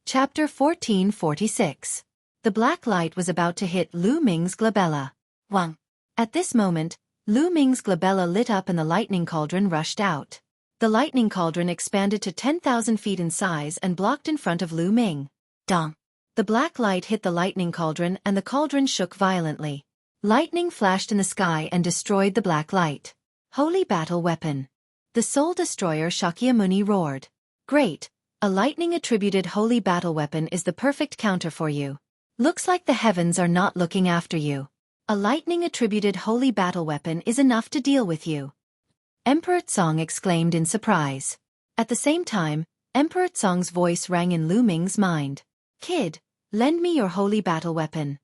Chapter 1446. The black light was about to hit Lu Ming's glabella. Wang. At this moment, Lu Ming's glabella lit up and the lightning cauldron rushed out. The lightning cauldron expanded to 10,000 feet in size and blocked in front of Lu Ming. Dong. The black light hit the lightning cauldron and the cauldron shook violently. Lightning flashed in the sky and destroyed the black light. Holy battle weapon. The soul destroyer Shakyamuni roared. Great. A lightning-attributed holy battle weapon is the perfect counter for you. Looks like the heavens are not looking after you. A lightning-attributed holy battle weapon is enough to deal with you. Emperor Tsong exclaimed in surprise. At the same time, Emperor Tsong's voice rang in Lu Ming's mind. Kid, lend me your holy battle weapon.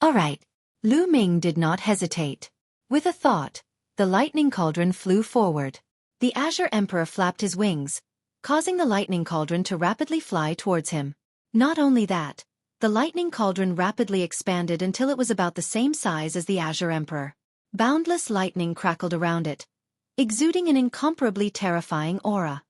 All right. Lu Ming did not hesitate. With a thought, the lightning cauldron flew forward. The Azure Emperor flapped his wings, causing the lightning cauldron to rapidly fly towards him. Not only that, the lightning cauldron rapidly expanded until it was about the same size as the Azure Emperor. Boundless lightning crackled around it, exuding an incomparably terrifying aura.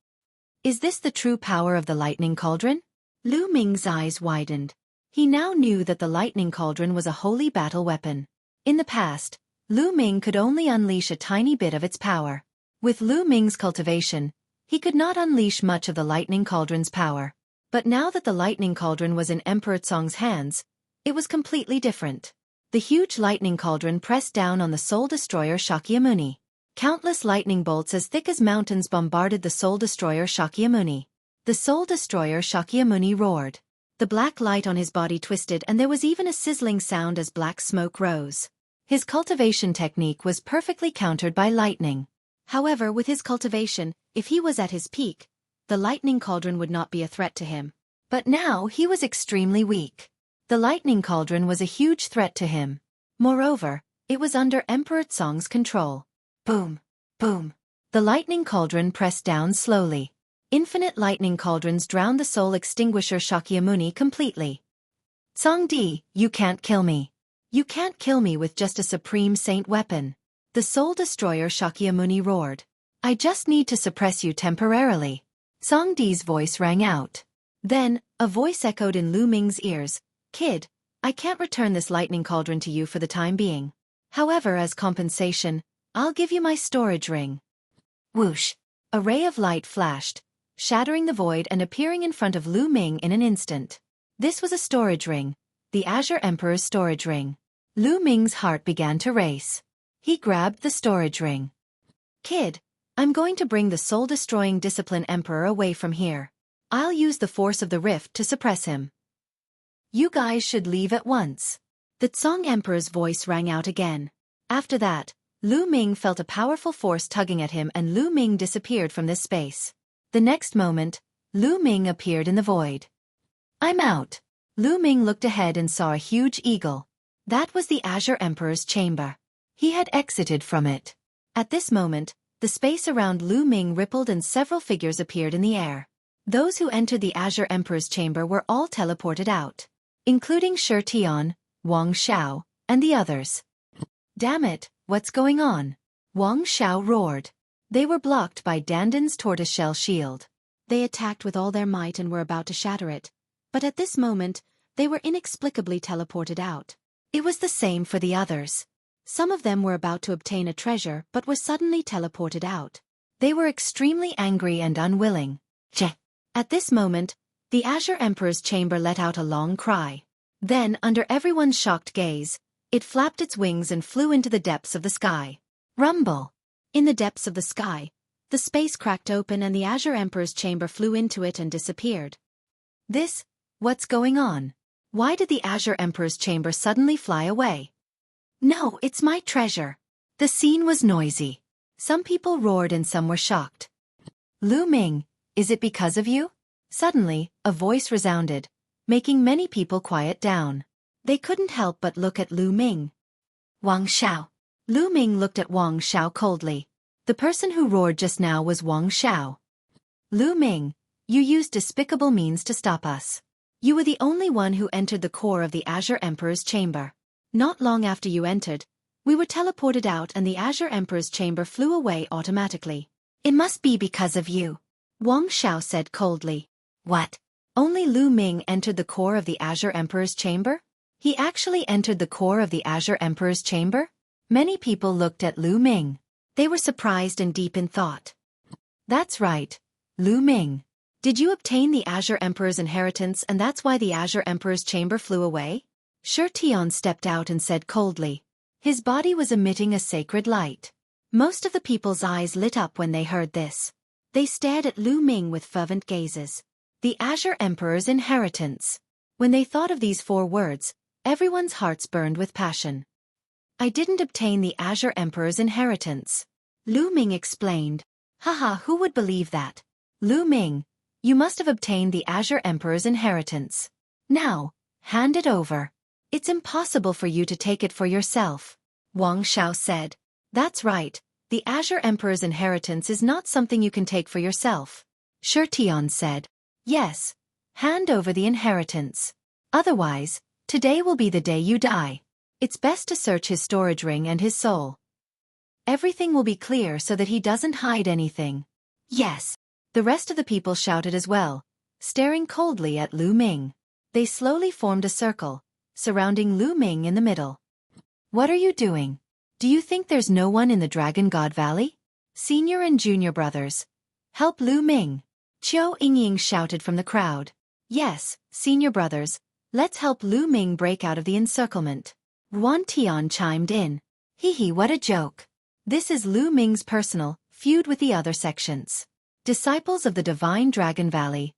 Is this the true power of the lightning cauldron? Lu Ming's eyes widened. He now knew that the lightning cauldron was a holy battle weapon. In the past, Lu Ming could only unleash a tiny bit of its power. With Lu Ming's cultivation, he could not unleash much of the lightning cauldron's power. But now that the lightning cauldron was in Emperor Tsong's hands, it was completely different. The huge lightning cauldron pressed down on the soul destroyer Shakyamuni. Countless lightning bolts as thick as mountains bombarded the soul destroyer Shakyamuni. The soul destroyer Shakyamuni roared. The black light on his body twisted and there was even a sizzling sound as black smoke rose. His cultivation technique was perfectly countered by lightning. However, with his cultivation, if he was at his peak, the lightning cauldron would not be a threat to him. But now he was extremely weak. The lightning cauldron was a huge threat to him. Moreover, it was under Emperor Tsong's control. Boom, boom. The lightning cauldron pressed down slowly. Infinite lightning cauldrons drowned the soul extinguisher Shakyamuni completely. Tsongdi, you can't kill me. You can't kill me with just a supreme saint weapon. The soul destroyer Shakyamuni roared. I just need to suppress you temporarily. Tsongdi's voice rang out. Then, a voice echoed in Lu Ming's ears. Kid, I can't return this lightning cauldron to you for the time being. However, as compensation, I'll give you my storage ring. Whoosh! A ray of light flashed, shattering the void and appearing in front of Lu Ming in an instant. This was a storage ring, the Azure Emperor's storage ring. Lu Ming's heart began to race. He grabbed the storage ring. Kid, I'm going to bring the soul-destroying Discipline Emperor away from here. I'll use the force of the rift to suppress him. You guys should leave at once. The Tsong Emperor's voice rang out again. After that, Lu Ming felt a powerful force tugging at him and Lu Ming disappeared from this space. The next moment, Lu Ming appeared in the void. I'm out. Lu Ming looked ahead and saw a huge eagle. That was the Azure Emperor's chamber. He had exited from it. At this moment, the space around Lu Ming rippled and several figures appeared in the air. Those who entered the Azure Emperor's chamber were all teleported out, including Shi Tian, Wang Xiao, and the others. Damn it, what's going on? Wang Xiao roared. They were blocked by Dandan's tortoiseshell shield. They attacked with all their might and were about to shatter it. But at this moment, they were inexplicably teleported out. It was the same for the others. Some of them were about to obtain a treasure but were suddenly teleported out. They were extremely angry and unwilling. Che. At this moment, the Azure Emperor's chamber let out a long cry. Then, under everyone's shocked gaze, it flapped its wings and flew into the depths of the sky. Rumble! In the depths of the sky, the space cracked open and the Azure Emperor's chamber flew into it and disappeared. What's going on? Why did the Azure Emperor's chamber suddenly fly away? No, it's my treasure. The scene was noisy. Some people roared and some were shocked. Lu Ming, is it because of you? Suddenly, a voice resounded, making many people quiet down. They couldn't help but look at Lu Ming. Wang Xiao. Lu Ming looked at Wang Xiao coldly. The person who roared just now was Wang Xiao. Lu Ming, you used despicable means to stop us. You were the only one who entered the core of the Azure Emperor's chamber. Not long after you entered, we were teleported out and the Azure Emperor's chamber flew away automatically. It must be because of you. Wang Xiao said coldly. What? Only Lu Ming entered the core of the Azure Emperor's chamber? He actually entered the core of the Azure Emperor's chamber? Many people looked at Lu Ming. They were surprised and deep in thought. That's right, Lu Ming. Did you obtain the Azure Emperor's inheritance and that's why the Azure Emperor's chamber flew away? Xueqi stepped out and said coldly. His body was emitting a sacred light. Most of the people's eyes lit up when they heard this. They stared at Lu Ming with fervent gazes. The Azure Emperor's inheritance. When they thought of these 4 words, everyone's hearts burned with passion. I didn't obtain the Azure Emperor's inheritance. Lu Ming explained. Haha, who would believe that? Lu Ming, you must have obtained the Azure Emperor's inheritance. Now, hand it over. It's impossible for you to take it for yourself. Wang Xiao said. That's right, the Azure Emperor's inheritance is not something you can take for yourself. Xueqi said. Yes, hand over the inheritance. Otherwise, today will be the day you die. It's best to search his storage ring and his soul. Everything will be clear so that he doesn't hide anything. Yes. The rest of the people shouted as well, staring coldly at Lu Ming. They slowly formed a circle, surrounding Lu Ming in the middle. What are you doing? Do you think there's no one in the Dragon God Valley? Senior and junior brothers. Help Lu Ming. Xueqi shouted from the crowd. Yes, senior brothers, let's help Lu Ming break out of the encirclement. Yuan Tian chimed in. Hee, what a joke. This is Lu Ming's personal feud with the other sections. Disciples of the Divine Dragon Valley,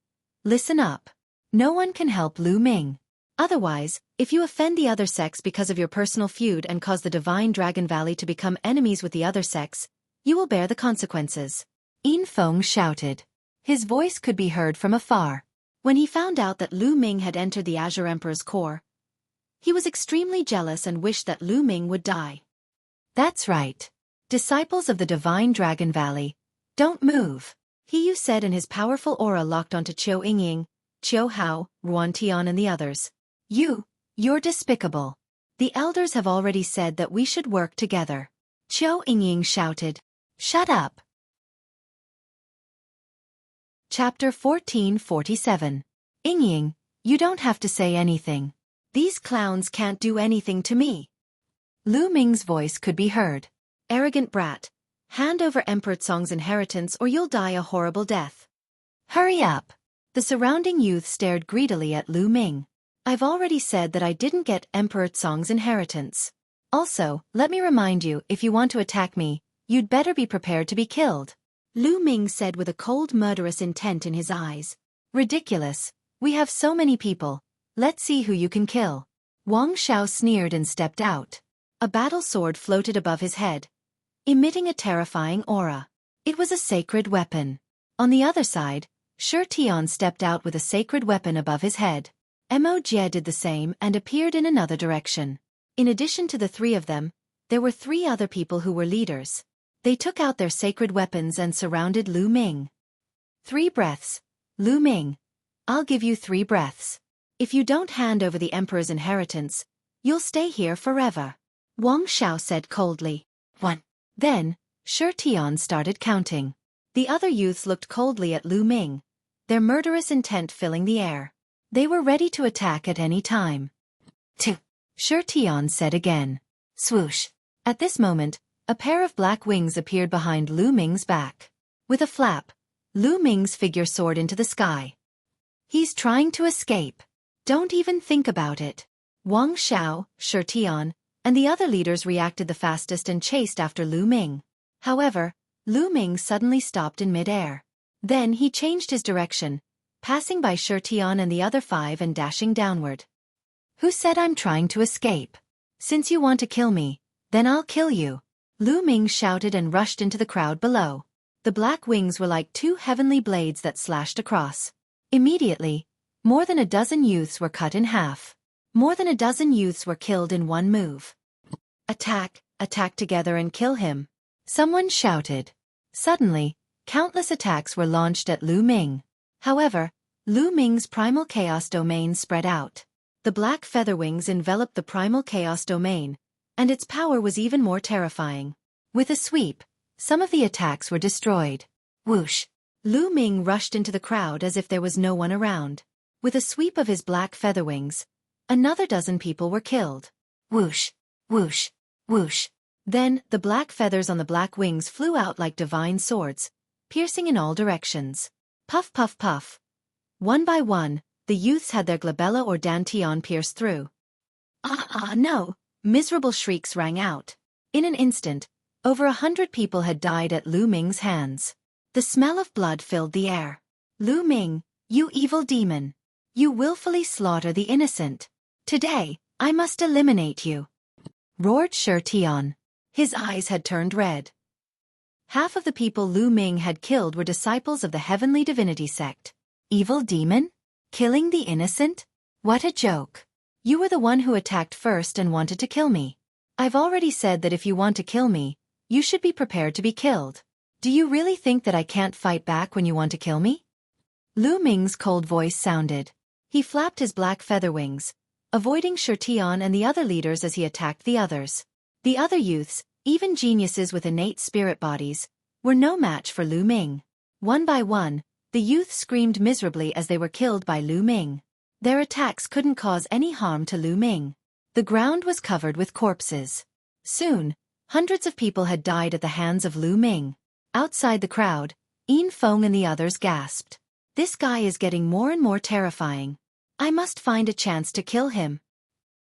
listen up. No one can help Lu Ming. Otherwise, if you offend the other sects because of your personal feud and cause the Divine Dragon Valley to become enemies with the other sects, you will bear the consequences. Yin Feng shouted. His voice could be heard from afar. When he found out that Lu Ming had entered the Azure Emperor's core, he was extremely jealous and wished that Lu Ming would die. That's right. Disciples of the Divine Dragon Valley, don't move. He said, and his powerful aura locked onto Xueqi, Qiu Hao, Yuan Tian and the others. You're despicable. The elders have already said that we should work together. Xueqi shouted. Shut up. Chapter 1447. Ying, you don't have to say anything. These clowns can't do anything to me. Lu Ming's voice could be heard. Arrogant brat. Hand over Emperor Tsong's inheritance or you'll die a horrible death. Hurry up. The surrounding youth stared greedily at Lu Ming. I've already said that I didn't get Emperor Tsong's inheritance. Also, let me remind you, if you want to attack me, you'd better be prepared to be killed. Lu Ming said with a cold murderous intent in his eyes. Ridiculous. We have so many people. Let's see who you can kill. Wang Xiao sneered and stepped out. A battle sword floated above his head, emitting a terrifying aura. It was a sacred weapon. On the other side, Xueqi stepped out with a sacred weapon above his head. Mo Jie did the same and appeared in another direction. In addition to the 3 of them, there were 3 other people who were leaders. They took out their sacred weapons and surrounded Lu Ming. 3 breaths. Lu Ming, I'll give you 3 breaths. If you don't hand over the Emperor's inheritance, you'll stay here forever. Wang Xiao said coldly. 1. Then, Xueqi started counting. The other youths looked coldly at Lu Ming, their murderous intent filling the air. They were ready to attack at any time. 2. Xueqi said again. Swoosh. At this moment, a pair of black wings appeared behind Lu Ming's back. With a flap, Lu Ming's figure soared into the sky. He's trying to escape. Don't even think about it. Wang Xiao, Xueqi, and the other leaders reacted the fastest and chased after Lu Ming. However, Lu Ming suddenly stopped in mid-air. Then he changed his direction, passing by Xueqi and the other 5 and dashing downward. Who said I'm trying to escape? Since you want to kill me, then I'll kill you. Lu Ming shouted and rushed into the crowd below. The black wings were like 2 heavenly blades that slashed across. Immediately, more than a dozen youths were cut in half. More than a dozen youths were killed in one move. Attack together and kill him. Someone shouted. Suddenly, countless attacks were launched at Lu Ming. However, Lu Ming's primal chaos domain spread out. The black feather wings enveloped the primal chaos domain, and its power was even more terrifying. With a sweep, some of the attacks were destroyed. Whoosh! Lu Ming rushed into the crowd as if there was no one around. With a sweep of his black feather wings, another dozen people were killed. Whoosh, whoosh, whoosh. Then, the black feathers on the black wings flew out like divine swords, piercing in all directions. Puff puff puff. One by one, the youths had their glabella or dantian pierced through. No! Miserable shrieks rang out. In an instant, over 100 people had died at Lu Ming's hands. The smell of blood filled the air. Lu Ming, you evil demon! You willfully slaughter the innocent. Today, I must eliminate you! Roared Xueqi. His eyes had turned red. Half of the people Lu Ming had killed were disciples of the heavenly divinity sect. Evil demon? Killing the innocent? What a joke. You were the one who attacked first and wanted to kill me. I've already said that if you want to kill me, you should be prepared to be killed. Do you really think that I can't fight back when you want to kill me? Lu Ming's cold voice sounded. He flapped his black feather wings, avoiding Xueqi and the other leaders as he attacked the others. The other youths, even geniuses with innate spirit bodies, were no match for Lu Ming. One by one, the youths screamed miserably as they were killed by Lu Ming. Their attacks couldn't cause any harm to Lu Ming. The ground was covered with corpses. Soon, hundreds of people had died at the hands of Lu Ming. Outside the crowd, Yin Feng and the others gasped. This guy is getting more and more terrifying. I must find a chance to kill him.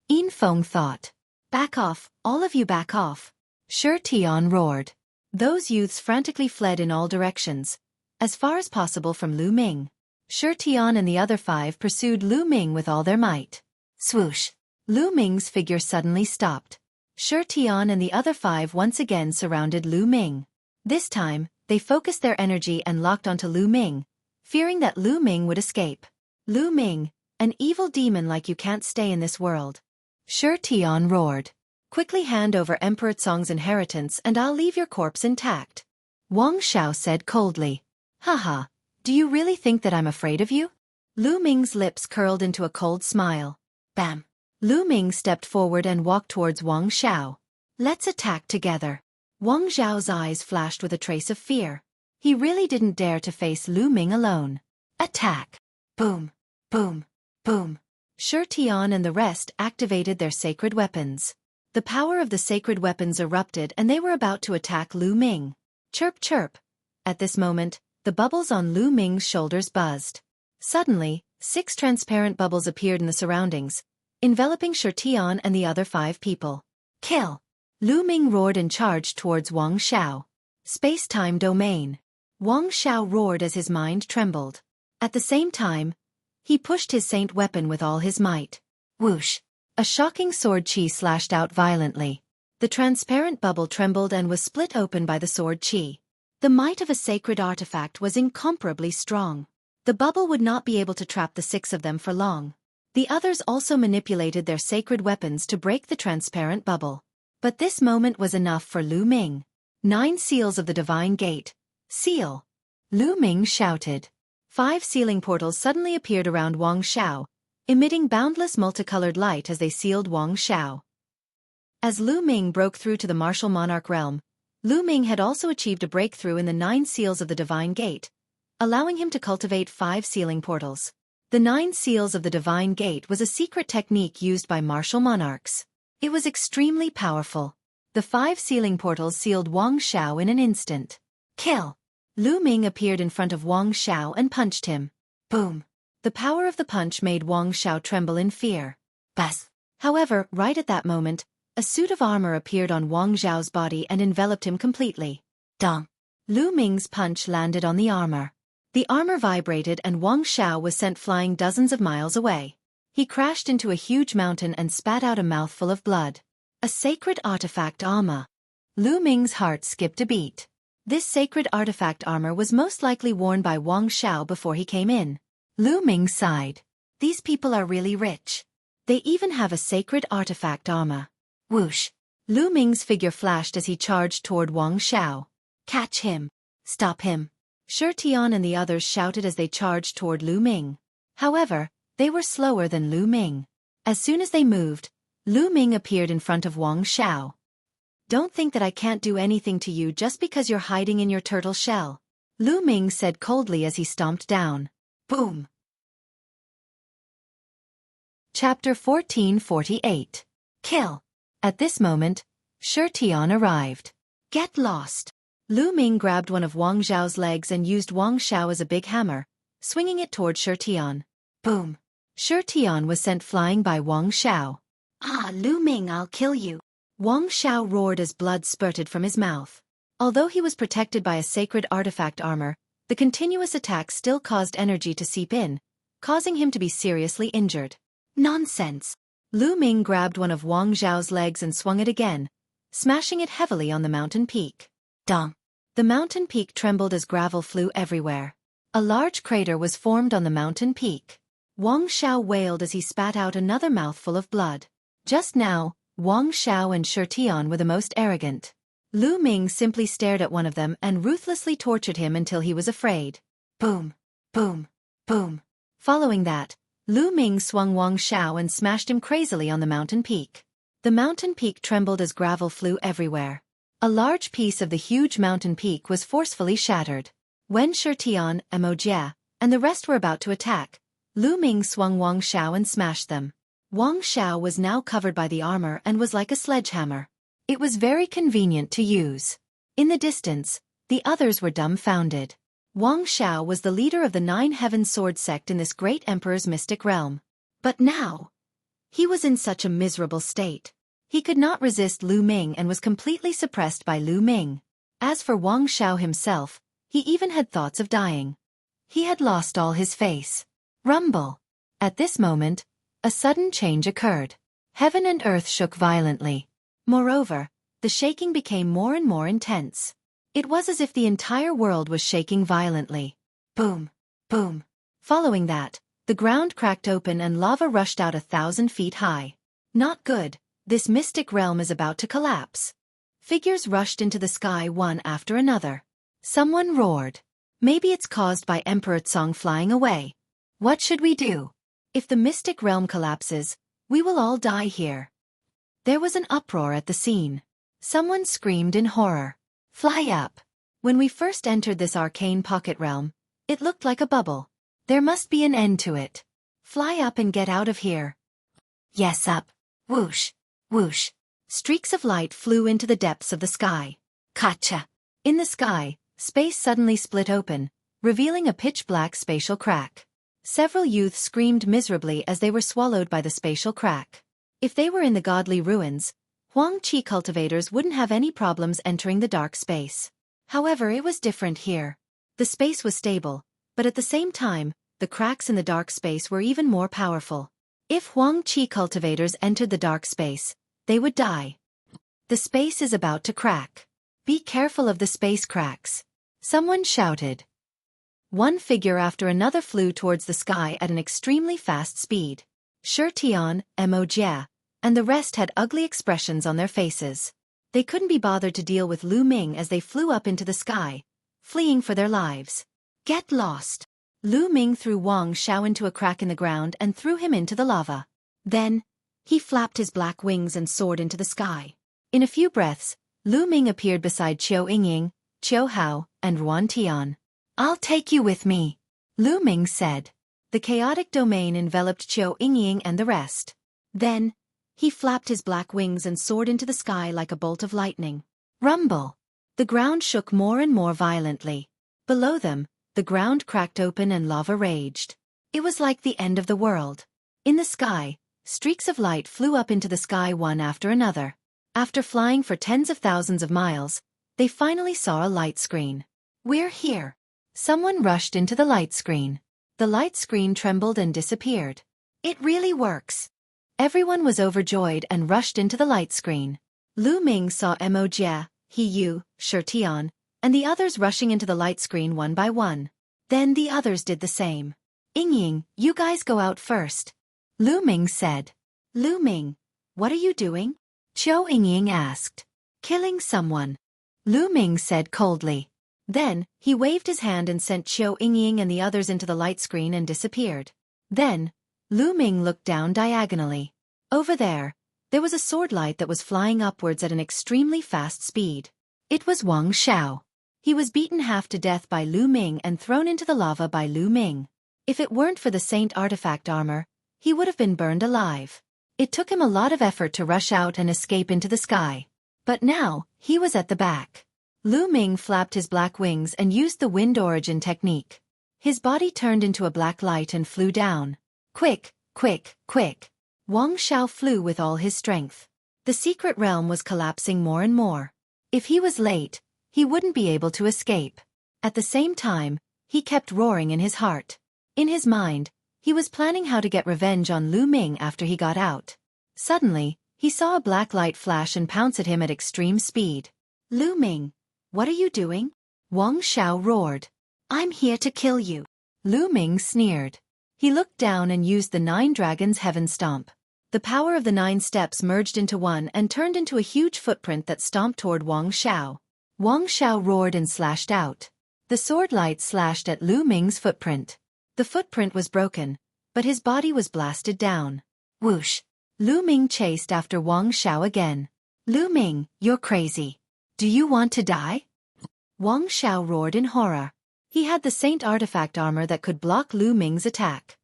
Yin Feng thought. Back off, all of you back off. Xueqi roared. Those youths frantically fled in all directions, as far as possible from Lu Ming. Xueqi and the other 5 pursued Lu Ming with all their might. Swoosh! Lu Ming's figure suddenly stopped. Xueqi and the other 5 once again surrounded Lu Ming. This time, they focused their energy and locked onto Lu Ming, fearing that Lu Ming would escape. Lu Ming, an evil demon like you can't stay in this world. Xueqi roared. Quickly hand over Emperor Cong's inheritance and I'll leave your corpse intact. Wang Xiao said coldly. Haha, do you really think that I'm afraid of you? Lu Ming's lips curled into a cold smile. Bam! Lu Ming stepped forward and walked towards Wang Xiao. Let's attack together. Wang Xiao's eyes flashed with a trace of fear. He really didn't dare to face Lu Ming alone. Attack! Boom! Boom! Boom! Xueqi and the rest activated their sacred weapons. The power of the sacred weapons erupted and they were about to attack Lu Ming. Chirp chirp! At this moment, the bubbles on Lu Ming's shoulders buzzed. Suddenly, 6 transparent bubbles appeared in the surroundings, enveloping Xueqi and the other 5 people. Kill! Lu Ming roared and charged towards Wang Xiao. Space-time domain. Wang Xiao roared as his mind trembled. At the same time, he pushed his saint weapon with all his might. Whoosh! A shocking sword chi slashed out violently. The transparent bubble trembled and was split open by the sword chi. The might of a sacred artifact was incomparably strong. The bubble would not be able to trap the 6 of them for long. The others also manipulated their sacred weapons to break the transparent bubble. But this moment was enough for Lu Ming. 9 seals of the divine gate. Seal! Lu Ming shouted. 5 sealing portals suddenly appeared around Wang Xiao, emitting boundless multicolored light as they sealed Wang Xiao. As Lu Ming broke through to the martial monarch realm, Lu Ming had also achieved a breakthrough in the 9 seals of the divine gate, allowing him to cultivate 5 sealing portals. The 9 seals of the divine gate was a secret technique used by martial monarchs. It was extremely powerful. The 5 sealing portals sealed Wang Xiao in an instant. Kill! Lu Ming appeared in front of Wang Xiao and punched him. Boom! The power of the punch made Wang Xiao tremble in fear. Bas! However, right at that moment, a suit of armor appeared on Wang Xiao's body and enveloped him completely. Dong! Lu Ming's punch landed on the armor. The armor vibrated and Wang Xiao was sent flying dozens of miles away. He crashed into a huge mountain and spat out a mouthful of blood. A sacred artifact armor. Lu Ming's heart skipped a beat. This sacred artifact armor was most likely worn by Wang Xiao before he came in. Lu Ming sighed. These people are really rich. They even have a sacred artifact armor. Whoosh! Lu Ming's figure flashed as he charged toward Wang Xiao. Catch him! Stop him! Xueqi and the others shouted as they charged toward Lu Ming. However, they were slower than Lu Ming. As soon as they moved, Lu Ming appeared in front of Wang Xiao. Don't think that I can't do anything to you just because you're hiding in your turtle shell. Lu Ming said coldly as he stomped down. Boom! Chapter 1448. Kill. At this moment, Xueqi arrived. Get lost. Lu Ming grabbed one of Wang Zhao's legs and used Wang Xiao as a big hammer, swinging it toward Xueqi. Boom. Xueqi was sent flying by Wang Xiao. Ah, Lu Ming, I'll kill you. Wang Xiao roared as blood spurted from his mouth. Although he was protected by a sacred artifact armor, the continuous attack still caused energy to seep in, causing him to be seriously injured. Nonsense. Lu Ming grabbed one of Wang Zhao's legs and swung it again, smashing it heavily on the mountain peak. Dong. The mountain peak trembled as gravel flew everywhere. A large crater was formed on the mountain peak. Wang Xiao wailed as he spat out another mouthful of blood. Just now, Wang Xiao and Xueqi were the most arrogant. Lu Ming simply stared at one of them and ruthlessly tortured him until he was afraid. Boom, boom, boom. Following that, Lu Ming swung Wang Xiao and smashed him crazily on the mountain peak. The mountain peak trembled as gravel flew everywhere. A large piece of the huge mountain peak was forcefully shattered. When Xueqi, Emojia, and the rest were about to attack, Lu Ming swung Wang Xiao and smashed them. Wang Xiao was now covered by the armor and was like a sledgehammer. It was very convenient to use. In the distance, the others were dumbfounded. Wang Xiao was the leader of the Nine Heaven Sword sect in this great emperor's mystic realm. But now, he was in such a miserable state. He could not resist Lu Ming and was completely suppressed by Lu Ming. As for Wang Xiao himself, he even had thoughts of dying. He had lost all his face. Rumble. At this moment, a sudden change occurred. Heaven and earth shook violently. Moreover, the shaking became more and more intense. It was as if the entire world was shaking violently. Boom, boom. Following that, the ground cracked open and lava rushed out 1,000 feet high. Not good, this mystic realm is about to collapse. Figures rushed into the sky one after another. Someone roared. Maybe it's caused by Emperor Tsong flying away. What should we do? If the mystic realm collapses, we will all die here. There was an uproar at the scene. Someone screamed in horror. Fly up. When we first entered this arcane pocket realm, it looked like a bubble. There must be an end to it. Fly up and get out of here. Yes, up. Whoosh, whoosh. Streaks of light flew into the depths of the sky. Kacha. In the sky, space suddenly split open, revealing a pitch-black spatial crack. Several youths screamed miserably as they were swallowed by the spatial crack. If they were in the godly ruins, Xueqi cultivators wouldn't have any problems entering the dark space. However, it was different here. The space was stable, but at the same time, the cracks in the dark space were even more powerful. If Xueqi cultivators entered the dark space, they would die. The space is about to crack. Be careful of the space cracks. Someone shouted. One figure after another flew towards the sky at an extremely fast speed. Xueqi, Emojia, and the rest had ugly expressions on their faces. They couldn't be bothered to deal with Lu Ming as they flew up into the sky, fleeing for their lives. Get lost. Lu Ming threw Wang Xiao into a crack in the ground and threw him into the lava. Then, he flapped his black wings and soared into the sky. In a few breaths, Lu Ming appeared beside Qiu Yingying, Qiu Hao, and Ruan Tian. I'll take you with me, Lu Ming said. The chaotic domain enveloped Qiu Yingying and the rest. Then, he flapped his black wings and soared into the sky like a bolt of lightning. Rumble. The ground shook more and more violently. Below them, the ground cracked open and lava raged. It was like the end of the world. In the sky, streaks of light flew up into the sky one after another. After flying for tens of thousands of miles, they finally saw a light screen. We're here. Someone rushed into the light screen. The light screen trembled and disappeared. It really works. Everyone was overjoyed and rushed into the light screen. Lu Ming saw Emojia, He Yu, Xueqi, and the others rushing into the light screen one by one. Then the others did the same. Yingying, you guys go out first. Lu Ming said. Lu Ming, what are you doing? Qiu Yingying asked. Killing someone. Lu Ming said coldly. Then, he waved his hand and sent Qiu Yingying and the others into the light screen and disappeared. Then, Lu Ming looked down diagonally. Over there was a sword light that was flying upwards at an extremely fast speed. It was Wang Xiao. He was beaten half to death by Lu Ming and thrown into the lava by Lu Ming. If it weren't for the saint artifact armor, he would have been burned alive. It took him a lot of effort to rush out and escape into the sky. But now, he was at the back. Lu Ming flapped his black wings and used the wind origin technique. His body turned into a black light and flew down. Quick, quick, quick. Wang Xiao flew with all his strength. The secret realm was collapsing more and more. If he was late, he wouldn't be able to escape. At the same time, he kept roaring in his heart. In his mind, he was planning how to get revenge on Lu Ming after he got out. Suddenly, he saw a black light flash and pounce at him at extreme speed. Lu Ming, what are you doing? Wang Xiao roared. I'm here to kill you. Lu Ming sneered. He looked down and used the 9 Dragons' Heaven Stomp. The power of the 9 steps merged into one and turned into a huge footprint that stomped toward Wang Xiao. Wang Xiao roared and slashed out. The sword light slashed at Lu Ming's footprint. The footprint was broken, but his body was blasted down. Whoosh! Lu Ming chased after Wang Xiao again. Lu Ming, you're crazy. Do you want to die? Wang Xiao roared in horror. He had the Saint Artifact armor that could block Lu Ming's attack.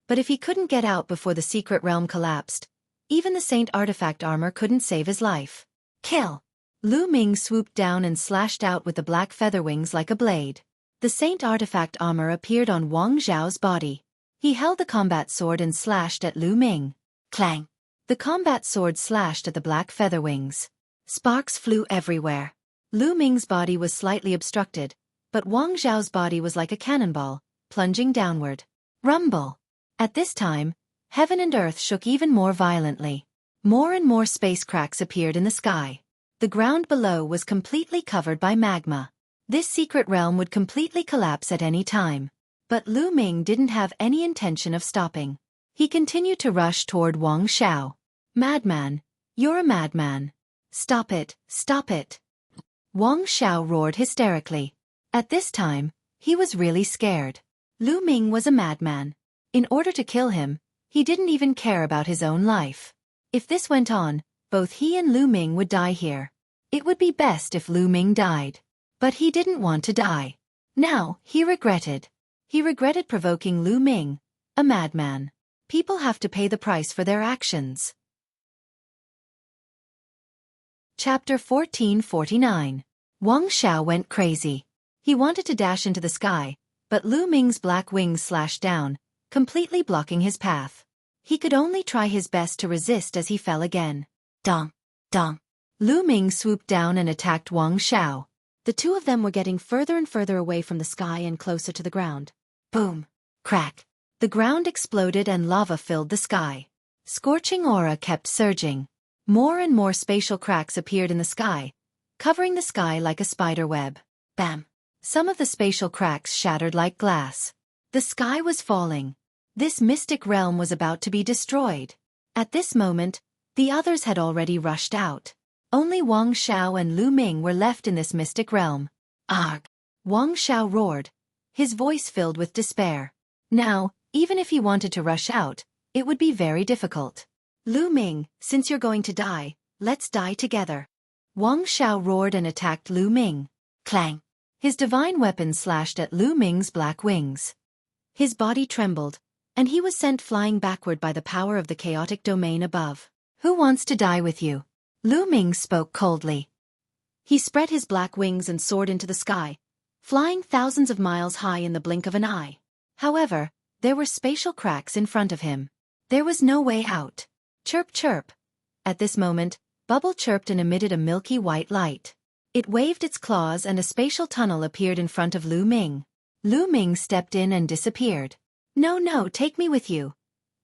But if he couldn't get out before the secret realm collapsed, even the Saint Artifact armor couldn't save his life. Kill! Lu Ming swooped down and slashed out with the black feather wings like a blade. The Saint Artifact armor appeared on Wang Xiao's body. He held the combat sword and slashed at Lu Ming. Clang! The combat sword slashed at the black feather wings. Sparks flew everywhere. Lu Ming's body was slightly obstructed, but Wang Xiao's body was like a cannonball, plunging downward. Rumble! At this time, heaven and earth shook even more violently. More and more space cracks appeared in the sky. The ground below was completely covered by magma. This secret realm would completely collapse at any time. But Lu Ming didn't have any intention of stopping. He continued to rush toward Wang Xiao. Madman! You're a madman! Stop it! Stop it! Wang Xiao roared hysterically. At this time, he was really scared. Lu Ming was a madman. In order to kill him, he didn't even care about his own life. If this went on, both he and Lu Ming would die here. It would be best if Lu Ming died. But he didn't want to die. Now, he regretted. He regretted provoking Lu Ming, a madman. People have to pay the price for their actions. Chapter 1449. Wang Xiao went crazy. He wanted to dash into the sky, but Lu Ming's black wings slashed down, completely blocking his path. He could only try his best to resist as he fell again. Dong! Dong! Lu Ming swooped down and attacked Wang Xiao. The two of them were getting further and further away from the sky and closer to the ground. Boom! Crack! The ground exploded and lava filled the sky. Scorching aura kept surging. More and more spatial cracks appeared in the sky, covering the sky like a spider web. Bam! Some of the spatial cracks shattered like glass. The sky was falling. This mystic realm was about to be destroyed. At this moment, the others had already rushed out. Only Wang Xiao and Lu Ming were left in this mystic realm. Arg! Wang Xiao roared, his voice filled with despair. Now, even if he wanted to rush out, it would be very difficult. Lu Ming, since you're going to die, let's die together. Wang Xiao roared and attacked Lu Ming. Clang! His divine weapon slashed at Lu Ming's black wings. His body trembled, and he was sent flying backward by the power of the chaotic domain above. Who wants to die with you? Lu Ming spoke coldly. He spread his black wings and soared into the sky, flying thousands of miles high in the blink of an eye. However, there were spatial cracks in front of him. There was no way out. Chirp chirp. At this moment, Bubble chirped and emitted a milky white light. It waved its claws and a spatial tunnel appeared in front of Lu Ming. Lu Ming stepped in and disappeared. No, no, take me with you.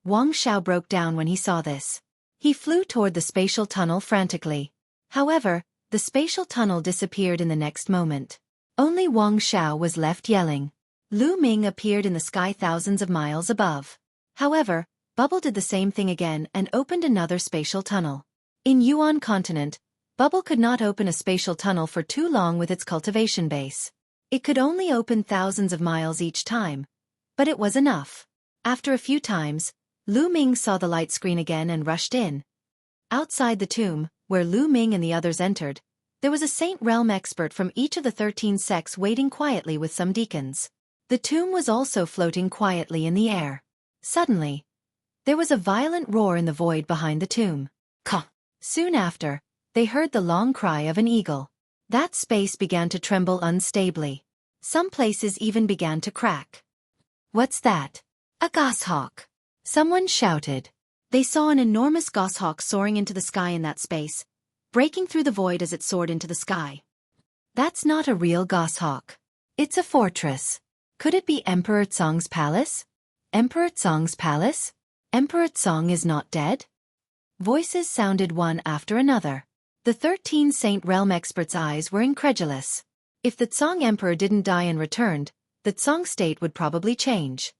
Wang Xiao broke down when he saw this. He flew toward the spatial tunnel frantically. However, the spatial tunnel disappeared in the next moment. Only Wang Xiao was left yelling. Lu Ming appeared in the sky thousands of miles above. However, Bubble did the same thing again and opened another spatial tunnel. In Yuan continent, Bubble could not open a spatial tunnel for too long with its cultivation base. It could only open thousands of miles each time. But it was enough. After a few times, Lu Ming saw the light screen again and rushed in. Outside the tomb, where Lu Ming and the others entered, there was a Saint Realm expert from each of the 13 sects waiting quietly with some deacons. The tomb was also floating quietly in the air. Suddenly, There was a violent roar in the void behind the tomb. Caw! Soon after, they heard the long cry of an eagle. That space began to tremble unstably. Some places even began to crack. What's that? A goshawk! Someone shouted. They saw an enormous goshawk soaring into the sky in that space, breaking through the void as it soared into the sky. That's not a real goshawk. It's a fortress. Could it be Emperor Tsong's palace? Emperor Tsong's palace? Emperor Tsong is not dead? Voices sounded one after another. The 13 Saint Realm experts' eyes were incredulous. If the Tsong Emperor didn't die and returned, the Tsong state would probably change.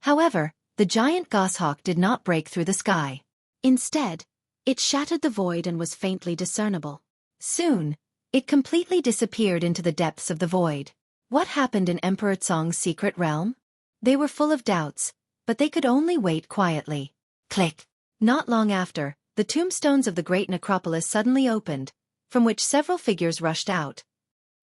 However, the giant goshawk did not break through the sky. Instead, it shattered the void and was faintly discernible. Soon, it completely disappeared into the depths of the void. What happened in Emperor Tsong's secret realm? They were full of doubts, but they could only wait quietly. Click! Not long after, the tombstones of the great necropolis suddenly opened, from which several figures rushed out.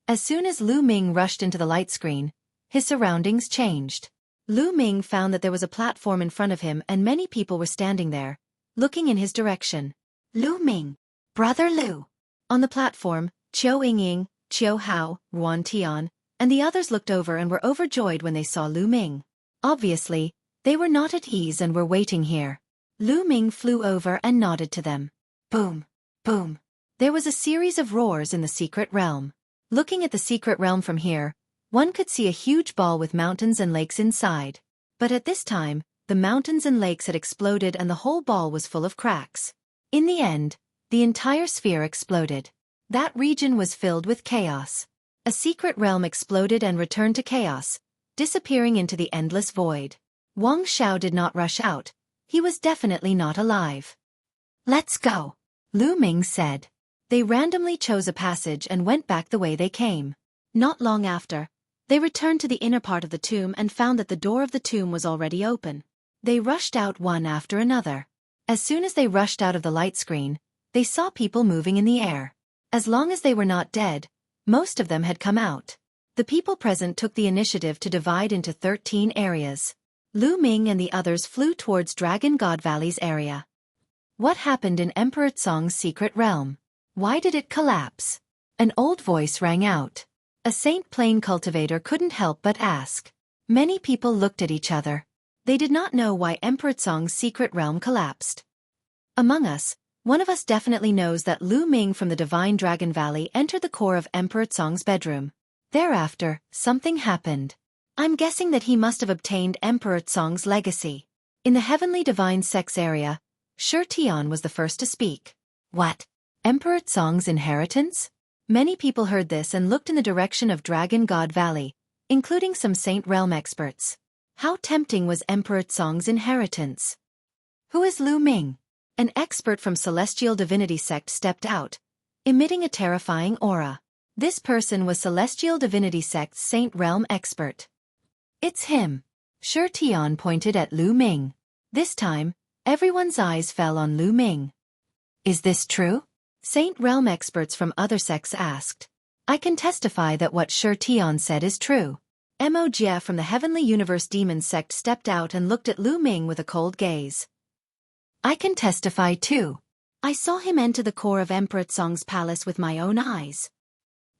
As soon as Lu Ming rushed into the light screen, his surroundings changed. Lu Ming found that there was a platform in front of him and many people were standing there, looking in his direction. Lu Ming! Brother Lu! On the platform, Qiu Yingying, Qiu Hao, Ruan Tian, and the others looked over and were overjoyed when they saw Lu Ming. Obviously, they were not at ease and were waiting here. Lu Ming flew over and nodded to them. Boom! Boom! There was a series of roars in the secret realm. Looking at the secret realm from here, one could see a huge ball with mountains and lakes inside. But at this time, the mountains and lakes had exploded and the whole ball was full of cracks. In the end, the entire sphere exploded. That region was filled with chaos. A secret realm exploded and returned to chaos, disappearing into the endless void. Wang Xiao did not rush out. He was definitely not alive. Let's go, Lu Ming said. They randomly chose a passage and went back the way they came. Not long after, they returned to the inner part of the tomb and found that the door of the tomb was already open. They rushed out one after another. As soon as they rushed out of the light screen, they saw people moving in the air. As long as they were not dead, most of them had come out. The people present took the initiative to divide into 13 areas. Lu Ming and the others flew towards Dragon God Valley's area. What happened in Emperor Tsong's secret realm? Why did it collapse? An old voice rang out. A Saint Plain cultivator couldn't help but ask. Many people looked at each other. They did not know why Emperor Tsong's secret realm collapsed. Among us, one of us definitely knows that Lu Ming from the Divine Dragon Valley entered the core of Emperor Tsong's bedroom. Thereafter, something happened. I'm guessing that he must have obtained Emperor Tsong's legacy. In the Heavenly Divine Sex area, Xueqi was the first to speak. What? Emperor Tsong's inheritance? Many people heard this and looked in the direction of Dragon God Valley, including some Saint Realm experts. How tempting was Emperor Tsong's inheritance? Who is Lu Ming? An expert from Celestial Divinity Sect stepped out, emitting a terrifying aura. This person was Celestial Divinity Sect's Saint Realm expert. It's him. Xueqi pointed at Lu Ming. This time, everyone's eyes fell on Lu Ming. Is this true? Saint Realm experts from other sects asked. I can testify that what Xueqi said is true. Mo Jie from the Heavenly Universe Demon Sect stepped out and looked at Lu Ming with a cold gaze. I can testify too. I saw him enter the core of Emperor Tsong's palace with my own eyes.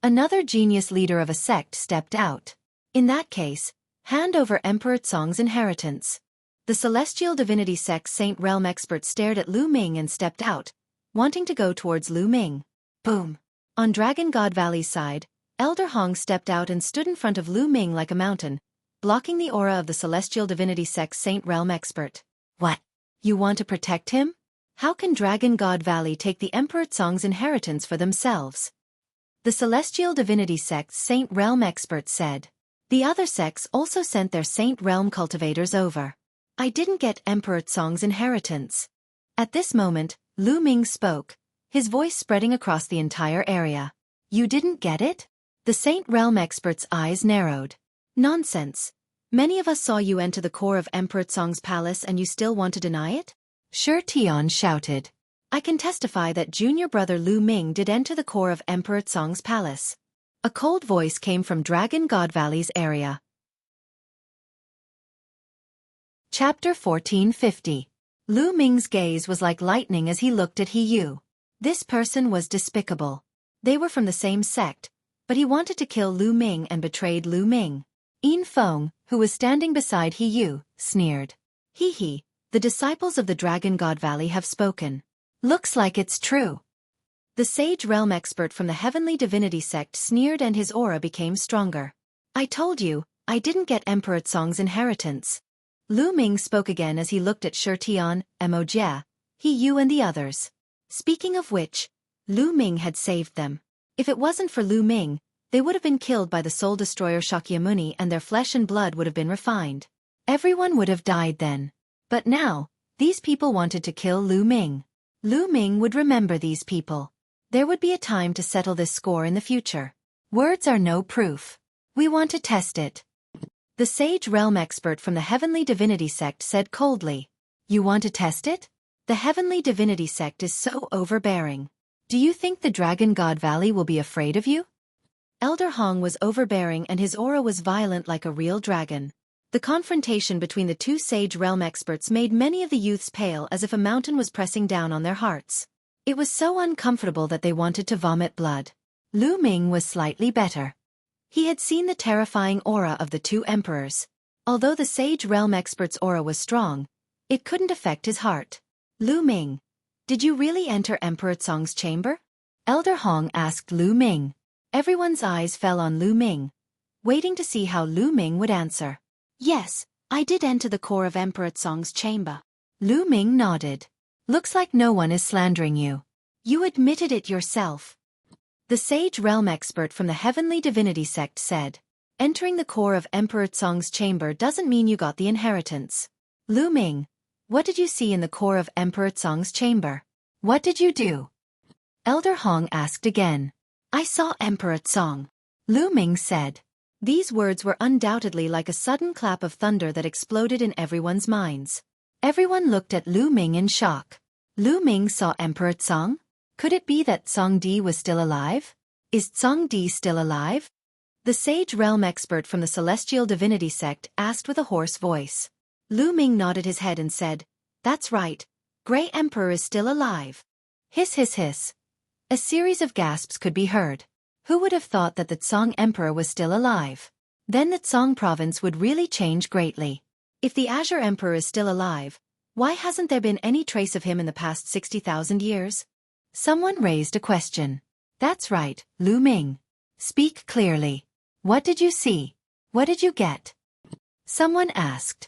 Another genius leader of a sect stepped out. In that case, hand over Emperor Tsong's inheritance. The Celestial Divinity Sect's Saint Realm expert stared at Lu Ming and stepped out, wanting to go towards Lu Ming. Boom! On Dragon God Valley's side, Elder Hong stepped out and stood in front of Lu Ming like a mountain, blocking the aura of the Celestial Divinity Sect's Saint Realm expert. What? You want to protect him? How can Dragon God Valley take the Emperor Tsong's inheritance for themselves? The Celestial Divinity Sect's Saint Realm expert said. The other sects also sent their Saint Realm cultivators over. I didn't get Emperor Tsong's inheritance. At this moment, Lu Ming spoke, his voice spreading across the entire area. You didn't get it? The Saint Realm expert's eyes narrowed. Nonsense. Many of us saw you enter the core of Emperor Tsong's palace and you still want to deny it? Xueqi shouted. I can testify that junior brother Lu Ming did enter the core of Emperor Tsong's palace. A cold voice came from Dragon God Valley's area. Chapter 1450. Lu Ming's gaze was like lightning as he looked at He Yu. This person was despicable. They were from the same sect, but he wanted to kill Lu Ming and betrayed Lu Ming. Yin Feng, who was standing beside He Yu, sneered. He, the disciples of the Dragon God Valley have spoken. Looks like it's true. The sage realm expert from the Heavenly Divinity sect sneered and his aura became stronger. I told you, I didn't get Emperor Song's inheritance. Lu Ming spoke again as he looked at Shirtian, Mo Jia, He Yu and the others. Speaking of which, Lu Ming had saved them. If it wasn't for Lu Ming, they would have been killed by the soul destroyer Shakyamuni and their flesh and blood would have been refined. Everyone would have died then. But now, these people wanted to kill Lu Ming. Lu Ming would remember these people. There would be a time to settle this score in the future. Words are no proof. We want to test it. The sage realm expert from the Heavenly Divinity sect said coldly. You want to test it? The Heavenly Divinity sect is so overbearing. Do you think the Dragon God Valley will be afraid of you? Elder Hong was overbearing and his aura was violent like a real dragon. The confrontation between the two sage realm experts made many of the youths pale as if a mountain was pressing down on their hearts. It was so uncomfortable that they wanted to vomit blood. Lu Ming was slightly better. He had seen the terrifying aura of the two emperors. Although the sage realm expert's aura was strong, it couldn't affect his heart. Lu Ming, did you really enter Emperor Song's chamber? Elder Hong asked Lu Ming. Everyone's eyes fell on Lu Ming, waiting to see how Lu Ming would answer. Yes, I did enter the core of Emperor Song's chamber. Lu Ming nodded. Looks like no one is slandering you. You admitted it yourself. The sage realm expert from the Heavenly Divinity sect said. Entering the core of Emperor Song's chamber doesn't mean you got the inheritance. Lu Ming, what did you see in the core of Emperor Song's chamber? What did you do? Elder Hong asked again. I saw Emperor Song. Lu Ming said. These words were undoubtedly like a sudden clap of thunder that exploded in everyone's minds. Everyone looked at Lu Ming in shock. Lu Ming saw Emperor Song? Could it be that Song Di was still alive? Is Song Di still alive? The sage realm expert from the Celestial Divinity sect asked with a hoarse voice. Lu Ming nodded his head and said, That's right. Grey Emperor is still alive. Hiss hiss hiss. A series of gasps could be heard. Who would have thought that the Tsong Emperor was still alive? Then the Tsong province would really change greatly. If the Azure Emperor is still alive, why hasn't there been any trace of him in the past 60,000 years? Someone raised a question. That's right, Lu Ming. Speak clearly. What did you see? What did you get? Someone asked.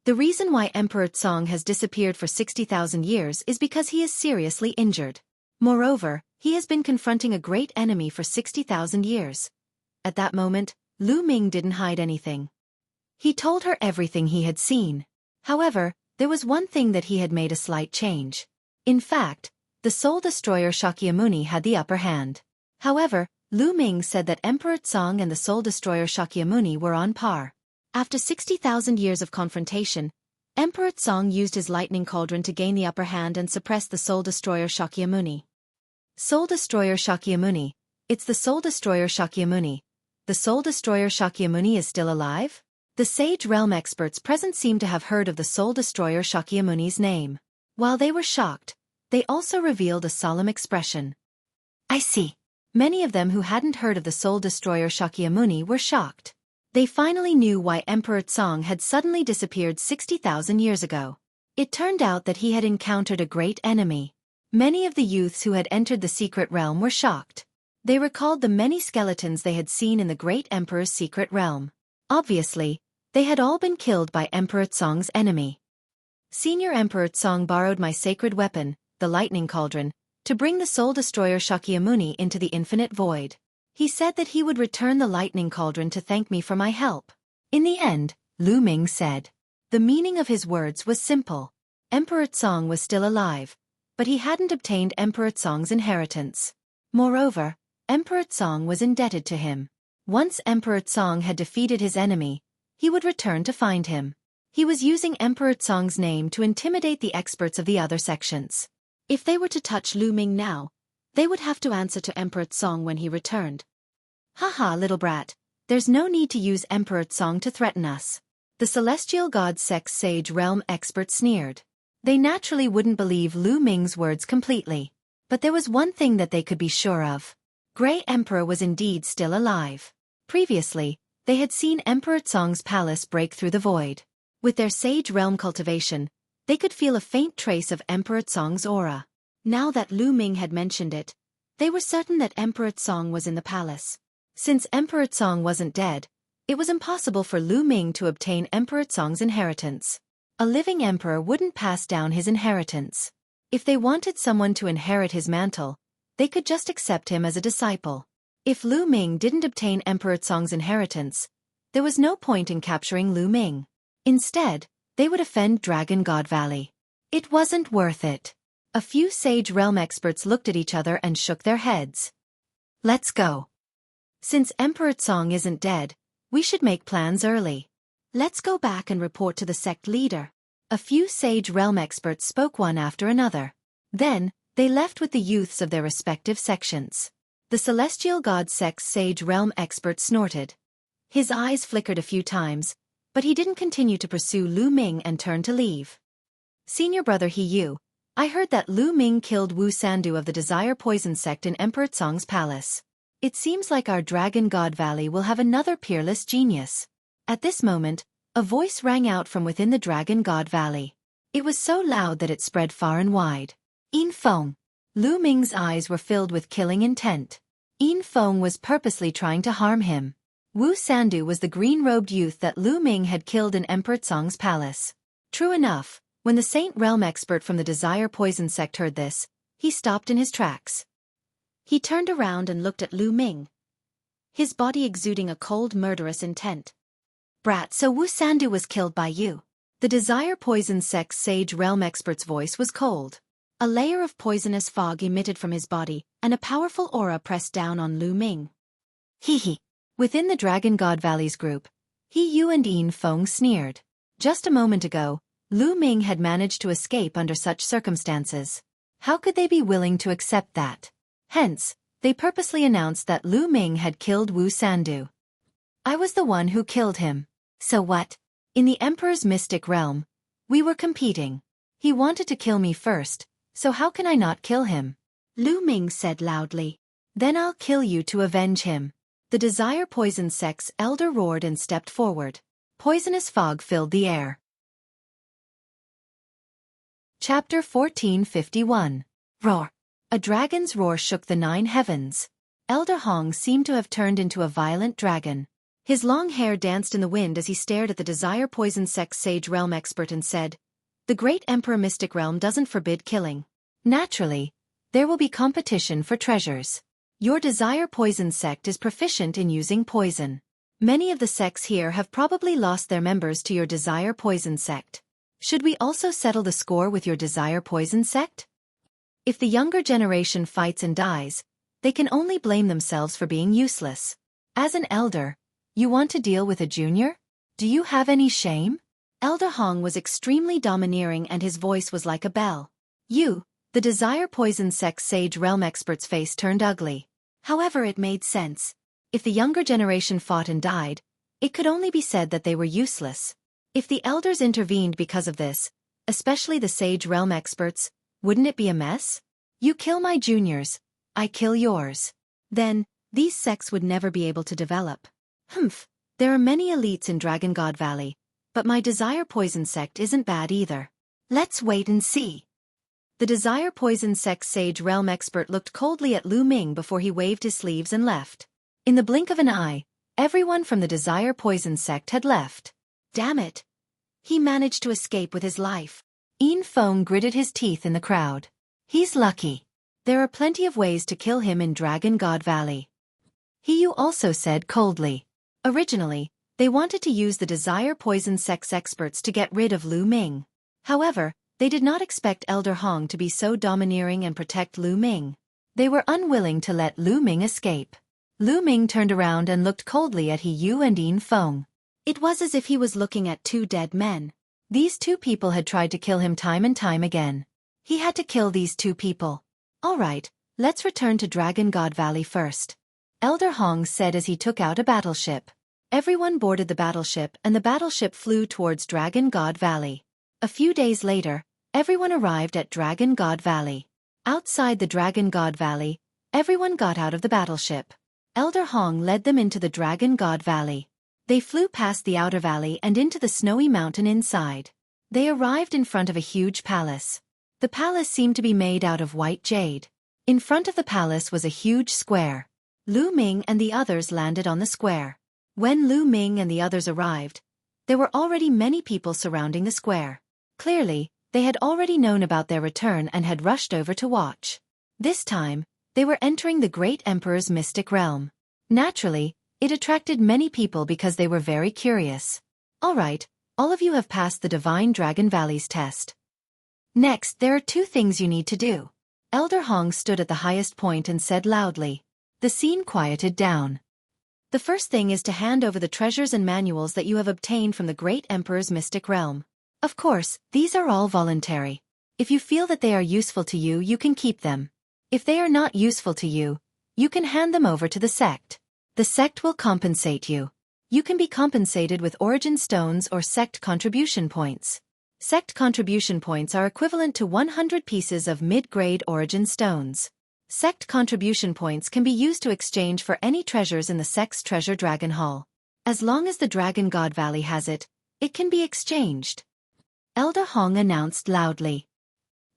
The reason why Emperor Tsong has disappeared for 60,000 years is because he is seriously injured. Moreover, he has been confronting a great enemy for 60,000 years. At that moment, Lu Ming didn't hide anything. He told her everything he had seen. However, there was one thing that he had made a slight change. In fact, the soul destroyer Shakyamuni had the upper hand. However, Lu Ming said that Emperor Tsong and the soul destroyer Shakyamuni were on par. After 60,000 years of confrontation, Emperor Tsong used his lightning cauldron to gain the upper hand and suppress the soul destroyer Shakyamuni. Soul destroyer Shakyamuni. It's the soul destroyer Shakyamuni. The soul destroyer Shakyamuni is still alive? The sage realm experts present seemed to have heard of the soul destroyer Shakyamuni's name. While they were shocked, they also revealed a solemn expression. I see. Many of them who hadn't heard of the soul destroyer Shakyamuni were shocked. They finally knew why Emperor Tsong had suddenly disappeared 60,000 years ago. It turned out that he had encountered a great enemy. Many of the youths who had entered the secret realm were shocked. They recalled the many skeletons they had seen in the great emperor's secret realm. Obviously, they had all been killed by Emperor Tsong's enemy. Senior Emperor Tsong borrowed my sacred weapon, the lightning cauldron, to bring the soul destroyer Shakyamuni into the infinite void. He said that he would return the lightning cauldron to thank me for my help. In the end, Lu Ming said. The meaning of his words was simple. Emperor Tsong was still alive, but he hadn't obtained Emperor Tsong's inheritance. Moreover, Emperor Tsong was indebted to him. Once Emperor Tsong had defeated his enemy, he would return to find him. He was using Emperor Tsong's name to intimidate the experts of the other sections. If they were to touch Lu Ming now, they would have to answer to Emperor Tsong when he returned. Haha, little brat, there's no need to use Emperor Tsong to threaten us. The celestial god sex sage realm expert sneered. They naturally wouldn't believe Lu Ming's words completely. But there was one thing that they could be sure of. Grey Emperor was indeed still alive. Previously, they had seen Emperor Tsong's palace break through the void. With their sage realm cultivation, they could feel a faint trace of Emperor Tsong's aura. Now that Lu Ming had mentioned it, they were certain that Emperor Tsong was in the palace. Since Emperor Tsong wasn't dead, it was impossible for Lu Ming to obtain Emperor Tsong's inheritance. A living emperor wouldn't pass down his inheritance. If they wanted someone to inherit his mantle, they could just accept him as a disciple. If Lu Ming didn't obtain Emperor Tsong's inheritance, there was no point in capturing Lu Ming. Instead, they would offend Dragon God Valley. It wasn't worth it. A few Sage Realm experts looked at each other and shook their heads. Let's go. Since Emperor Tsong isn't dead, we should make plans early. Let's go back and report to the sect leader. A few Sage Realm experts spoke one after another. Then, they left with the youths of their respective sections. The Celestial God Sect's Sage Realm expert snorted. His eyes flickered a few times, but he didn't continue to pursue Lu Ming and turned to leave. Senior brother He Yu, I heard that Lu Ming killed Wu Sandu of the Desire Poison sect in Emperor Tsong's palace. It seems like our Dragon God Valley will have another peerless genius. At this moment, a voice rang out from within the Dragon God Valley. It was so loud that it spread far and wide. Yin Feng. Lu Ming's eyes were filled with killing intent. Yin Feng was purposely trying to harm him. Wu Sandu was the green-robed youth that Lu Ming had killed in Emperor Tsong's palace. True enough, when the Saint Realm expert from the Desire Poison sect heard this, he stopped in his tracks. He turned around and looked at Lu Ming, his body exuding a cold, murderous intent. Brat, so Wu Sandu was killed by you. The Desire Poison sect's Sage Realm expert's voice was cold. A layer of poisonous fog emitted from his body, and a powerful aura pressed down on Lu Ming. Hee. Within the Dragon God Valley's group, He Yu and Yin Feng sneered. Just a moment ago, Lu Ming had managed to escape under such circumstances. How could they be willing to accept that? Hence, they purposely announced that Lu Ming had killed Wu Sandu. I was the one who killed him. So what? In the Emperor's mystic realm, we were competing. He wanted to kill me first, so how can I not kill him? Lu Ming said loudly. Then I'll kill you to avenge him. The Desire Poison sect's elder roared and stepped forward. Poisonous fog filled the air. Chapter 1451. Roar. A dragon's roar shook the 9 heavens. Elder Hong seemed to have turned into a violent dragon. His long hair danced in the wind as he stared at the Desire Poison sect's Sage Realm expert and said, "The great Emperor Mystic Realm doesn't forbid killing. Naturally, there will be competition for treasures. Your Desire Poison sect is proficient in using poison. Many of the sects here have probably lost their members to your Desire Poison sect. Should we also settle the score with your Desire Poison sect? If the younger generation fights and dies, they can only blame themselves for being useless. As an elder, you want to deal with a junior? Do you have any shame?" Elder Hong was extremely domineering and his voice was like a bell. You, the Desire Poison sect's Sage Realm expert's face turned ugly. However, it made sense. If the younger generation fought and died, it could only be said that they were useless. If the elders intervened because of this, especially the Sage Realm experts, wouldn't it be a mess? You kill my juniors, I kill yours. Then, these sects would never be able to develop. There are many elites in Dragon God Valley, but my Desire Poison sect isn't bad either. Let's wait and see. The Desire Poison sect's Sage Realm expert looked coldly at Lu Ming before he waved his sleeves and left. In the blink of an eye, everyone from the Desire Poison sect had left. Damn it! He managed to escape with his life. Yin Feng gritted his teeth in the crowd. He's lucky. There are plenty of ways to kill him in Dragon God Valley. He Yu also said coldly. Originally, they wanted to use the Desire Poison sect's experts to get rid of Lu Ming. However, they did not expect Elder Hong to be so domineering and protect Lu Ming. They were unwilling to let Lu Ming escape. Lu Ming turned around and looked coldly at He Yu and Yin Feng. It was as if he was looking at 2 dead men. These 2 people had tried to kill him time and time again. He had to kill these 2 people. All right, let's return to Dragon God Valley first. Elder Hong said as he took out a battleship. Everyone boarded the battleship and the battleship flew towards Dragon God Valley. A few days later, Everyone arrived at Dragon God Valley. Outside the Dragon God Valley, everyone got out of the battleship. Elder Hong led them into the Dragon God Valley. They flew past the outer valley and into the snowy mountain inside. They arrived in front of a huge palace. The palace seemed to be made out of white jade. In front of the palace was a huge square. Lu Ming and the others landed on the square. When Lu Ming and the others arrived, there were already many people surrounding the square. Clearly, they had already known about their return and had rushed over to watch. This time, they were entering the great emperor's mystic realm. Naturally, it attracted many people because they were very curious. All right, all of you have passed the Divine Dragon Valley's test. Next, there are 2 things you need to do. Elder Hong stood at the highest point and said loudly. The scene quieted down. The first thing is to hand over the treasures and manuals that you have obtained from the great emperor's mystic realm. Of course, these are all voluntary. If you feel that they are useful to you, you can keep them. If they are not useful to you, you can hand them over to the sect. The sect will compensate you. You can be compensated with origin stones or sect contribution points. Sect contribution points are equivalent to 100 pieces of mid-grade origin stones. Sect contribution points can be used to exchange for any treasures in the sect's treasure dragon hall. As long as the Dragon God Valley has it, it can be exchanged. Elder Hong announced loudly.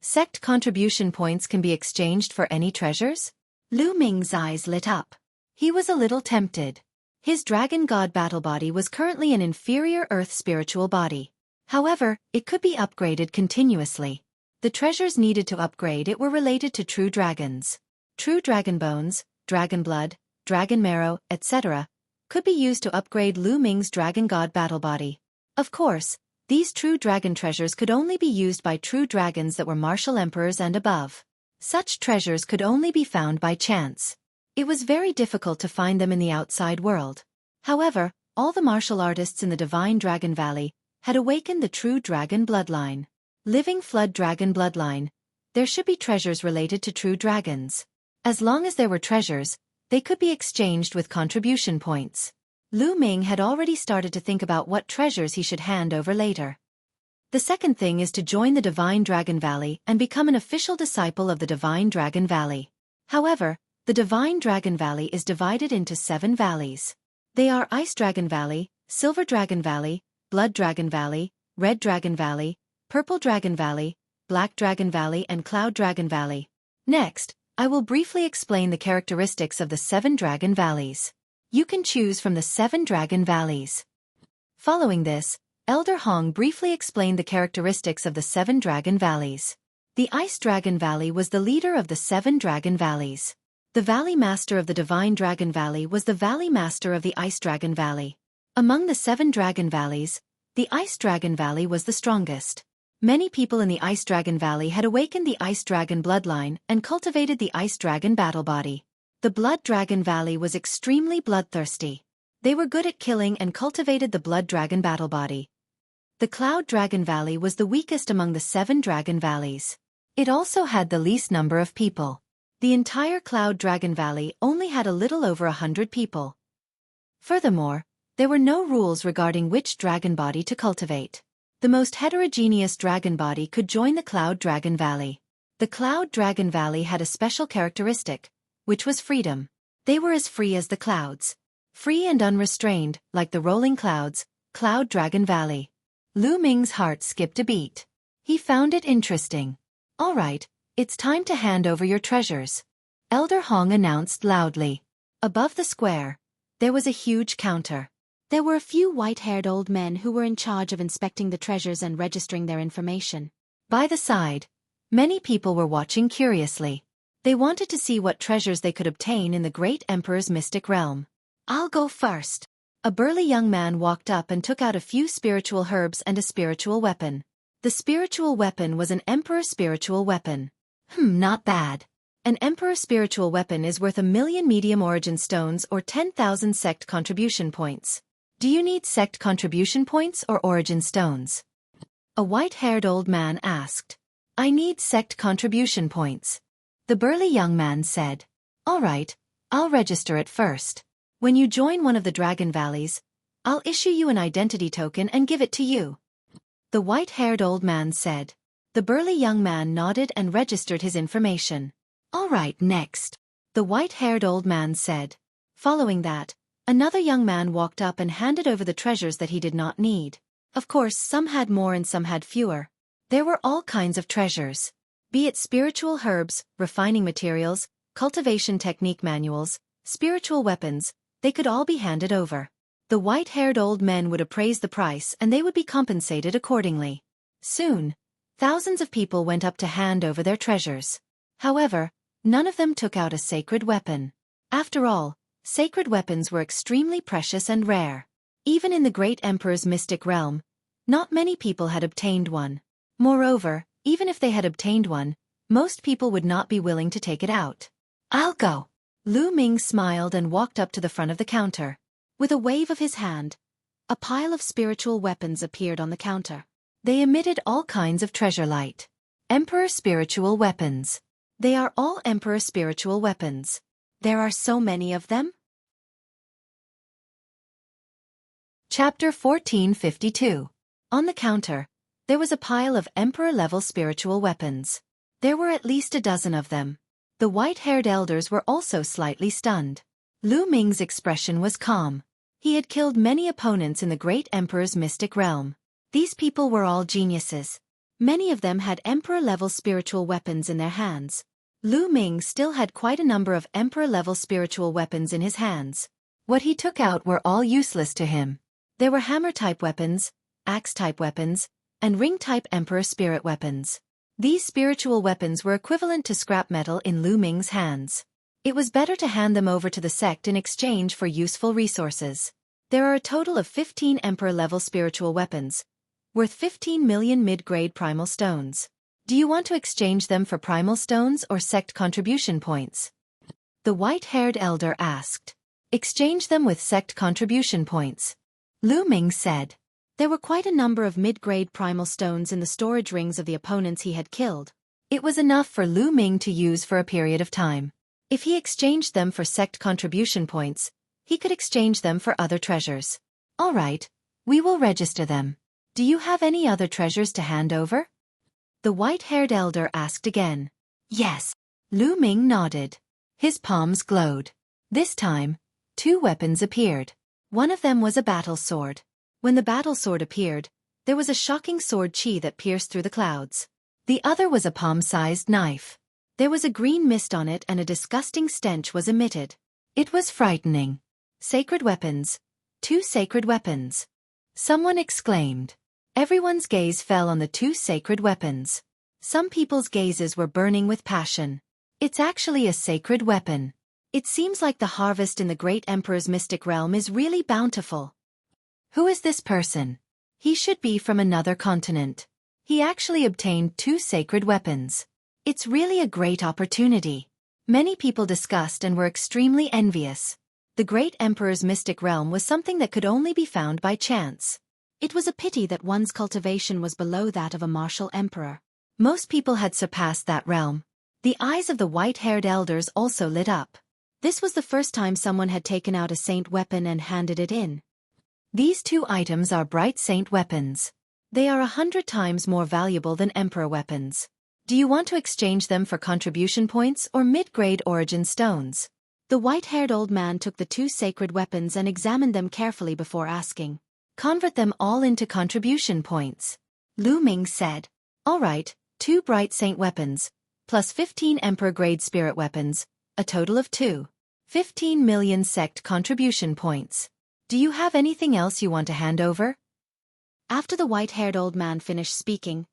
Sect contribution points can be exchanged for any treasures? Lu Ming's eyes lit up. He was a little tempted. His Dragon God battle body was currently an inferior Earth spiritual body. However, it could be upgraded continuously. The treasures needed to upgrade it were related to true dragons. True dragon bones, dragon blood, dragon marrow, etc. could be used to upgrade Lu Ming's Dragon God battle body. Of course, these true dragon treasures could only be used by true dragons that were martial emperors and above. Such treasures could only be found by chance. It was very difficult to find them in the outside world. However, all the martial artists in the Divine Dragon Valley had awakened the true dragon bloodline. Living Flood Dragon bloodline, there should be treasures related to true dragons. As long as there were treasures, they could be exchanged with contribution points. Lu Ming had already started to think about what treasures he should hand over later. The second thing is to join the Divine Dragon Valley and become an official disciple of the Divine Dragon Valley. However, the Divine Dragon Valley is divided into 7 valleys. They are Ice Dragon Valley, Silver Dragon Valley, Blood Dragon Valley, Red Dragon Valley, Purple Dragon Valley, Black Dragon Valley and Cloud Dragon Valley. Next, I will briefly explain the characteristics of the 7 Dragon Valleys. You can choose from the 7 Dragon Valleys. Following this, Elder Hong briefly explained the characteristics of the 7 Dragon Valleys. The Ice Dragon Valley was the leader of the 7 Dragon Valleys. The Valley Master of the Divine Dragon Valley was the Valley Master of the Ice Dragon Valley. Among the 7 Dragon Valleys, the Ice Dragon Valley was the strongest. Many people in the Ice Dragon Valley had awakened the Ice Dragon bloodline and cultivated the Ice Dragon battle body. The Blood Dragon Valley was extremely bloodthirsty. They were good at killing and cultivated the Blood Dragon battle body. The Cloud Dragon Valley was the weakest among the 7 Dragon Valleys. It also had the least number of people. The entire Cloud Dragon Valley only had a little over 100 people. Furthermore, there were no rules regarding which dragon body to cultivate. The most heterogeneous dragon body could join the Cloud Dragon Valley. The Cloud Dragon Valley had a special characteristic, which was freedom. They were as free as the clouds. Free and unrestrained, like the rolling clouds, Cloud Dragon Valley. Lu Ming's heart skipped a beat. He found it interesting. All right, it's time to hand over your treasures. Elder Hong announced loudly. Above the square, there was a huge counter. There were a few white-haired old men who were in charge of inspecting the treasures and registering their information. By the side, many people were watching curiously. They wanted to see what treasures they could obtain in the great emperor's mystic realm. I'll go first. A burly young man walked up and took out a few spiritual herbs and a spiritual weapon. The spiritual weapon was an emperor spiritual weapon. Not bad. An emperor spiritual weapon is worth 1,000,000 medium origin stones or 10,000 sect contribution points. Do you need sect contribution points or origin stones? A white-haired old man asked. I need sect contribution points. The burly young man said. All right, I'll register it first. When you join one of the Dragon Valleys, I'll issue you an identity token and give it to you. The white-haired old man said. The burly young man nodded and registered his information. All right, next, the white-haired old man said. Following that, another young man walked up and handed over the treasures that he did not need. Of course, some had more and some had fewer. There were all kinds of treasures. Be it spiritual herbs, refining materials, cultivation technique manuals, spiritual weapons, they could all be handed over. The white-haired old men would appraise the price and they would be compensated accordingly. Soon, thousands of people went up to hand over their treasures. However, none of them took out a sacred weapon. After all, sacred weapons were extremely precious and rare. Even in the great emperor's mystic realm, not many people had obtained one. Moreover, even if they had obtained one, most people would not be willing to take it out. I'll go. Lu Ming smiled and walked up to the front of the counter. With a wave of his hand, a pile of spiritual weapons appeared on the counter. They emitted all kinds of treasure light. Emperor spiritual weapons. They are all Emperor spiritual weapons. There are so many of them. Chapter 1452. On the counter, there was a pile of Emperor-level spiritual weapons. There were at least a dozen of them. The white-haired elders were also slightly stunned. Lu Ming's expression was calm. He had killed many opponents in the great emperor's mystic realm. These people were all geniuses. Many of them had emperor-level spiritual weapons in their hands. Lu Ming still had quite a number of emperor-level spiritual weapons in his hands. What he took out were all useless to him. There were hammer-type weapons, axe-type weapons, and ring-type emperor spirit weapons. These spiritual weapons were equivalent to scrap metal in Lu Ming's hands. It was better to hand them over to the sect in exchange for useful resources. There are a total of 15 emperor-level spiritual weapons, worth 15 million mid-grade primal stones. Do you want to exchange them for primal stones or sect contribution points? The white-haired elder asked. Exchange them with sect contribution points. Lu Ming said. There were quite a number of mid-grade primal stones in the storage rings of the opponents he had killed. It was enough for Lu Ming to use for a period of time. If he exchanged them for sect contribution points, he could exchange them for other treasures. All right, we will register them. Do you have any other treasures to hand over? The white-haired elder asked again. Yes. Lu Ming nodded. His palms glowed. This time, 2 weapons appeared. One of them was a battle sword. When the battle sword appeared, there was a shocking sword chi that pierced through the clouds. The other was a palm-sized knife. There was a green mist on it and a disgusting stench was emitted. It was frightening. Sacred weapons. 2 sacred weapons. Someone exclaimed. Everyone's gaze fell on the 2 sacred weapons. Some people's gazes were burning with passion. It's actually a sacred weapon. It seems like the harvest in the great emperor's mystic realm is really bountiful. Who is this person? He should be from another continent. He actually obtained 2 sacred weapons. It's really a great opportunity. Many people discussed and were extremely envious. The great emperor's mystic realm was something that could only be found by chance. It was a pity that one's cultivation was below that of a martial emperor. Most people had surpassed that realm. The eyes of the white-haired elders also lit up. This was the first time someone had taken out a saint weapon and handed it in. These 2 items are bright saint weapons. They are 100 times more valuable than emperor weapons. Do you want to exchange them for contribution points or mid-grade origin stones? The white-haired old man took the 2 sacred weapons and examined them carefully before asking. Convert them all into contribution points. Lu Ming said. All right, 2 bright saint weapons, plus 15 emperor-grade spirit weapons, a total of 15 million sect contribution points. Do you have anything else you want to hand over? After the white-haired old man finished speaking,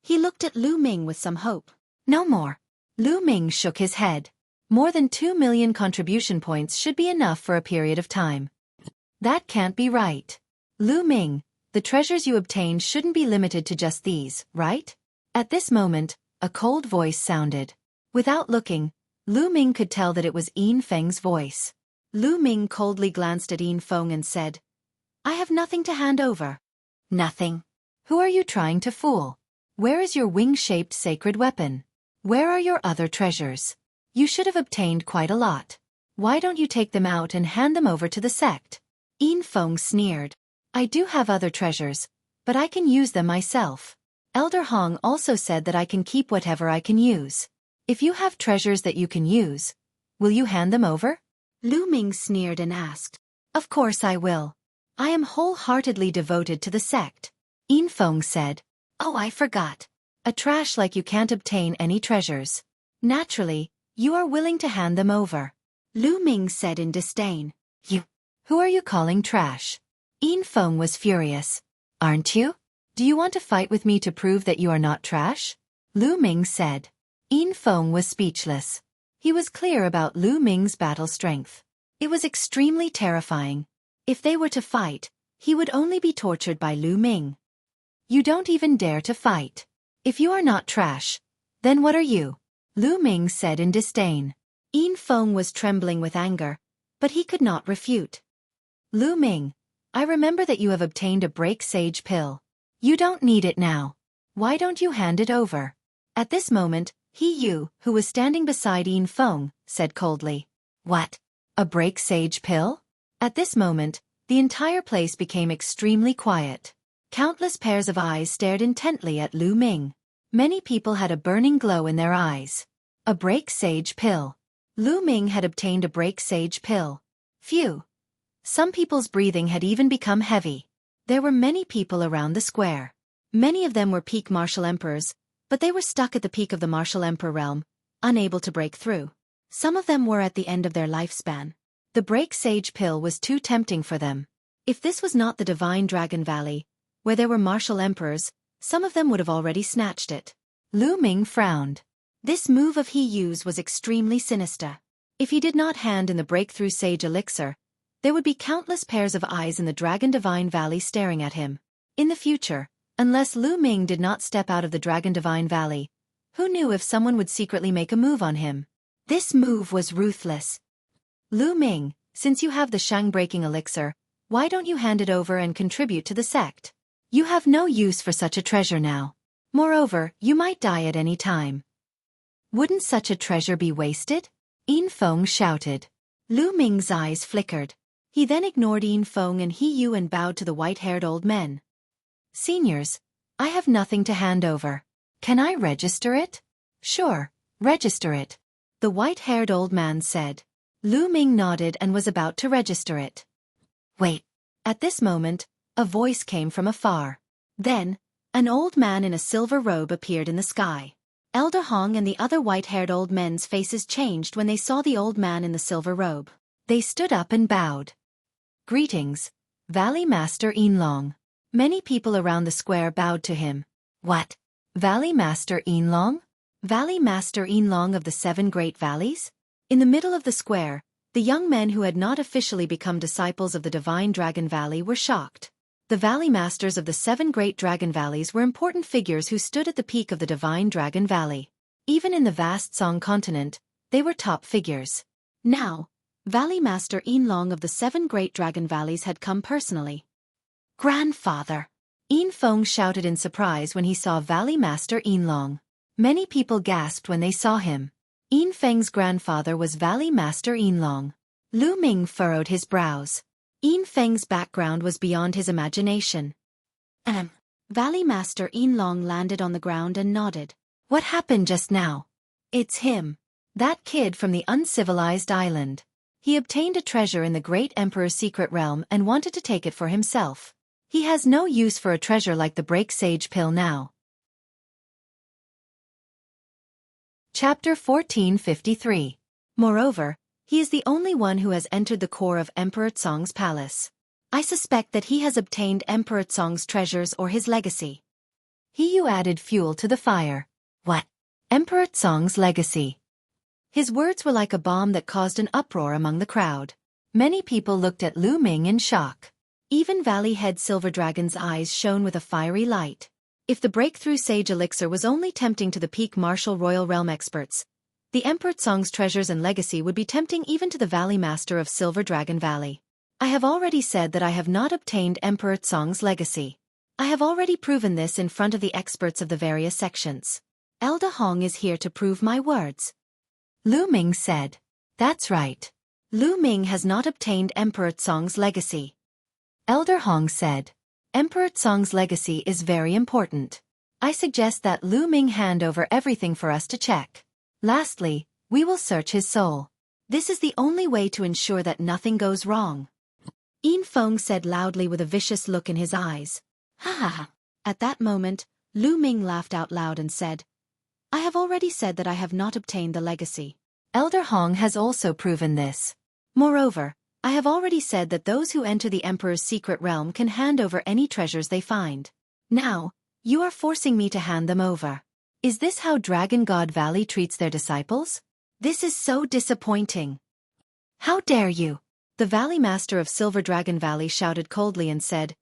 he looked at Lu Ming with some hope. No more. Lu Ming shook his head. More than 2 million contribution points should be enough for a period of time. That can't be right. Lu Ming, the treasures you obtained shouldn't be limited to just these, right? At this moment, a cold voice sounded. Without looking, Lu Ming could tell that it was Yin Feng's voice. Lu Ming coldly glanced at Yin Feng and said, I have nothing to hand over. Nothing? Who are you trying to fool? Where is your wing-shaped sacred weapon? Where are your other treasures? You should have obtained quite a lot. Why don't you take them out and hand them over to the sect? Yin Feng sneered. I do have other treasures, but I can use them myself. Elder Hong also said that I can keep whatever I can use. If you have treasures that you can use, will you hand them over? Lu Ming sneered and asked. Of course I will. I am wholeheartedly devoted to the sect. Yin Feng said. Oh, I forgot. A trash like you can't obtain any treasures. Naturally, you are willing to hand them over. Lu Ming said in disdain. You. Who are you calling trash? Yin Feng was furious. Aren't you? Do you want to fight with me to prove that you are not trash? Lu Ming said. Yin Feng was speechless. He was clear about Lu Ming's battle strength. It was extremely terrifying. If they were to fight, he would only be tortured by Lu Ming. You don't even dare to fight. If you are not trash, then what are you? Lu Ming said in disdain. Yin Feng was trembling with anger, but he could not refute. Lu Ming, I remember that you have obtained a break sage pill. You don't need it now. Why don't you hand it over? At this moment, Yu, who was standing beside Yin Feng, said coldly. What? A break sage pill? At this moment, the entire place became extremely quiet. Countless pairs of eyes stared intently at Lu Ming. Many people had a burning glow in their eyes. A break sage pill. Lu Ming had obtained a break sage pill. Phew. Some people's breathing had even become heavy. There were many people around the square. Many of them were peak martial emperors, but they were stuck at the peak of the martial emperor realm, unable to break through. Some of them were at the end of their lifespan. The break sage pill was too tempting for them. If this was not the Divine Dragon Valley, where there were martial emperors, some of them would have already snatched it. Lu Ming frowned. This move of Yu's was extremely sinister. If he did not hand in the breakthrough sage elixir, there would be countless pairs of eyes in the Dragon Divine Valley staring at him. In the future, unless Lu Ming did not step out of the Dragon Divine Valley, who knew if someone would secretly make a move on him? This move was ruthless. Lu Ming, since you have the Shang-breaking elixir, why don't you hand it over and contribute to the sect? You have no use for such a treasure now. Moreover, you might die at any time. Wouldn't such a treasure be wasted? Yin Feng shouted. Lu Ming's eyes flickered. He then ignored Yin Feng and Yu and bowed to the white-haired old men. Seniors, I have nothing to hand over. Can I register it? Sure, register it. The white-haired old man said. Lu Ming nodded and was about to register it. Wait. At this moment, a voice came from afar. Then, an old man in a silver robe appeared in the sky. Elder Hong and the other white-haired old men's faces changed when they saw the old man in the silver robe. They stood up and bowed. Greetings, Valley Master Yinlong. Many people around the square bowed to him. What? Valley Master Yinlong? Valley Master Yinlong of the 7 Great Valleys? In the middle of the square, the young men who had not officially become disciples of the Divine Dragon Valley were shocked. The Valley Masters of the 7 Great Dragon Valleys were important figures who stood at the peak of the Divine Dragon Valley. Even in the vast Song continent, they were top figures. Now, Valley Master Yinlong of the 7 Great Dragon Valleys had come personally. Grandfather! Yin Feng shouted in surprise when he saw Valley Master Yinlong. Many people gasped when they saw him. Yin Feng's grandfather was Valley Master Yinlong. Lu Ming furrowed his brows. Yin Feng's background was beyond his imagination. Valley Master Yinlong landed on the ground and nodded. What happened just now? It's him. That kid from the uncivilized island. He obtained a treasure in the Great Emperor's secret realm and wanted to take it for himself. He has no use for a treasure like the Break Sage Pill now. Chapter 1453. Moreover, he is the only one who has entered the core of Emperor Tsong's palace. I suspect that he has obtained Emperor Tsong's treasures or his legacy. Yu added fuel to the fire. What? Emperor Tsong's legacy? His words were like a bomb that caused an uproar among the crowd. Many people looked at Lu Ming in shock. Even Valley Head Silver Dragon's eyes shone with a fiery light. If the breakthrough sage elixir was only tempting to the peak martial royal realm experts, the Emperor Tsong's treasures and legacy would be tempting even to the Valley Master of Silver Dragon Valley. I have already said that I have not obtained Emperor Tsong's legacy. I have already proven this in front of the experts of the various sections. Elder Hong is here to prove my words. Lu Ming said. That's right. Lu Ming has not obtained Emperor Tsong's legacy. Elder Hong said. Emperor Tsong's legacy is very important. I suggest that Lu Ming hand over everything for us to check. Lastly, we will search his soul. This is the only way to ensure that nothing goes wrong. Yin Feng said loudly with a vicious look in his eyes. Ha ha ha. At that moment, Lu Ming laughed out loud and said, I have already said that I have not obtained the legacy. Elder Hong has also proven this. Moreover, I have already said that those who enter the Emperor's secret realm can hand over any treasures they find. Now, you are forcing me to hand them over. Is this how Dragon God Valley treats their disciples? This is so disappointing. How dare you? The Valley Master of Silver Dragon Valley shouted coldly and said,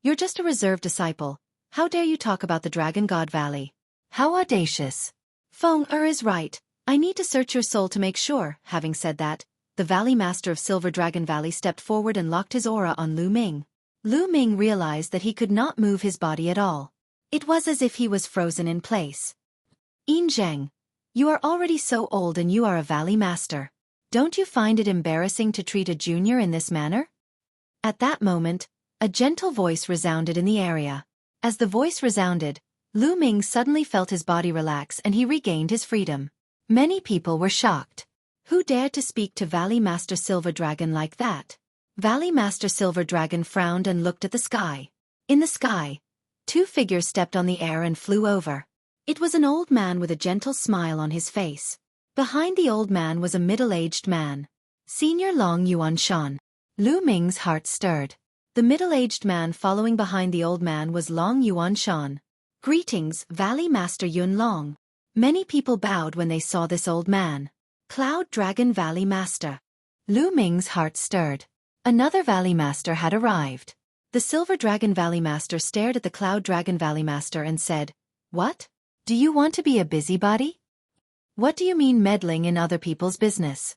You're just a reserved disciple. How dare you talk about the Dragon God Valley? How audacious. Feng is right. I need to search your soul to make sure. Having said that, the Valley Master of Silver Dragon Valley stepped forward and locked his aura on Lu Ming. Lu Ming realized that he could not move his body at all. It was as if he was frozen in place. Yin Zheng, you are already so old and you are a Valley Master. Don't you find it embarrassing to treat a junior in this manner? At that moment, a gentle voice resounded in the area. As the voice resounded, Lu Ming suddenly felt his body relax and he regained his freedom. Many people were shocked. Who dared to speak to Valley Master Silver Dragon like that? Valley Master Silver Dragon frowned and looked at the sky. In the sky, two figures stepped on the air and flew over. It was an old man with a gentle smile on his face. Behind the old man was a middle-aged man. Senior Long Yuan Shan. Lu Ming's heart stirred. The middle-aged man following behind the old man was Long Yuan Shan. Greetings, Valley Master Yun Long. Many people bowed when they saw this old man. Cloud Dragon Valley Master. Lu Ming's heart stirred. Another Valley Master had arrived. The Silver Dragon Valley Master stared at the Cloud Dragon Valley Master and said, What? Do you want to be a busybody? What do you mean meddling in other people's business?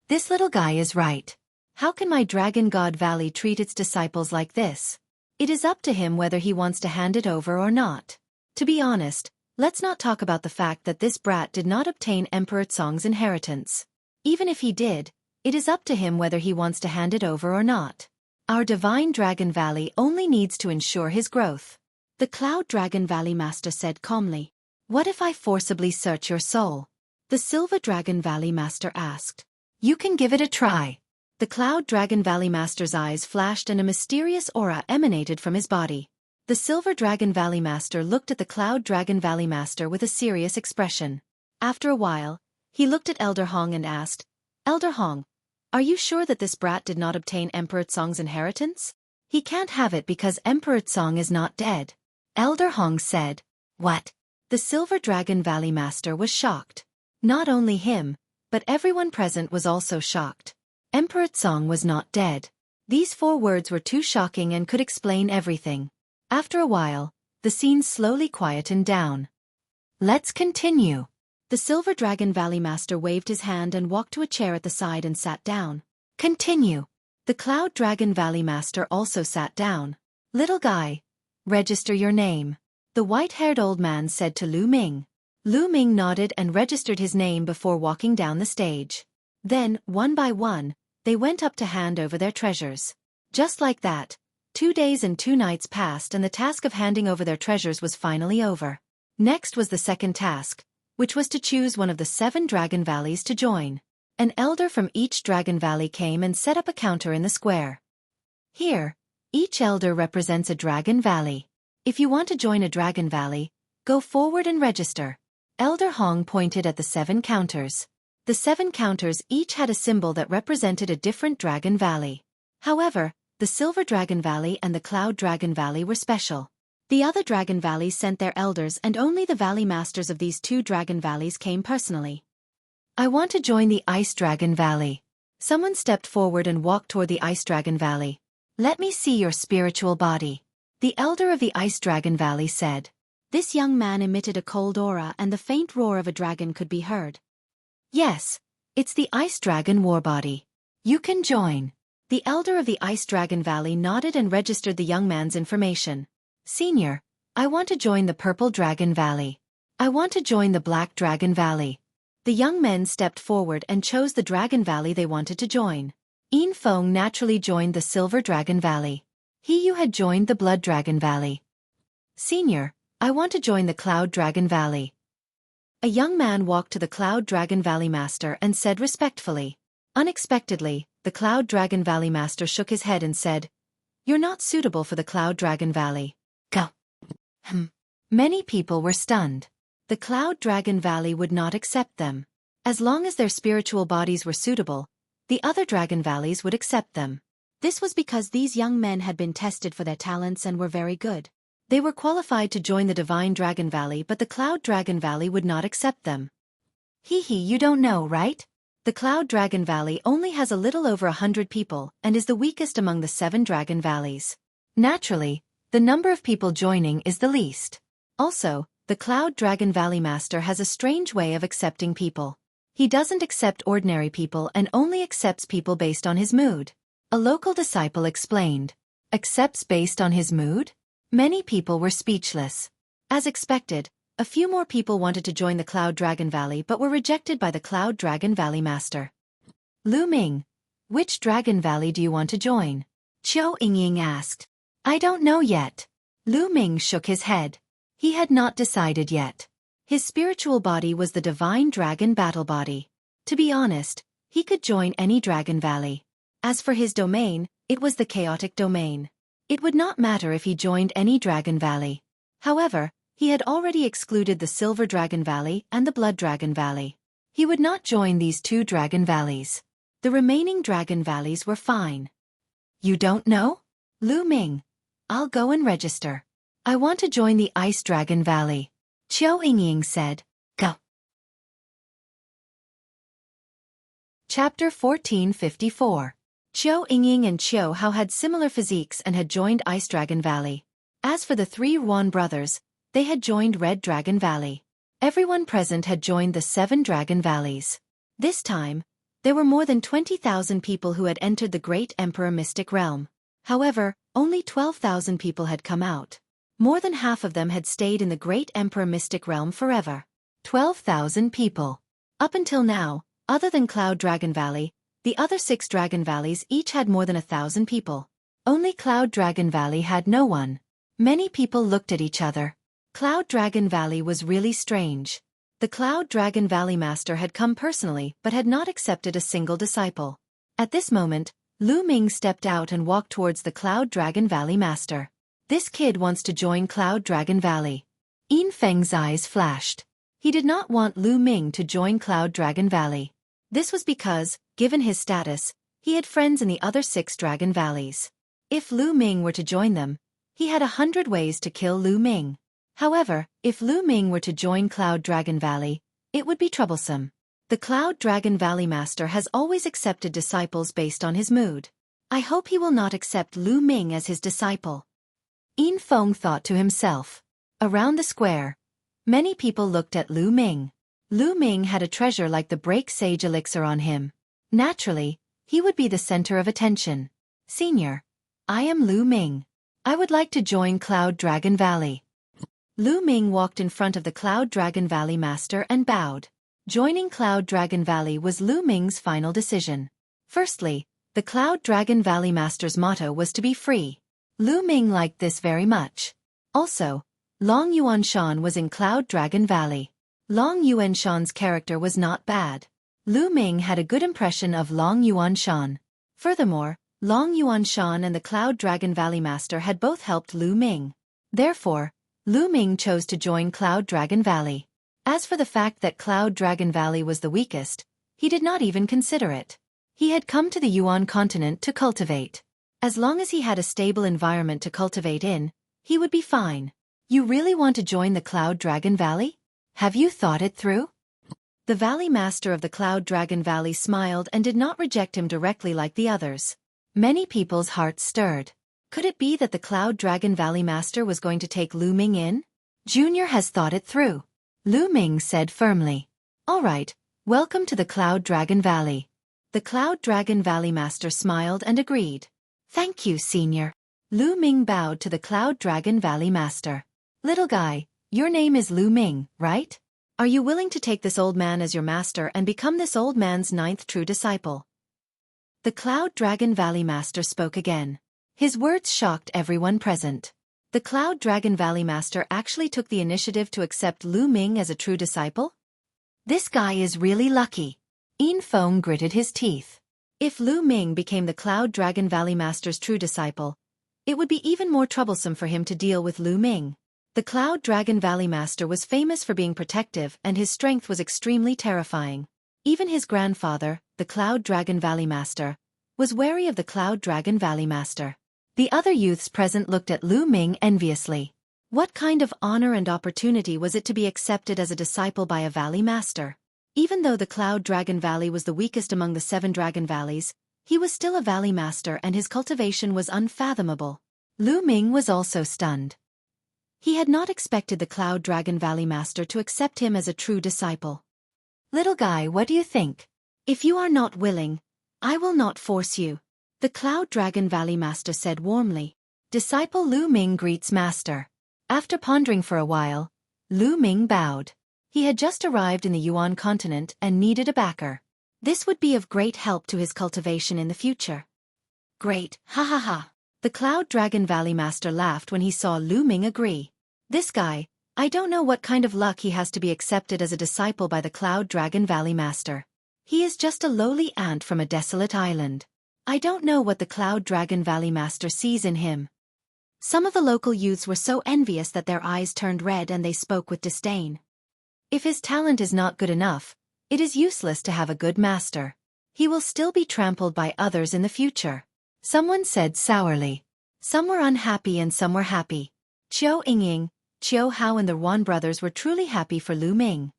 This little guy is right. How can my Dragon God Valley treat its disciples like this? It is up to him whether he wants to hand it over or not. To be honest, let's not talk about the fact that this brat did not obtain Emperor Tsong's inheritance. Even if he did, it is up to him whether he wants to hand it over or not. Our Divine Dragon Valley only needs to ensure his growth. The Cloud Dragon Valley Master said calmly. What if I forcibly search your soul? The Silver Dragon Valley Master asked. You can give it a try. The Cloud Dragon Valley Master's eyes flashed and a mysterious aura emanated from his body. The Silver Dragon Valley Master looked at the Cloud Dragon Valley Master with a serious expression. After a while, he looked at Elder Hong and asked, Elder Hong, are you sure that this brat did not obtain Emperor Tsong's inheritance? He can't have it because Emperor Tsong is not dead. Elder Hong said, What? The Silver Dragon Valley Master was shocked. Not only him, but everyone present was also shocked. Emperor Tsong was not dead. These 4 words were too shocking and could explain everything. After a while, the scene slowly quietened down. Let's continue. The Silver Dragon Valley Master waved his hand and walked to a chair at the side and sat down. Continue. The Cloud Dragon Valley Master also sat down. Little guy, register your name. The white-haired old man said to Lu Ming. Lu Ming nodded and registered his name before walking down the stage. Then, one by one, they went up to hand over their treasures. Just like that, 2 days and 2 nights passed and the task of handing over their treasures was finally over. Next was the second task, which was to choose one of the 7 Dragon Valleys to join. An elder from each Dragon Valley came and set up a counter in the square. Here, each elder represents a Dragon Valley. If you want to join a Dragon Valley, go forward and register. Elder Hong pointed at the 7 counters. The 7 counters each had a symbol that represented a different Dragon Valley. However, the Silver Dragon Valley and the Cloud Dragon Valley were special. The other Dragon Valleys sent their elders and only the Valley Masters of these 2 Dragon Valleys came personally. I want to join the Ice Dragon Valley. Someone stepped forward and walked toward the Ice Dragon Valley. Let me see your spiritual body. The elder of the Ice Dragon Valley said. This young man emitted a cold aura and the faint roar of a dragon could be heard. Yes, it's the Ice Dragon Warbody. You can join. The elder of the Ice Dragon Valley nodded and registered the young man's information. Senior, I want to join the Purple Dragon Valley. I want to join the Black Dragon Valley. The young men stepped forward and chose the Dragon Valley they wanted to join. Yin Feng naturally joined the Silver Dragon Valley. He Yu had joined the Blood Dragon Valley. Senior, I want to join the Cloud Dragon Valley. A young man walked to the Cloud Dragon Valley Master and said respectfully. Unexpectedly, the Cloud Dragon Valley Master shook his head and said, "You're not suitable for the Cloud Dragon Valley. Go." Many people were stunned. The Cloud Dragon Valley would not accept them. As long as their spiritual bodies were suitable, the other Dragon Valleys would accept them. This was because these young men had been tested for their talents and were very good. They were qualified to join the Divine Dragon Valley, but the Cloud Dragon Valley would not accept them. You don't know, right? The Cloud Dragon Valley only has a little over 100 people and is the weakest among the 7 Dragon Valleys. Naturally, the number of people joining is the least. Also, the Cloud Dragon Valley Master has a strange way of accepting people. He doesn't accept ordinary people and only accepts people based on his mood. A local disciple explained. Accepts based on his mood? Many people were speechless. As expected, a few more people wanted to join the Cloud Dragon Valley but were rejected by the Cloud Dragon Valley Master. Lu Ming, which Dragon Valley do you want to join? Xueqi asked. I don't know yet. Lu Ming shook his head. He had not decided yet. His spiritual body was the Divine Dragon Battle Body. To be honest, he could join any Dragon Valley. As for his domain, it was the Chaotic Domain. It would not matter if he joined any Dragon Valley. However, he had already excluded the Silver Dragon Valley and the Blood Dragon Valley. He would not join these 2 Dragon Valleys. The remaining Dragon Valleys were fine. You don't know? Lu Ming. I'll go and register. I want to join the Ice Dragon Valley. Xueqi said. Go. Chapter 1454. Xueqi and Qiu Hao had similar physiques and had joined Ice Dragon Valley. As for the 3 Yuan brothers, they had joined Red Dragon Valley. Everyone present had joined the 7 Dragon Valleys. This time, there were more than 20,000 people who had entered the Great Emperor Mystic Realm. However, only 12,000 people had come out. More than half of them had stayed in the Great Emperor Mystic Realm forever. 12,000 people. Up until now, other than Cloud Dragon Valley, the other 6 Dragon Valleys each had more than 1,000 people. Only Cloud Dragon Valley had no one. Many people looked at each other. Cloud Dragon Valley was really strange. The Cloud Dragon Valley Master had come personally but had not accepted a single disciple. At this moment, Lu Ming stepped out and walked towards the Cloud Dragon Valley Master. This kid wants to join Cloud Dragon Valley. Yin Feng's eyes flashed. He did not want Lu Ming to join Cloud Dragon Valley. This was because, given his status, he had friends in the other 6 Dragon Valleys. If Lu Ming were to join them, he had 100 ways to kill Lu Ming. However, if Lu Ming were to join Cloud Dragon Valley, it would be troublesome. The Cloud Dragon Valley Master has always accepted disciples based on his mood. I hope he will not accept Lu Ming as his disciple. Yin Feng thought to himself. Around the square, many people looked at Lu Ming. Lu Ming had a treasure like the Break Sage elixir on him. Naturally, he would be the center of attention. Senior, I am Lu Ming. I would like to join Cloud Dragon Valley. Lu Ming walked in front of the Cloud Dragon Valley Master and bowed. Joining Cloud Dragon Valley was Lu Ming's final decision. Firstly, the Cloud Dragon Valley Master's motto was to be free. Lu Ming liked this very much. Also, Long Yuanshan was in Cloud Dragon Valley. Long Yuanshan's character was not bad. Lu Ming had a good impression of Long Yuanshan. Furthermore, Long Yuanshan and the Cloud Dragon Valley Master had both helped Lu Ming. Therefore, Lu Ming chose to join Cloud Dragon Valley. As for the fact that Cloud Dragon Valley was the weakest, he did not even consider it. He had come to the Yuan continent to cultivate. As long as he had a stable environment to cultivate in, he would be fine. You really want to join the Cloud Dragon Valley? Have you thought it through? The Valley Master of the Cloud Dragon Valley smiled and did not reject him directly like the others. Many people's hearts stirred. Could it be that the Cloud Dragon Valley Master was going to take Lu Ming in? Junior has thought it through. Lu Ming said firmly. All right, welcome to the Cloud Dragon Valley. The Cloud Dragon Valley Master smiled and agreed. Thank you, Senior. Lu Ming bowed to the Cloud Dragon Valley Master. Little guy, your name is Lu Ming, right? Are you willing to take this old man as your master and become this old man's 9th true disciple? The Cloud Dragon Valley Master spoke again. His words shocked everyone present. The Cloud Dragon Valley Master actually took the initiative to accept Lu Ming as a true disciple? This guy is really lucky. Yin Feng gritted his teeth. If Lu Ming became the Cloud Dragon Valley Master's true disciple, it would be even more troublesome for him to deal with Lu Ming. The Cloud Dragon Valley Master was famous for being protective, and his strength was extremely terrifying. Even his grandfather, the Cloud Dragon Valley Master, was wary of the Cloud Dragon Valley Master. The other youths present looked at Lu Ming enviously. What kind of honor and opportunity was it to be accepted as a disciple by a Valley Master? Even though the Cloud Dragon Valley was the weakest among the 7 Dragon Valleys, he was still a Valley Master and his cultivation was unfathomable. Lu Ming was also stunned. He had not expected the Cloud Dragon Valley Master to accept him as a true disciple. Little guy, what do you think? If you are not willing, I will not force you. The Cloud Dragon Valley Master said warmly. Disciple Lu Ming greets Master. After pondering for a while, Lu Ming bowed. He had just arrived in the Yuan continent and needed a backer. This would be of great help to his cultivation in the future. Great, ha ha ha. The Cloud Dragon Valley Master laughed when he saw Lu Ming agree. This guy, I don't know what kind of luck he has to be accepted as a disciple by the Cloud Dragon Valley Master. He is just a lowly ant from a desolate island. I don't know what the Cloud Dragon Valley Master sees in him. Some of the local youths were so envious that their eyes turned red and they spoke with disdain. If his talent is not good enough, it is useless to have a good master. He will still be trampled by others in the future. Someone said sourly. Some were unhappy and some were happy. Qiu Yingying, Qiu Hao and the Wan brothers were truly happy for Lu Ming.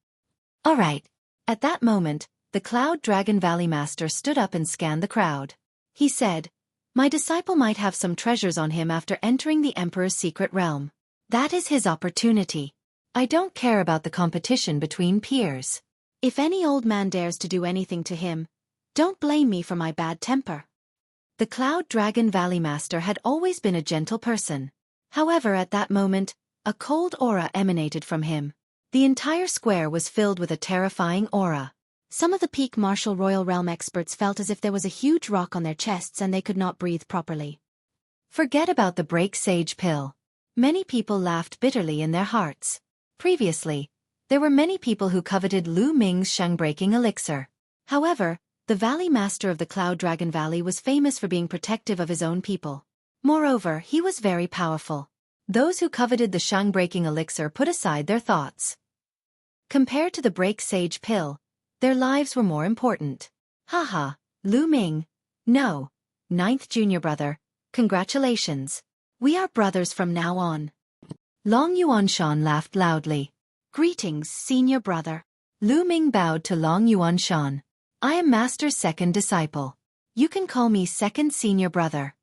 Alright. At that moment, the Cloud Dragon Valley Master stood up and scanned the crowd. He said, my disciple might have some treasures on him after entering the Emperor's secret realm. That is his opportunity. I don't care about the competition between peers. If any old man dares to do anything to him, don't blame me for my bad temper. The Cloud Dragon Valley Master had always been a gentle person. However, at that moment, a cold aura emanated from him. The entire square was filled with a terrifying aura. Some of the peak martial royal realm experts felt as if there was a huge rock on their chests and they could not breathe properly. Forget about the break sage pill. Many people laughed bitterly in their hearts. Previously, there were many people who coveted Lu Ming's shang-breaking elixir. However, the Valley Master of the Cloud Dragon Valley was famous for being protective of his own people. Moreover, he was very powerful. Those who coveted the shang-breaking elixir put aside their thoughts. Compared to the break sage pill, their lives were more important. Haha, Lu Ming. No. 9th junior brother, congratulations. We are brothers from now on. Long Yuanshan laughed loudly. Greetings, senior brother. Lu Ming bowed to Long Yuanshan. I am Master's second disciple. You can call me second senior brother.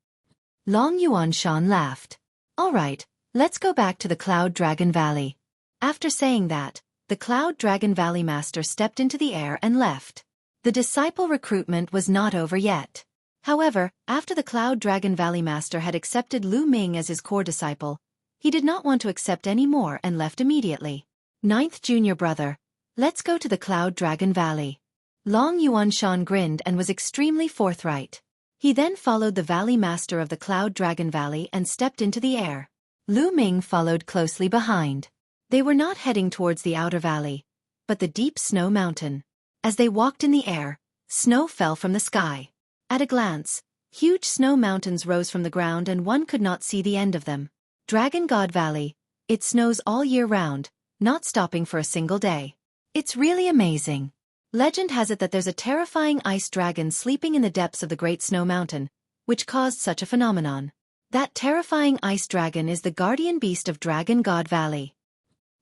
Long Yuanshan laughed. Alright, let's go back to the Cloud Dragon Valley. After saying that, the Cloud Dragon Valley Master stepped into the air and left. The disciple recruitment was not over yet. However, after the Cloud Dragon Valley Master had accepted Lu Ming as his core disciple, he did not want to accept any more and left immediately. 9th junior brother, let's go to the Cloud Dragon Valley. Long Yuanshan grinned and was extremely forthright. He then followed the Valley Master of the Cloud Dragon Valley and stepped into the air. Lu Ming followed closely behind. They were not heading towards the outer valley, but the deep snow mountain. As they walked in the air, snow fell from the sky. At a glance, huge snow mountains rose from the ground and one could not see the end of them. Dragon God Valley. It snows all year round, not stopping for a single day. It's really amazing. Legend has it that there's a terrifying ice dragon sleeping in the depths of the Great Snow Mountain, which caused such a phenomenon. That terrifying ice dragon is the guardian beast of Dragon God Valley.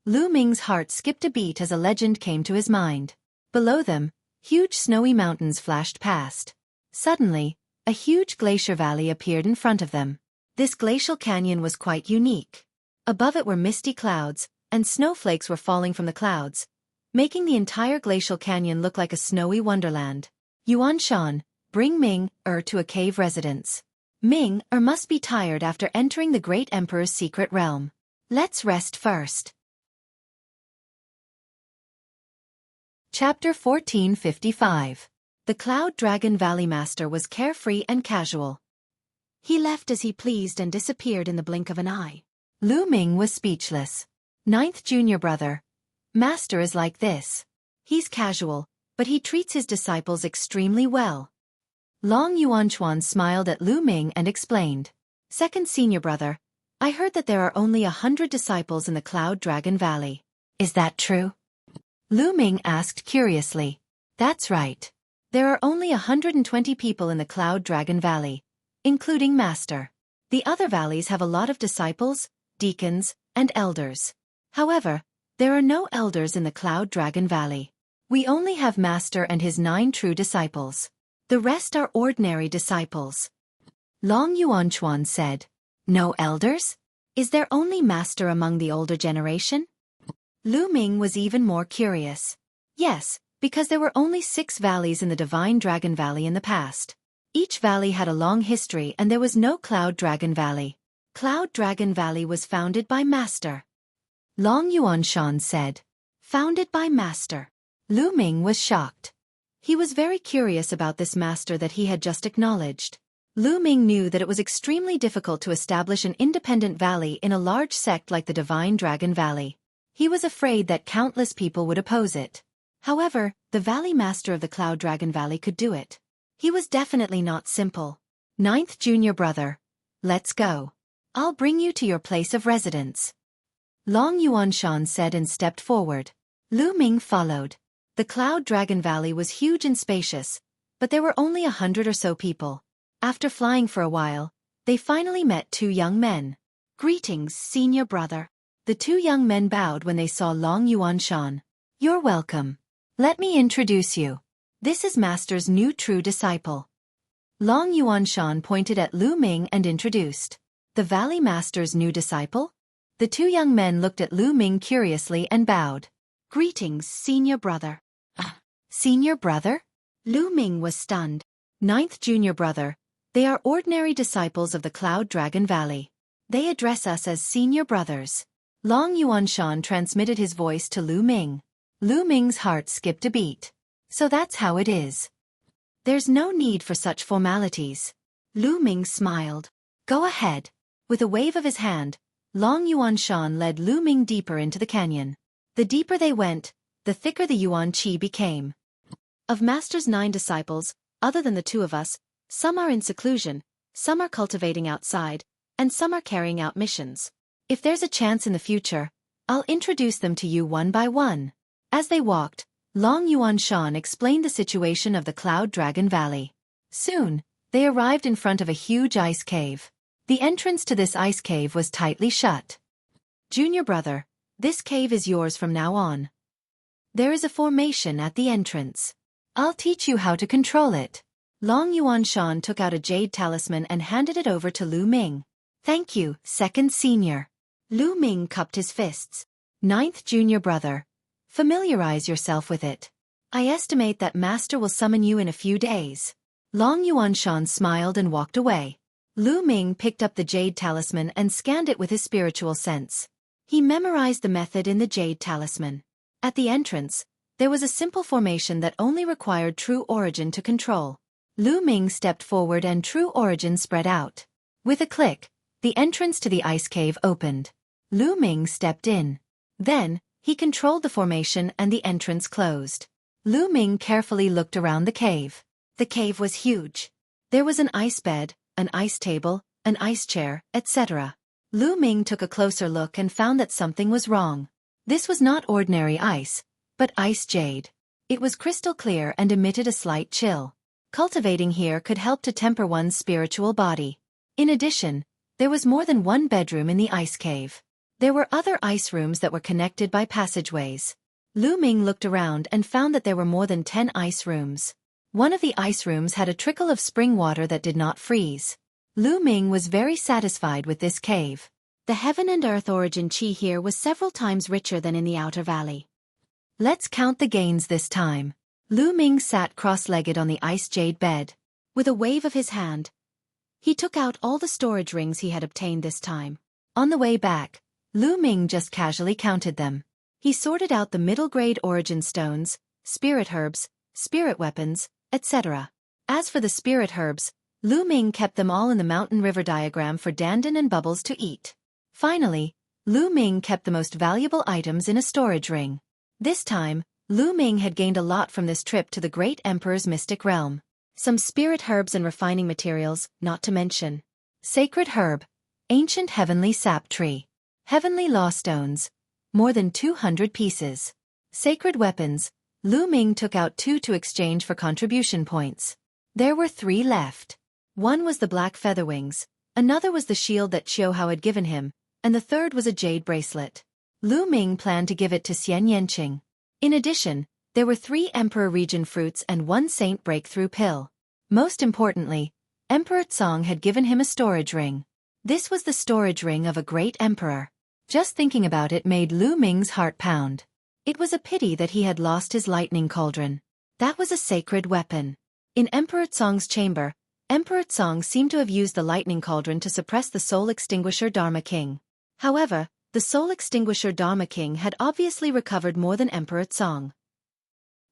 Lu Ming's heart skipped a beat as a legend came to his mind. Below them, huge snowy mountains flashed past. Suddenly, a huge glacier valley appeared in front of them. This glacial canyon was quite unique. Above it were misty clouds, and snowflakes were falling from the clouds, making the entire glacial canyon look like a snowy wonderland. Yuanshan, bring Ming to a cave residence. Ming must be tired after entering the Great Emperor's secret realm. Let's rest first. Chapter 1455. The Cloud Dragon Valley Master was carefree and casual. He left as he pleased and disappeared in the blink of an eye. Lu Ming was speechless. Ninth junior brother. Master is like this. He's casual, but he treats his disciples extremely well. Long Yuanchuan smiled at Lu Ming and explained. Second senior brother, I heard that there are only 100 disciples in the Cloud Dragon Valley. Is that true? Lu Ming asked curiously. That's right. There are only 120 people in the Cloud Dragon Valley, including Master. The other valleys have a lot of disciples, deacons, and elders. However, there are no elders in the Cloud Dragon Valley. We only have Master and his 9 true disciples. The rest are ordinary disciples. Long Yuanchuan said. No elders? Is there only Master among the older generation? Lu Ming was even more curious. Yes, because there were only 6 valleys in the Divine Dragon Valley in the past. Each valley had a long history and there was no Cloud Dragon Valley. Cloud Dragon Valley was founded by Master. Long Yuanshan said. Founded by Master. Lu Ming was shocked. He was very curious about this Master that he had just acknowledged. Lu Ming knew that it was extremely difficult to establish an independent valley in a large sect like the Divine Dragon Valley. He was afraid that countless people would oppose it. However, the Valley Master of the Cloud Dragon Valley could do it. He was definitely not simple. Ninth junior brother. Let's go. I'll bring you to your place of residence. Long Yuanshan said and stepped forward. Lu Ming followed. The Cloud Dragon Valley was huge and spacious, but there were only 100 or so people. After flying for a while, they finally met 2 young men. Greetings, senior brother. The 2 young men bowed when they saw Long Yuanshan. You're welcome. Let me introduce you. This is Master's new true disciple. Long Yuanshan pointed at Lu Ming and introduced. The Valley Master's new disciple? The 2 young men looked at Lu Ming curiously and bowed. Greetings, senior brother. Senior brother? Lu Ming was stunned. Ninth junior brother. They are ordinary disciples of the Cloud Dragon Valley. They address us as senior brothers. Long Yuanshan transmitted his voice to Lu Ming. Lu Ming's heart skipped a beat. So that's how it is. There's no need for such formalities. Lu Ming smiled. Go ahead. With a wave of his hand, Long Yuanshan led Lu Ming deeper into the canyon. The deeper they went, the thicker the yuan qi became. Of Master's 9 disciples, other than the 2 of us, some are in seclusion, some are cultivating outside, and some are carrying out missions. If there's a chance in the future, I'll introduce them to you one by one. As they walked, Long Yuanshan explained the situation of the Cloud Dragon Valley. Soon, they arrived in front of a huge ice cave. The entrance to this ice cave was tightly shut. Junior brother, this cave is yours from now on. There is a formation at the entrance. I'll teach you how to control it. Long Yuanshan took out a jade talisman and handed it over to Lu Ming. Thank you, second senior. Lu Ming cupped his fists. Ninth junior brother. Familiarize yourself with it. I estimate that Master will summon you in a few days. Long Yuanshan smiled and walked away. Lu Ming picked up the jade talisman and scanned it with his spiritual sense. He memorized the method in the jade talisman. At the entrance, there was a simple formation that only required true origin to control. Lu Ming stepped forward and true origin spread out. With a click, the entrance to the ice cave opened. Lu Ming stepped in. Then, he controlled the formation and the entrance closed. Lu Ming carefully looked around the cave. The cave was huge. There was an ice bed, an ice table, an ice chair, etc. Lu Ming took a closer look and found that something was wrong. This was not ordinary ice, but ice jade. It was crystal clear and emitted a slight chill. Cultivating here could help to temper one's spiritual body. In addition, there was more than one bedroom in the ice cave. There were other ice rooms that were connected by passageways. Lu Ming looked around and found that there were more than 10 ice rooms. One of the ice rooms had a trickle of spring water that did not freeze. Lu Ming was very satisfied with this cave. The heaven and earth origin qi here was several times richer than in the outer valley. Let's count the gains this time. Lu Ming sat cross-legged on the ice jade bed. With a wave of his hand, he took out all the storage rings he had obtained this time. On the way back, Lu Ming just casually counted them. He sorted out the middle-grade origin stones, spirit herbs, spirit weapons, etc. As for the spirit herbs, Lu Ming kept them all in the mountain river diagram for Dandan and Bubbles to eat. Finally, Lu Ming kept the most valuable items in a storage ring. This time, Lu Ming had gained a lot from this trip to the great emperor's mystic realm. Some spirit herbs and refining materials, not to mention. Sacred herb, ancient heavenly sap tree. Heavenly law stones, more than 200 pieces. Sacred weapons, Lu Ming took out 2 to exchange for contribution points. There were 3 left. One was the black featherwings, another was the shield that Xueqi had given him, and the third was a jade bracelet. Lu Ming planned to give it to Xian Yanqing. In addition, there were 3 Emperor Region fruits and 1 Saint Breakthrough pill. Most importantly, Emperor Tsong had given him a storage ring. This was the storage ring of a great emperor. Just thinking about it made Lu Ming's heart pound. It was a pity that he had lost his lightning cauldron. That was a sacred weapon. In Emperor Tsong's chamber, Emperor Tsong seemed to have used the lightning cauldron to suppress the soul extinguisher Dharma King. However, the soul extinguisher Dharma King had obviously recovered more than Emperor Tsong.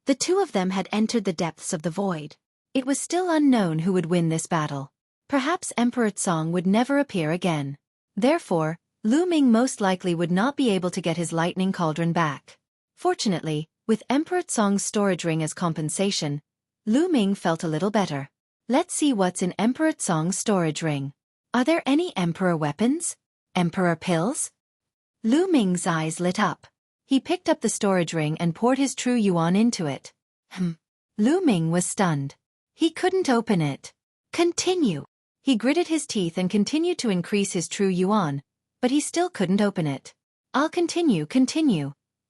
The 2 of them had entered the depths of the void. It was still unknown who would win this battle. Perhaps Emperor Tsong would never appear again. Therefore, Lu Ming most likely would not be able to get his lightning cauldron back. Fortunately, with Emperor Tsong's storage ring as compensation, Lu Ming felt a little better. Let's see what's in Emperor Tsong's storage ring. Are there any emperor weapons? Emperor pills? Lu Ming's eyes lit up. He picked up the storage ring and poured his true yuan into it. Lu Ming was stunned. He couldn't open it. Continue. He gritted his teeth and continued to increase his true yuan, but he still couldn't open it. I'll continue.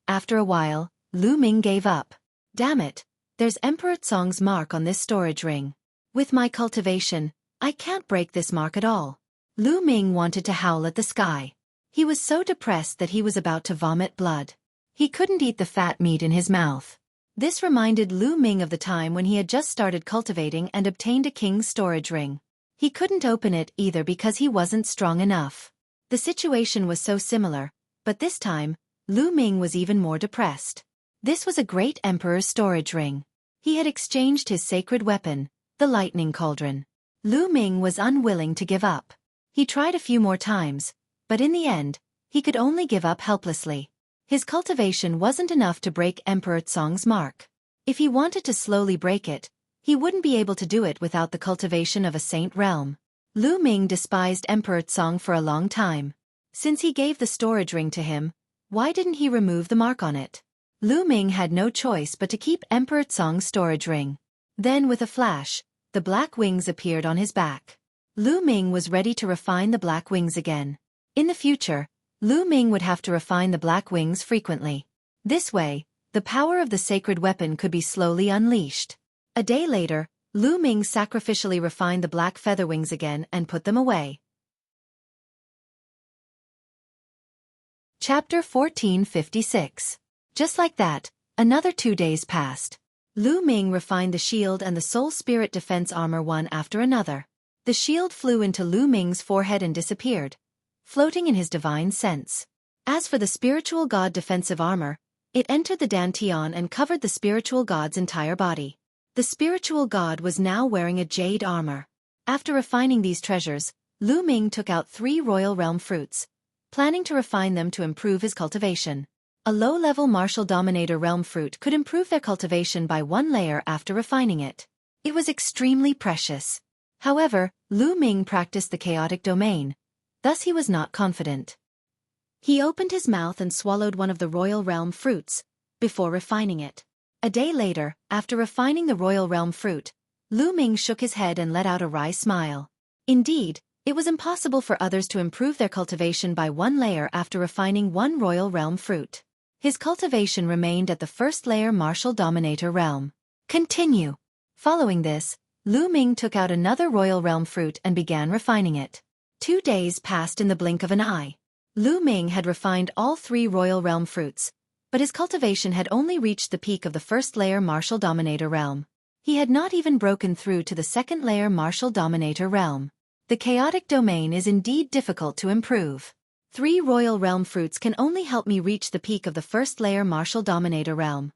After a while, Lu Ming gave up. Damn it, there's Emperor Tsong's mark on this storage ring. With my cultivation, I can't break this mark at all. Lu Ming wanted to howl at the sky. He was so depressed that he was about to vomit blood. He couldn't eat the fat meat in his mouth. This reminded Lu Ming of the time when he had just started cultivating and obtained a king's storage ring. He couldn't open it either because he wasn't strong enough. The situation was so similar, but this time, Lu Ming was even more depressed. This was a great emperor's storage ring. He had exchanged his sacred weapon, the lightning cauldron. Lu Ming was unwilling to give up. He tried a few more times, but in the end, he could only give up helplessly. His cultivation wasn't enough to break Emperor Tsong's mark. If he wanted to slowly break it, he wouldn't be able to do it without the cultivation of a saint realm. Lu Ming despised Emperor Tsong for a long time. Since he gave the storage ring to him, why didn't he remove the mark on it? Lu Ming had no choice but to keep Emperor Tsong's storage ring. Then with a flash, the black wings appeared on his back. Lu Ming was ready to refine the black wings again. In the future, Lu Ming would have to refine the black wings frequently. This way, the power of the sacred weapon could be slowly unleashed. A day later, Lu Ming sacrificially refined the black feather wings again and put them away. Chapter 1456. Just like that, another 2 days passed. Lu Ming refined the shield and the soul spirit defense armor one after another. The shield flew into Lu Ming's forehead and disappeared, floating in his divine sense. As for the spiritual god defensive armor, it entered the dantian and covered the spiritual god's entire body. The spiritual god was now wearing a jade armor. After refining these treasures, Lu Ming took out 3 royal realm fruits, planning to refine them to improve his cultivation. A low-level martial dominator realm fruit could improve their cultivation by 1 layer after refining it. It was extremely precious. However, Lu Ming practiced the chaotic domain, thus he was not confident. He opened his mouth and swallowed one of the royal realm fruits, before refining it. A day later, after refining the royal realm fruit, Lu Ming shook his head and let out a wry smile. Indeed, it was impossible for others to improve their cultivation by 1 layer after refining 1 royal realm fruit. His cultivation remained at the 1st layer martial dominator realm. Continue. Following this, Lu Ming took out another royal realm fruit and began refining it. 2 days passed in the blink of an eye. Lu Ming had refined all 3 royal realm fruits, but his cultivation had only reached the peak of the 1st layer martial dominator realm. He had not even broken through to the 2nd layer martial dominator realm. The chaotic domain is indeed difficult to improve. 3 royal realm fruits can only help me reach the peak of the 1st layer martial dominator realm.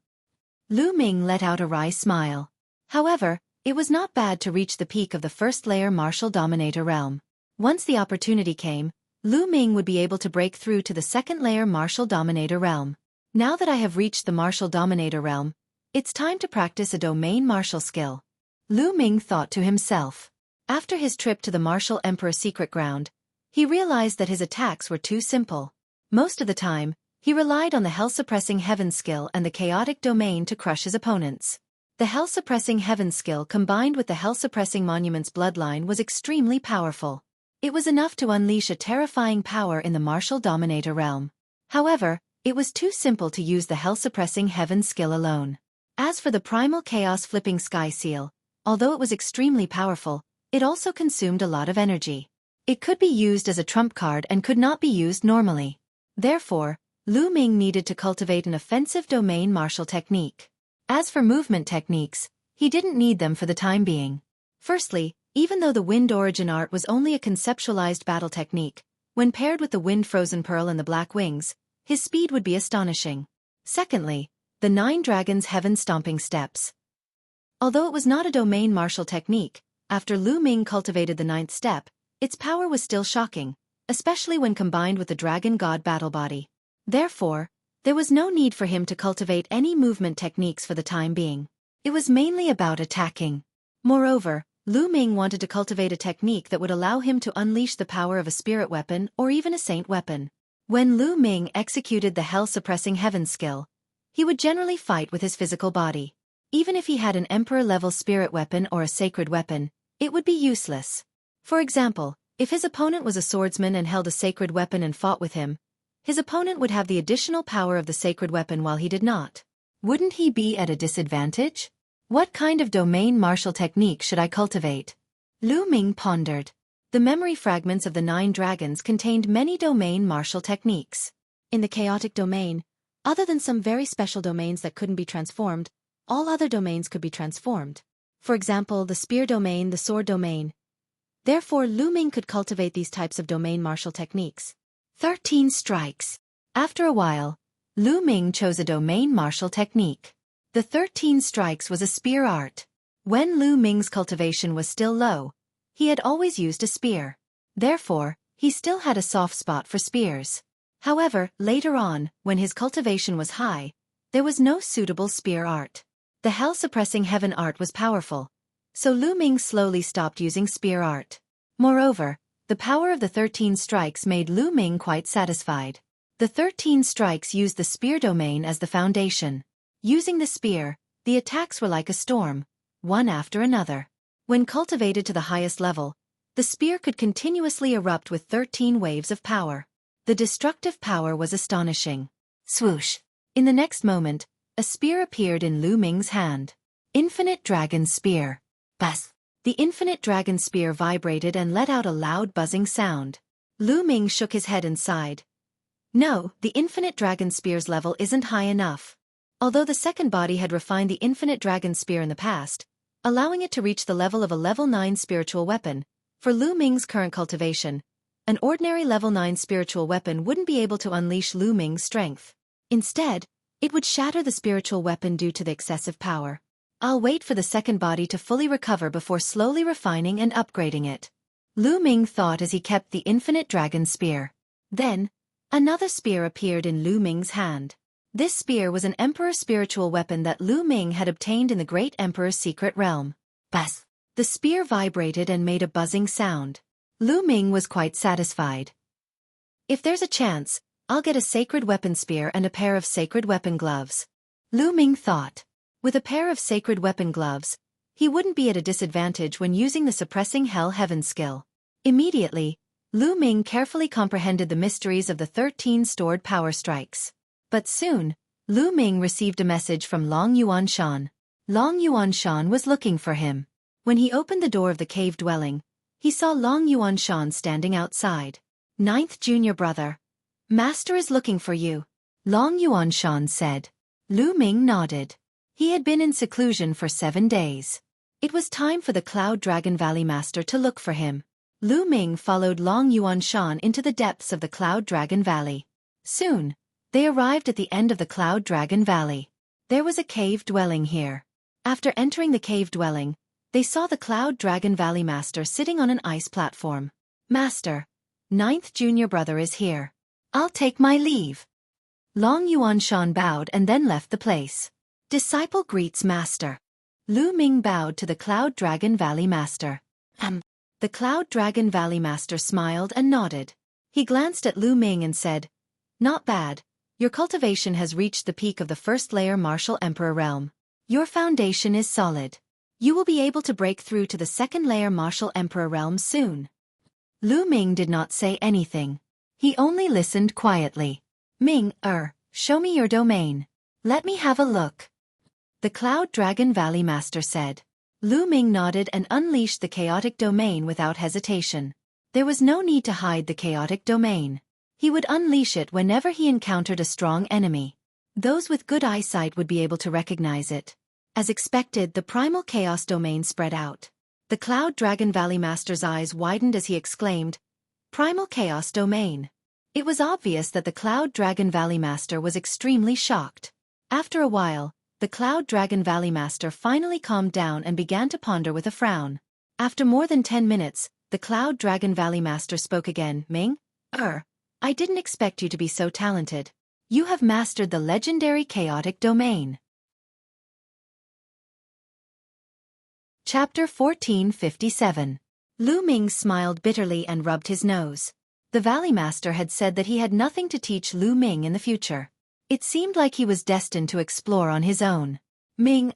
Lu Ming let out a wry smile. However, it was not bad to reach the peak of the 1st layer martial dominator realm. Once the opportunity came, Lu Ming would be able to break through to the second layer Martial Dominator realm. Now that I have reached the Martial Dominator realm, it's time to practice a domain martial skill. Lu Ming thought to himself. After his trip to the Martial Emperor secret ground, he realized that his attacks were too simple. Most of the time, he relied on the Hell-Suppressing Heaven skill and the Chaotic Domain to crush his opponents. The Hell-Suppressing Heaven skill combined with the Hell-Suppressing Monument's bloodline was extremely powerful. It was enough to unleash a terrifying power in the Martial Dominator realm. However, it was too simple to use the Hell-Suppressing Heaven skill alone. As for the Primal Chaos Flipping Sky Seal, although it was extremely powerful, it also consumed a lot of energy. It could be used as a trump card and could not be used normally. Therefore, Lu Ming needed to cultivate an offensive domain martial technique. As for movement techniques, he didn't need them for the time being. Firstly, even though the Wind Origin art was only a conceptualized battle technique, when paired with the Wind Frozen Pearl and the Black Wings, his speed would be astonishing. Secondly, the 9 Dragons Heaven Stomping Steps. Although it was not a domain martial technique, after Lu Ming cultivated the 9th step, its power was still shocking, especially when combined with the Dragon God battle body. Therefore, there was no need for him to cultivate any movement techniques for the time being. It was mainly about attacking. Moreover, Lu Ming wanted to cultivate a technique that would allow him to unleash the power of a spirit weapon or even a saint weapon. When Lu Ming executed the Hell-Suppressing Heaven skill, he would generally fight with his physical body. Even if he had an Emperor-level spirit weapon or a sacred weapon, it would be useless. For example, if his opponent was a swordsman and held a sacred weapon and fought with him, his opponent would have the additional power of the sacred weapon while he did not. Wouldn't he be at a disadvantage? What kind of domain martial technique should I cultivate? Lu Ming pondered. The memory fragments of the 9 dragons contained many domain martial techniques. In the chaotic domain, other than some very special domains that couldn't be transformed, all other domains could be transformed. For example, the spear domain, the sword domain. Therefore, Lu Ming could cultivate these types of domain martial techniques. 13 strikes. After a while, Lu Ming chose a domain martial technique. The 13 strikes was a spear art. When Lu Ming's cultivation was still low, he had always used a spear. Therefore, he still had a soft spot for spears. However, later on, when his cultivation was high, there was no suitable spear art. The Hell-Suppressing Heaven art was powerful, so Lu Ming slowly stopped using spear art. Moreover, the power of the 13 strikes made Lu Ming quite satisfied. The 13 strikes used the spear domain as the foundation. Using the spear, the attacks were like a storm, one after another. When cultivated to the highest level, the spear could continuously erupt with 13 waves of power. The destructive power was astonishing. Swoosh! In the next moment, a spear appeared in Lu Ming's hand. Infinite Dragon Spear. Buzz! The Infinite Dragon Spear vibrated and let out a loud buzzing sound. Lu Ming shook his head and sighed. No, the Infinite Dragon Spear's level isn't high enough. Although the second body had refined the Infinite Dragon Spear in the past, allowing it to reach the level of a level 9 spiritual weapon, for Lu Ming's current cultivation, an ordinary level 9 spiritual weapon wouldn't be able to unleash Lu Ming's strength. Instead, it would shatter the spiritual weapon due to the excessive power. I'll wait for the second body to fully recover before slowly refining and upgrading it. Lu Ming thought as he kept the Infinite Dragon Spear. Then, another spear appeared in Lu Ming's hand. This spear was an Emperor spiritual weapon that Lu Ming had obtained in the Great Emperor's secret realm. Buzz! The spear vibrated and made a buzzing sound. Lu Ming was quite satisfied. If there's a chance, I'll get a sacred weapon spear and a pair of sacred weapon gloves. Lu Ming thought. With a pair of sacred weapon gloves, he wouldn't be at a disadvantage when using the Suppressing Hell Heaven skill. Immediately, Lu Ming carefully comprehended the mysteries of the 13 stored power strikes. But soon, Lu Ming received a message from Long Yuanshan. Long Yuanshan was looking for him. When he opened the door of the cave dwelling, he saw Long Yuanshan standing outside. Ninth junior brother. Master is looking for you. Long Yuanshan said. Lu Ming nodded. He had been in seclusion for 7 days. It was time for the Cloud Dragon Valley Master to look for him. Lu Ming followed Long Yuanshan into the depths of the Cloud Dragon Valley. Soon, they arrived at the end of the Cloud Dragon Valley. There was a cave dwelling here. After entering the cave dwelling, they saw the Cloud Dragon Valley Master sitting on an ice platform. Master, Ninth junior brother is here. I'll take my leave. Long Yuanshan bowed and then left the place. Disciple greets master. Lu Ming bowed to the Cloud Dragon Valley master. The Cloud Dragon Valley master smiled and nodded. He glanced at Lu Ming and said, "Not bad. Your cultivation has reached the peak of the first layer Martial Emperor realm. Your foundation is solid. You will be able to break through to the second layer Martial Emperor realm soon." Lu Ming did not say anything. He only listened quietly. "Ming, show me your domain. Let me have a look." The Cloud Dragon Valley master said. Lu Ming nodded and unleashed the chaotic domain without hesitation. There was no need to hide the chaotic domain. He would unleash it whenever he encountered a strong enemy. Those with good eyesight would be able to recognize it. As expected, the primal chaos domain spread out. The Cloud Dragon Valley master's eyes widened as he exclaimed, "Primal chaos domain." It was obvious that the Cloud Dragon Valley master was extremely shocked. After a while, the Cloud Dragon Valley master finally calmed down and began to ponder with a frown. After more than 10 minutes, the Cloud Dragon Valley master spoke again. "Ming, I didn't expect you to be so talented. You have mastered the legendary chaotic domain." Chapter 1457. Lu Ming smiled bitterly and rubbed his nose. The Valley Master had said that he had nothing to teach Lu Ming in the future. It seemed like he was destined to explore on his own. "Ming,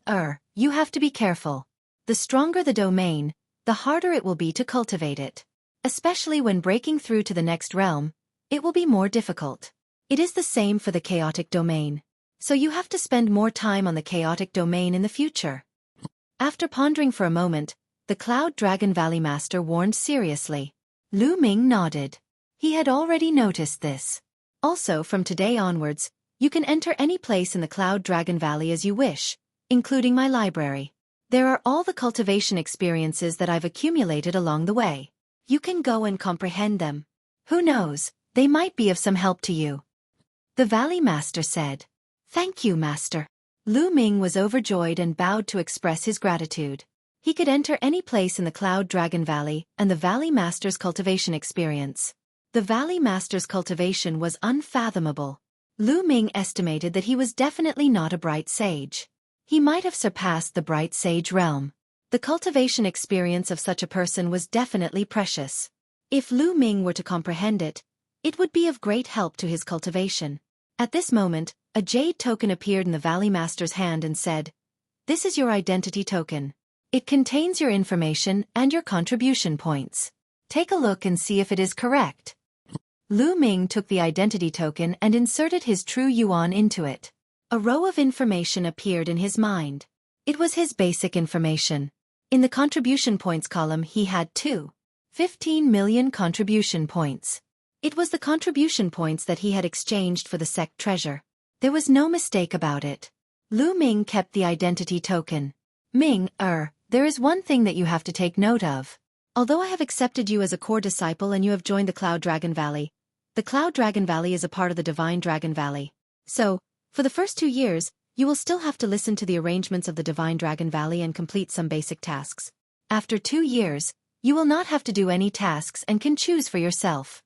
you have to be careful. The stronger the domain, the harder it will be to cultivate it. Especially when breaking through to the next realm, it will be more difficult. It is the same for the chaotic domain. So you have to spend more time on the chaotic domain in the future." After pondering for a moment, the Cloud Dragon Valley Master warned seriously. Lu Ming nodded. He had already noticed this. "Also, from today onwards, you can enter any place in the Cloud Dragon Valley as you wish, including my library. There are all the cultivation experiences that I've accumulated along the way. You can go and comprehend them. Who knows, they might be of some help to you." The Valley Master said. "Thank you, Master." Lu Ming was overjoyed and bowed to express his gratitude. He could enter any place in the Cloud Dragon Valley and the Valley Master's cultivation experience. The Valley Master's cultivation was unfathomable. Lu Ming estimated that he was definitely not a bright sage. He might have surpassed the bright sage realm. The cultivation experience of such a person was definitely precious. If Lu Ming were to comprehend it, it would be of great help to his cultivation. At this moment, a jade token appeared in the Valley Master's hand and said, "This is your identity token. It contains your information and your contribution points. Take a look and see if it is correct." Lu Ming took the identity token and inserted his true yuan into it. A row of information appeared in his mind. It was his basic information. In the contribution points column he had 15 million contribution points. It was the contribution points that he had exchanged for the sect treasure. There was no mistake about it. Lu Ming kept the identity token. "Ming, there is one thing that you have to take note of. Although I have accepted you as a core disciple and you have joined the Cloud Dragon Valley, the Cloud Dragon Valley is a part of the Divine Dragon Valley. So, for the first 2 years, you will still have to listen to the arrangements of the Divine Dragon Valley and complete some basic tasks. After 2 years, you will not have to do any tasks and can choose for yourself."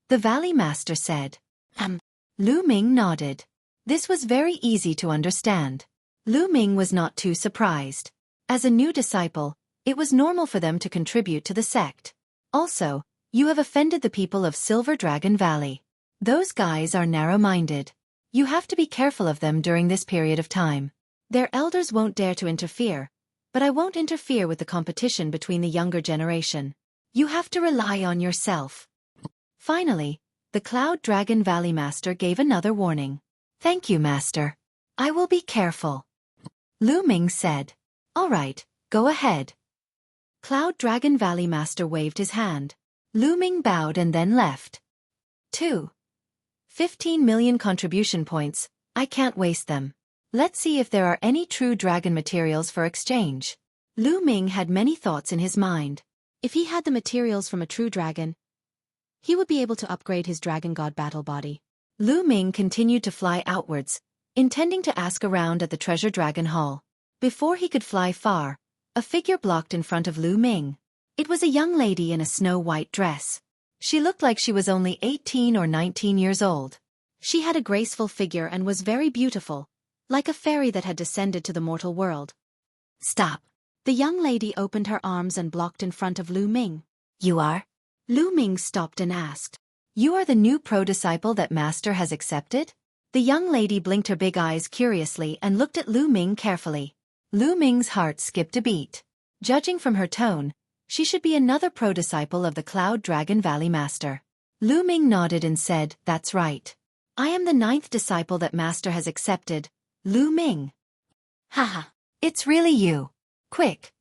The Valley Master said. Lu Ming nodded. This was very easy to understand. Lu Ming was not too surprised. As a new disciple, it was normal for them to contribute to the sect. Also, you have offended the people of Silver Dragon Valley. Those guys are narrow-minded. You have to be careful of them during this period of time. Their elders won't dare to interfere, but I won't interfere with the competition between the younger generation. You have to rely on yourself. Finally, the Cloud Dragon Valley Master gave another warning. "Thank you, Master. I will be careful." Lu Ming said. "All right, go ahead." Cloud Dragon Valley Master waved his hand. Lu Ming bowed and then left. 15 million contribution points, I can't waste them. Let's see if there are any true dragon materials for exchange. Lu Ming had many thoughts in his mind. If he had the materials from a true dragon, he would be able to upgrade his Dragon God battle body. Lu Ming continued to fly outwards, intending to ask around at the Treasure Dragon Hall. Before he could fly far, a figure blocked in front of Lu Ming. It was a young lady in a snow-white dress. She looked like she was only 18 or 19 years old. She had a graceful figure and was very beautiful, like a fairy that had descended to the mortal world. Stop. The young lady opened her arms and blocked in front of Lu Ming. You are? Lu Ming stopped and asked. You are the new pro-disciple that Master has accepted? The young lady blinked her big eyes curiously and looked at Lu Ming carefully. Lu Ming's heart skipped a beat. Judging from her tone, she should be another pro-disciple of the Cloud Dragon Valley Master. Lu Ming nodded and said, That's right. I am the 9th disciple that Master has accepted, Lu Ming. Haha, it's really you. Quick,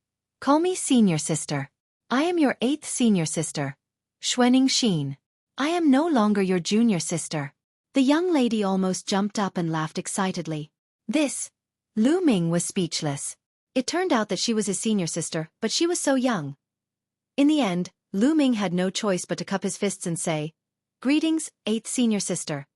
call me senior sister. I am your 8th senior sister, Xueqi. I am no longer your junior sister. The young lady almost jumped up and laughed excitedly. Lu Ming was speechless. It turned out that she was his senior sister, but she was so young. In the end, Lu Ming had no choice but to cup his fists and say, Greetings, 8th senior sister.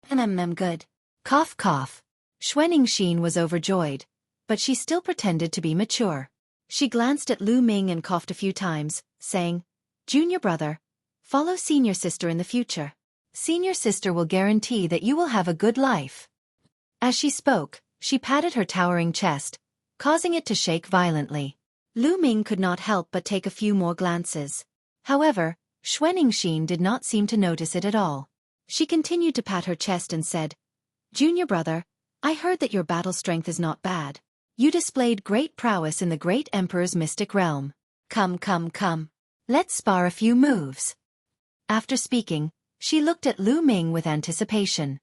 Good. Cough cough. Xueqi was overjoyed, but she still pretended to be mature. She glanced at Lu Ming and coughed a few times, saying, Junior brother, follow senior sister in the future. Senior sister will guarantee that you will have a good life. As she spoke, she patted her towering chest, causing it to shake violently. Lu Ming could not help but take a few more glances. However, Xueqi did not seem to notice it at all. She continued to pat her chest and said, Junior brother, I heard that your battle strength is not bad. You displayed great prowess in the great emperor's mystic realm. Come. Let's spar a few moves. After speaking, she looked at Lu Ming with anticipation.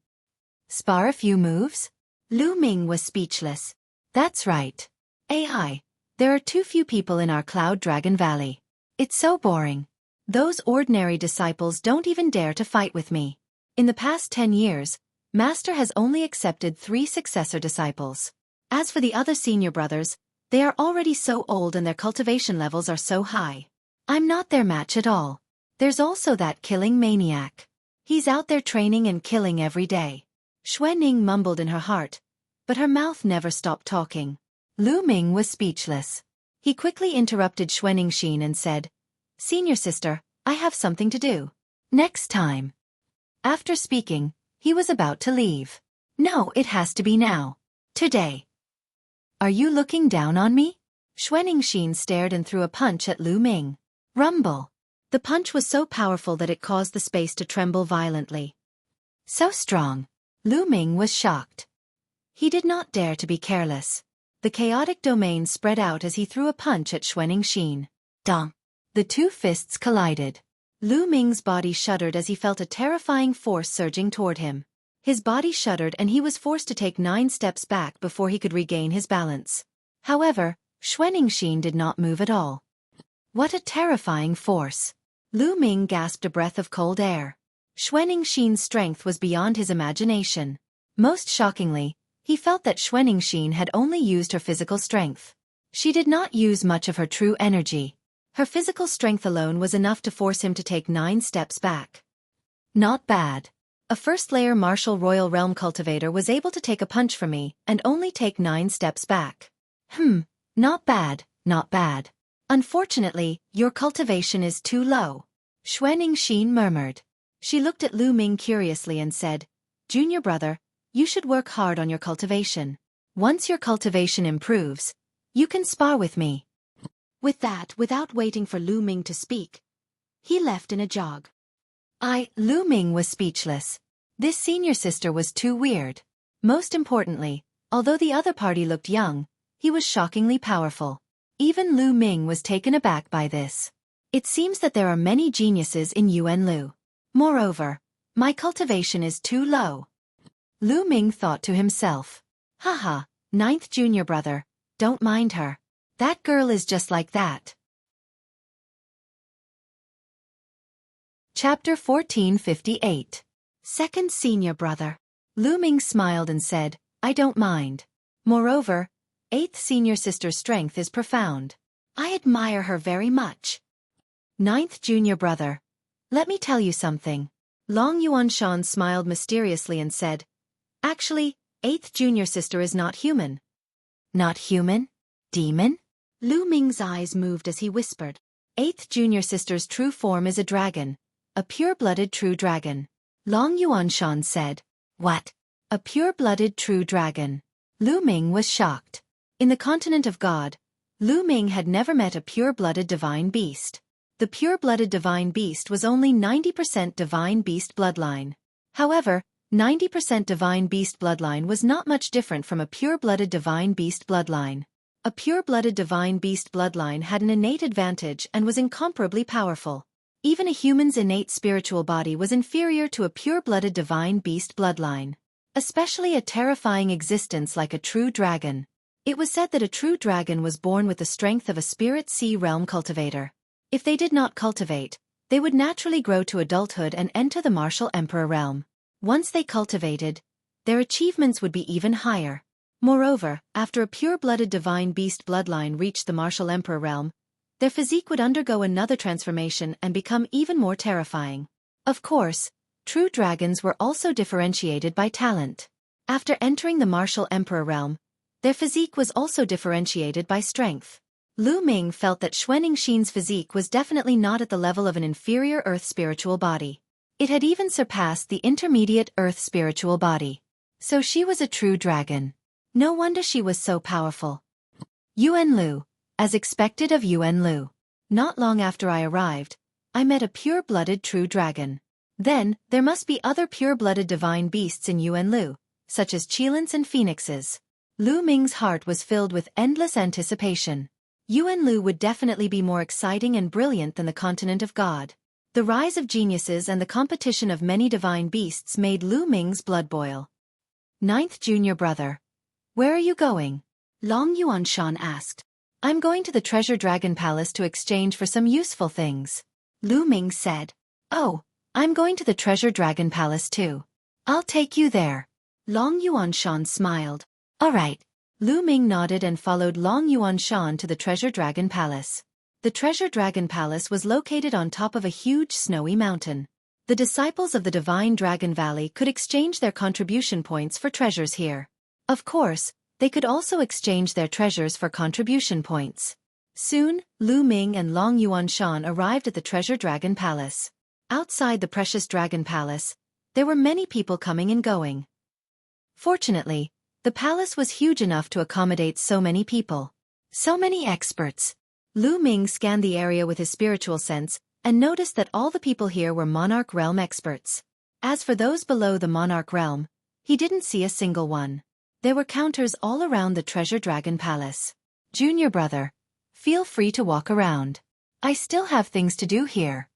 Spar a few moves? Lu Ming was speechless. That's right. AI, there are too few people in our Cloud Dragon Valley. It's so boring. Those ordinary disciples don't even dare to fight with me. In the past 10 years, Master has only accepted 3 successor disciples. As for the other senior brothers, they are already so old and their cultivation levels are so high. I'm not their match at all. There's also that killing maniac. He's out there training and killing every day. Xueqi mumbled in her heart, but her mouth never stopped talking. Lu Ming was speechless. He quickly interrupted Xueqi and said, Senior sister, I have something to do. Next time. After speaking, he was about to leave. No, it has to be now. Today. Are you looking down on me? Xueqi stared and threw a punch at Lu Ming. Rumble. The punch was so powerful that it caused the space to tremble violently. So strong. Lu Ming was shocked. He did not dare to be careless. The chaotic domain spread out as he threw a punch at Xueqi. Dong. The 2 fists collided. Lu Ming's body shuddered as he felt a terrifying force surging toward him. His body shuddered and he was forced to take 9 steps back before he could regain his balance. However, Xueqi did not move at all. What a terrifying force! Lu Ming gasped a breath of cold air. Xueqi's strength was beyond his imagination. Most shockingly, he felt that Xueqi had only used her physical strength. She did not use much of her true energy. Her physical strength alone was enough to force him to take 9 steps back. Not bad. A first-layer martial royal realm cultivator was able to take a punch from me and only take 9 steps back. Not bad, not bad. Unfortunately, your cultivation is too low. Xueqi murmured. She looked at Lu Ming curiously and said, Junior brother, you should work hard on your cultivation. Once your cultivation improves, you can spar with me. With that, without waiting for Lu Ming to speak, he left in a jog. Lu Ming was speechless. This senior sister was too weird. Most importantly, although the other party looked young, he was shockingly powerful. Even Lu Ming was taken aback by this. It seems that there are many geniuses in Yuanlu. Moreover, my cultivation is too low. Lu Ming thought to himself. Haha, 9th junior brother, don't mind her. That girl is just like that. Chapter 1458. Second senior brother. Lu Ming smiled and said, I don't mind. Moreover, 8th senior sister's strength is profound. I admire her very much. 9th junior brother. Let me tell you something. Long Yuanshan smiled mysteriously and said, Actually, 8th junior sister is not human. Not human? Demon? Lu Ming's eyes moved as he whispered. 8th junior sister's true form is a dragon, a pure-blooded true dragon. Long Yuanshan said. What? A pure-blooded true dragon? Lu Ming was shocked. In the continent of God, Lu Ming had never met a pure-blooded divine beast. The pure-blooded divine beast was only 90% divine beast bloodline. However, 90% divine beast bloodline was not much different from a pure-blooded divine beast bloodline. A pure-blooded divine beast bloodline had an innate advantage and was incomparably powerful. Even a human's innate spiritual body was inferior to a pure-blooded divine beast bloodline. Especially a terrifying existence like a true dragon. It was said that a true dragon was born with the strength of a spirit sea realm cultivator. If they did not cultivate, they would naturally grow to adulthood and enter the martial emperor realm. Once they cultivated, their achievements would be even higher. Moreover, after a pure-blooded divine beast bloodline reached the martial emperor realm, their physique would undergo another transformation and become even more terrifying. Of course, true dragons were also differentiated by talent. After entering the martial emperor realm, their physique was also differentiated by strength. Lu Ming felt that Xueqi's physique was definitely not at the level of an inferior earth spiritual body. It had even surpassed the intermediate earth spiritual body. So she was a true dragon. No wonder she was so powerful. Yuan Lu. As expected of Yuan Lu. Not long after I arrived, I met a pure-blooded true dragon. Then, there must be other pure-blooded divine beasts in Yuan Lu, such as Qilins and phoenixes. Lu Ming's heart was filled with endless anticipation. Yuan Lu would definitely be more exciting and brilliant than the continent of God. The rise of geniuses and the competition of many divine beasts made Lu Ming's blood boil. Ninth junior brother. Where are you going? Long Yuanshan asked. I'm going to the Treasure Dragon Palace to exchange for some useful things. Lu Ming said. Oh, I'm going to the Treasure Dragon Palace too. I'll take you there. Long Yuanshan smiled. All right. Lu Ming nodded and followed Long Yuanshan to the Treasure Dragon Palace. The Treasure Dragon Palace was located on top of a huge snowy mountain. The disciples of the Divine Dragon Valley could exchange their contribution points for treasures here. Of course, they could also exchange their treasures for contribution points. Soon, Lu Ming and Long Yuanshan arrived at the Treasure Dragon Palace. Outside the Precious Dragon Palace, there were many people coming and going. Fortunately, the palace was huge enough to accommodate so many people. So many experts. Lu Ming scanned the area with his spiritual sense and noticed that all the people here were Monarch Realm experts. As for those below the Monarch Realm, he didn't see a single one. There were counters all around the Treasure Dragon Palace. Junior brother, feel free to walk around. I still have things to do here.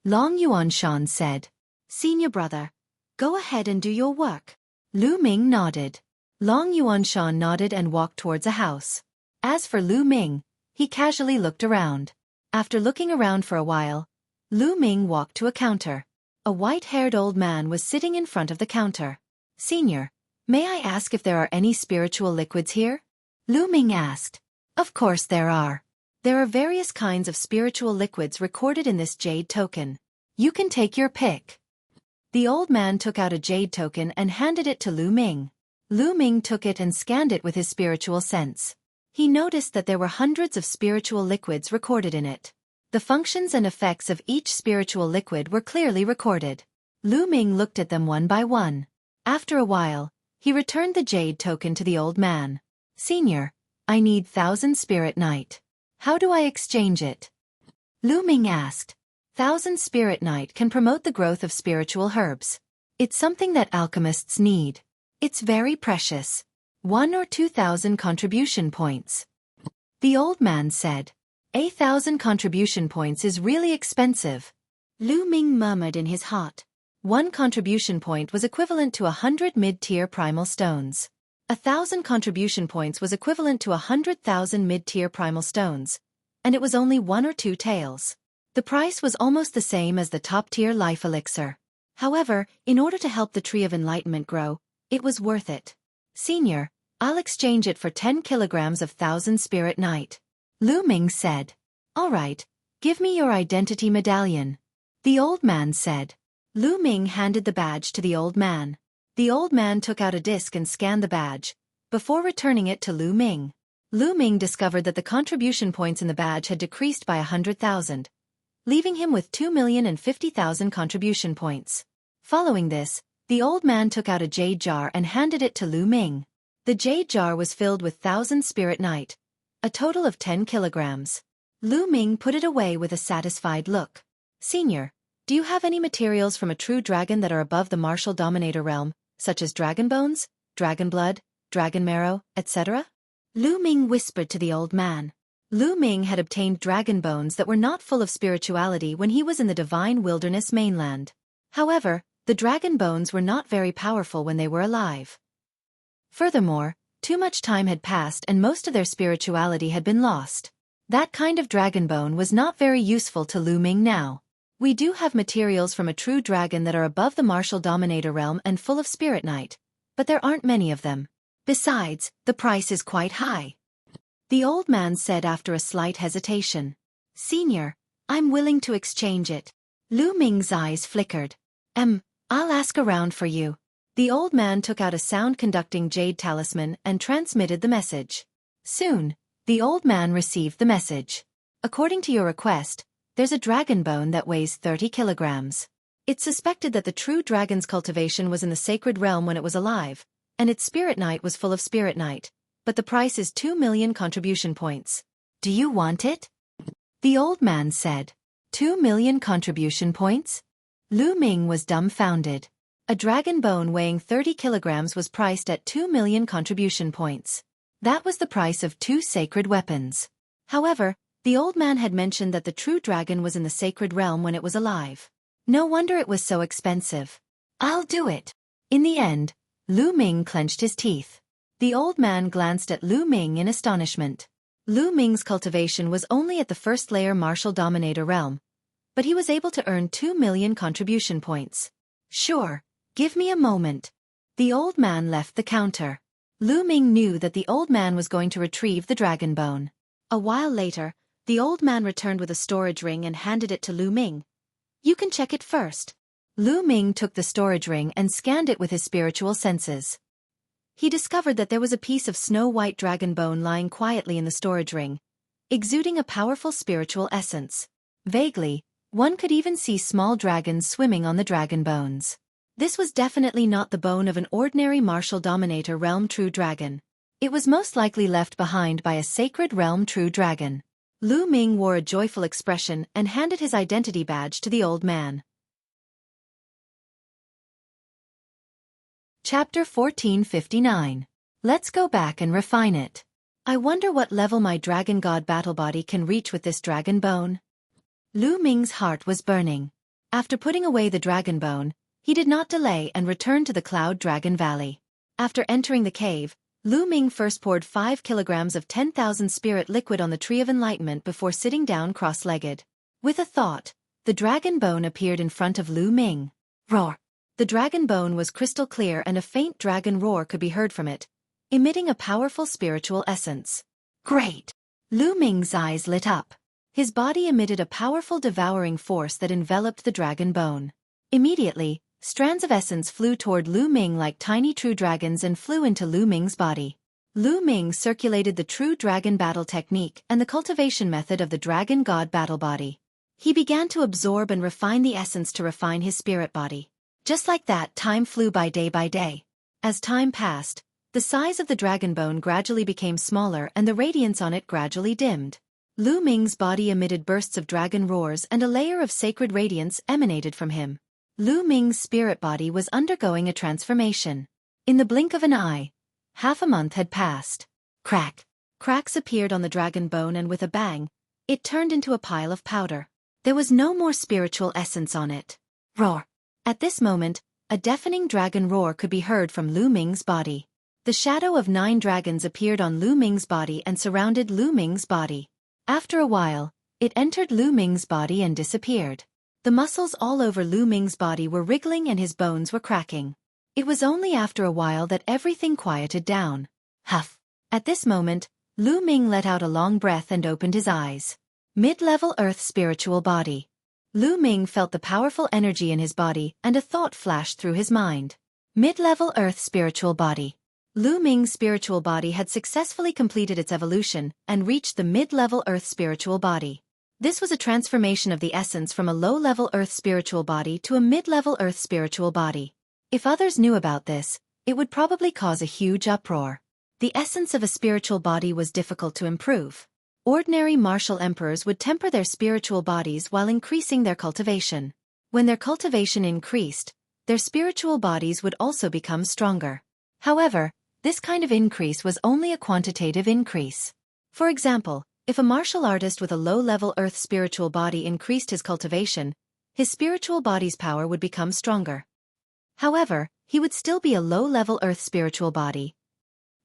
Long Yuanshan said. Senior brother, go ahead and do your work. Lu Ming nodded. Long Yuanshan nodded and walked towards a house. As for Lu Ming, he casually looked around. After looking around for a while, Lu Ming walked to a counter. A white-haired old man was sitting in front of the counter. Senior, may I ask if there are any spiritual liquids here? Lu Ming asked. Of course there are. There are various kinds of spiritual liquids recorded in this jade token. You can take your pick. The old man took out a jade token and handed it to Lu Ming. Lu Ming took it and scanned it with his spiritual sense. He noticed that there were hundreds of spiritual liquids recorded in it. The functions and effects of each spiritual liquid were clearly recorded. Lu Ming looked at them one by one. After a while, he returned the jade token to the old man. Senior, I need 1,000 Spirit Night. How do I exchange it? Lu Ming asked. 1,000 Spirit Night can promote the growth of spiritual herbs. It's something that alchemists need. It's very precious. 1 or 2,000 contribution points. The old man said. 1,000 contribution points is really expensive. Lu Ming murmured in his heart. 1 contribution point was equivalent to 100 mid-tier primal stones. 1,000 contribution points was equivalent to 100,000 mid-tier primal stones, and it was only 1 or 2 taels. The price was almost the same as the top-tier life elixir. However, in order to help the Tree of Enlightenment grow, it was worth it. Senior, I'll exchange it for 10 kilograms of 1,000 Spirit Night. Lu Ming said. All right, give me your identity medallion. The old man said. Lu Ming handed the badge to the old man. The old man took out a disc and scanned the badge, before returning it to Lu Ming. Lu Ming discovered that the contribution points in the badge had decreased by 100,000. leaving him with 2,050,000 contribution points. Following this, the old man took out a jade jar and handed it to Lu Ming. The jade jar was filled with 1,000 spirit night, a total of 10 kilograms. Lu Ming put it away with a satisfied look. Senior, do you have any materials from a true dragon that are above the martial dominator realm, such as dragon bones, dragon blood, dragon marrow, etc.? Lu Ming whispered to the old man. Lu Ming had obtained dragon bones that were not full of spirituality when he was in the divine wilderness mainland. However, the dragon bones were not very powerful when they were alive. Furthermore, too much time had passed and most of their spirituality had been lost. That kind of dragon bone was not very useful to Lu Ming now. We do have materials from a true dragon that are above the martial dominator realm and full of spirit night, but there aren't many of them. Besides, the price is quite high. The old man said after a slight hesitation. Senior, I'm willing to exchange it. Lu Ming's eyes flickered. I'll ask around for you. The old man took out a sound-conducting jade talisman and transmitted the message. Soon, the old man received the message. According to your request, there's a dragon bone that weighs 30 kilograms. It's suspected that the true dragon's cultivation was in the sacred realm when it was alive, and its spirit night was full of spirit night, but the price is 2 million contribution points. Do you want it? The old man said. 2 million contribution points? Lu Ming was dumbfounded. A dragon bone weighing 30 kilograms was priced at 2 million contribution points. That was the price of 2 sacred weapons. However, the old man had mentioned that the true dragon was in the sacred realm when it was alive. No wonder it was so expensive. I'll do it. In the end, Lu Ming clenched his teeth. The old man glanced at Lu Ming in astonishment. Lu Ming's cultivation was only at the first layer martial dominator realm, but he was able to earn 2 million contribution points. Sure, give me a moment. The old man left the counter. Lu Ming knew that the old man was going to retrieve the dragon bone. A while later, the old man returned with a storage ring and handed it to Lu Ming. You can check it first. Lu Ming took the storage ring and scanned it with his spiritual senses. He discovered that there was a piece of snow-white dragon bone lying quietly in the storage ring, exuding a powerful spiritual essence. Vaguely, one could even see small dragons swimming on the dragon bones. This was definitely not the bone of an ordinary martial dominator realm true dragon. It was most likely left behind by a sacred realm true dragon. Lu Ming wore a joyful expression and handed his identity badge to the old man. Chapter 1459. Let's go back and refine it. I wonder what level my dragon god battle body can reach with this dragon bone. Lu Ming's heart was burning. After putting away the dragon bone, he did not delay and returned to the Cloud Dragon Valley. After entering the cave, Lu Ming first poured 5 kilograms of 10,000 spirit liquid on the Tree of Enlightenment before sitting down cross-legged. With a thought, the dragon bone appeared in front of Lu Ming. Roar! The dragon bone was crystal clear and a faint dragon roar could be heard from it, emitting a powerful spiritual essence. Great! Lu Ming's eyes lit up. His body emitted a powerful devouring force that enveloped the dragon bone. Immediately, strands of essence flew toward Lu Ming like tiny true dragons and flew into Lu Ming's body. Lu Ming circulated the true dragon battle technique and the cultivation method of the dragon god battle body. He began to absorb and refine the essence to refine his spirit body. Just like that, time flew by day. As time passed, the size of the dragon bone gradually became smaller and the radiance on it gradually dimmed. Lu Ming's body emitted bursts of dragon roars and a layer of sacred radiance emanated from him. Lu Ming's spirit body was undergoing a transformation. In the blink of an eye, half a month had passed. Crack! Cracks appeared on the dragon bone and with a bang, it turned into a pile of powder. There was no more spiritual essence on it. Roar! At this moment, a deafening dragon roar could be heard from Lu Ming's body. The shadow of 9 dragons appeared on Lu Ming's body and surrounded Lu Ming's body. After a while, it entered Lu Ming's body and disappeared. The muscles all over Lu Ming's body were wriggling and his bones were cracking. It was only after a while that everything quieted down. Huff! At this moment, Lu Ming let out a long breath and opened his eyes. Mid-level Earth spiritual body. Lu Ming felt the powerful energy in his body and a thought flashed through his mind. Mid-level Earth spiritual body. Lu Ming's spiritual body had successfully completed its evolution and reached the mid-level Earth spiritual body. This was a transformation of the essence from a low-level earth spiritual body to a mid-level earth spiritual body. If others knew about this, it would probably cause a huge uproar. The essence of a spiritual body was difficult to improve. Ordinary martial emperors would temper their spiritual bodies while increasing their cultivation. When their cultivation increased, their spiritual bodies would also become stronger. However, this kind of increase was only a quantitative increase. For example, if a martial artist with a low-level earth spiritual body increased his cultivation, his spiritual body's power would become stronger. However, he would still be a low-level earth spiritual body.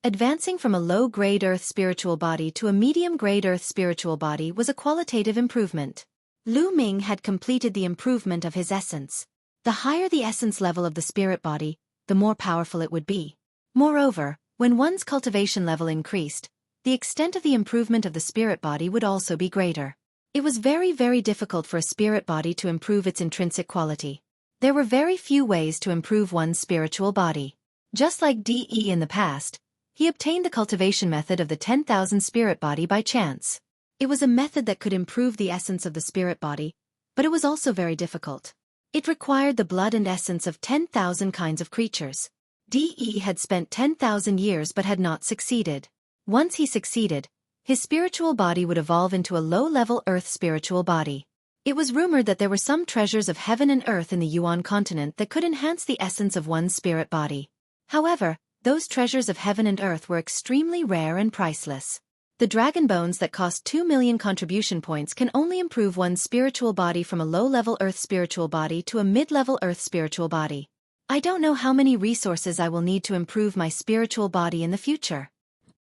Advancing from a low-grade earth spiritual body to a medium-grade earth spiritual body was a qualitative improvement. Lu Ming had completed the improvement of his essence. The higher the essence level of the spirit body, the more powerful it would be. Moreover, when one's cultivation level increased, the extent of the improvement of the spirit body would also be greater. It was very, very difficult for a spirit body to improve its intrinsic quality. There were very few ways to improve one's spiritual body. Just like De in the past, he obtained the cultivation method of the 10,000 spirit body by chance. It was a method that could improve the essence of the spirit body, but it was also very difficult. It required the blood and essence of 10,000 kinds of creatures. De had spent 10,000 years but had not succeeded. Once he succeeded, his spiritual body would evolve into a low-level earth spiritual body. It was rumored that there were some treasures of heaven and earth in the Yuan continent that could enhance the essence of one's spirit body. However, those treasures of heaven and earth were extremely rare and priceless. The dragon bones that cost 2 million contribution points can only improve one's spiritual body from a low-level earth spiritual body to a mid-level earth spiritual body. I don't know how many resources I will need to improve my spiritual body in the future.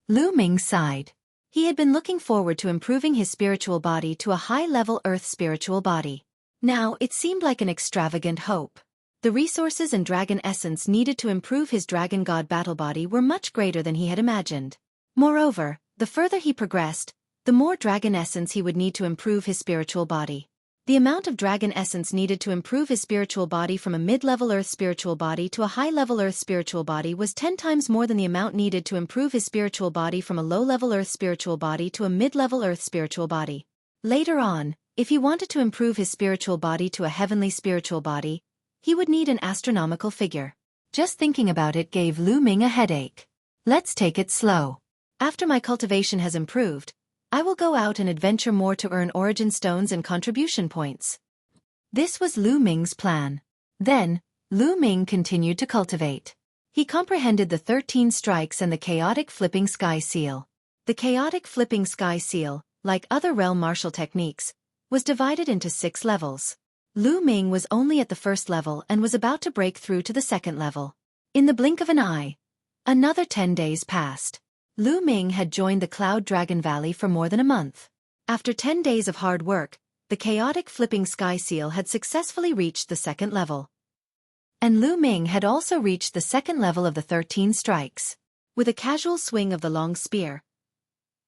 Lu Ming sighed. He had been looking forward to improving his spiritual body to a high-level earth spiritual body. Now, it seemed like an extravagant hope. The resources and dragon essence needed to improve his dragon god battle body were much greater than he had imagined. Moreover, the further he progressed, the more dragon essence he would need to improve his spiritual body. The amount of dragon essence needed to improve his spiritual body from a mid-level earth spiritual body to a high-level earth spiritual body was 10 times more than the amount needed to improve his spiritual body from a low-level earth spiritual body to a mid-level earth spiritual body. Later on, if he wanted to improve his spiritual body to a heavenly spiritual body, he would need an astronomical figure. Just thinking about it gave Lu Ming a headache. Let's take it slow. After my cultivation has improved, I will go out and adventure more to earn origin stones and contribution points. This was Lu Ming's plan. Then, Lu Ming continued to cultivate. He comprehended the 13 strikes and the chaotic flipping sky seal. The chaotic flipping sky seal, like other realm martial techniques, was divided into 6 levels. Lu Ming was only at the first level and was about to break through to the second level. In the blink of an eye, another 10 days passed. Lu Ming had joined the Cloud Dragon Valley for more than a month. After 10 days of hard work, the chaotic flipping sky seal had successfully reached the second level. And Lu Ming had also reached the second level of the 13 strikes. With a casual swing of the long spear,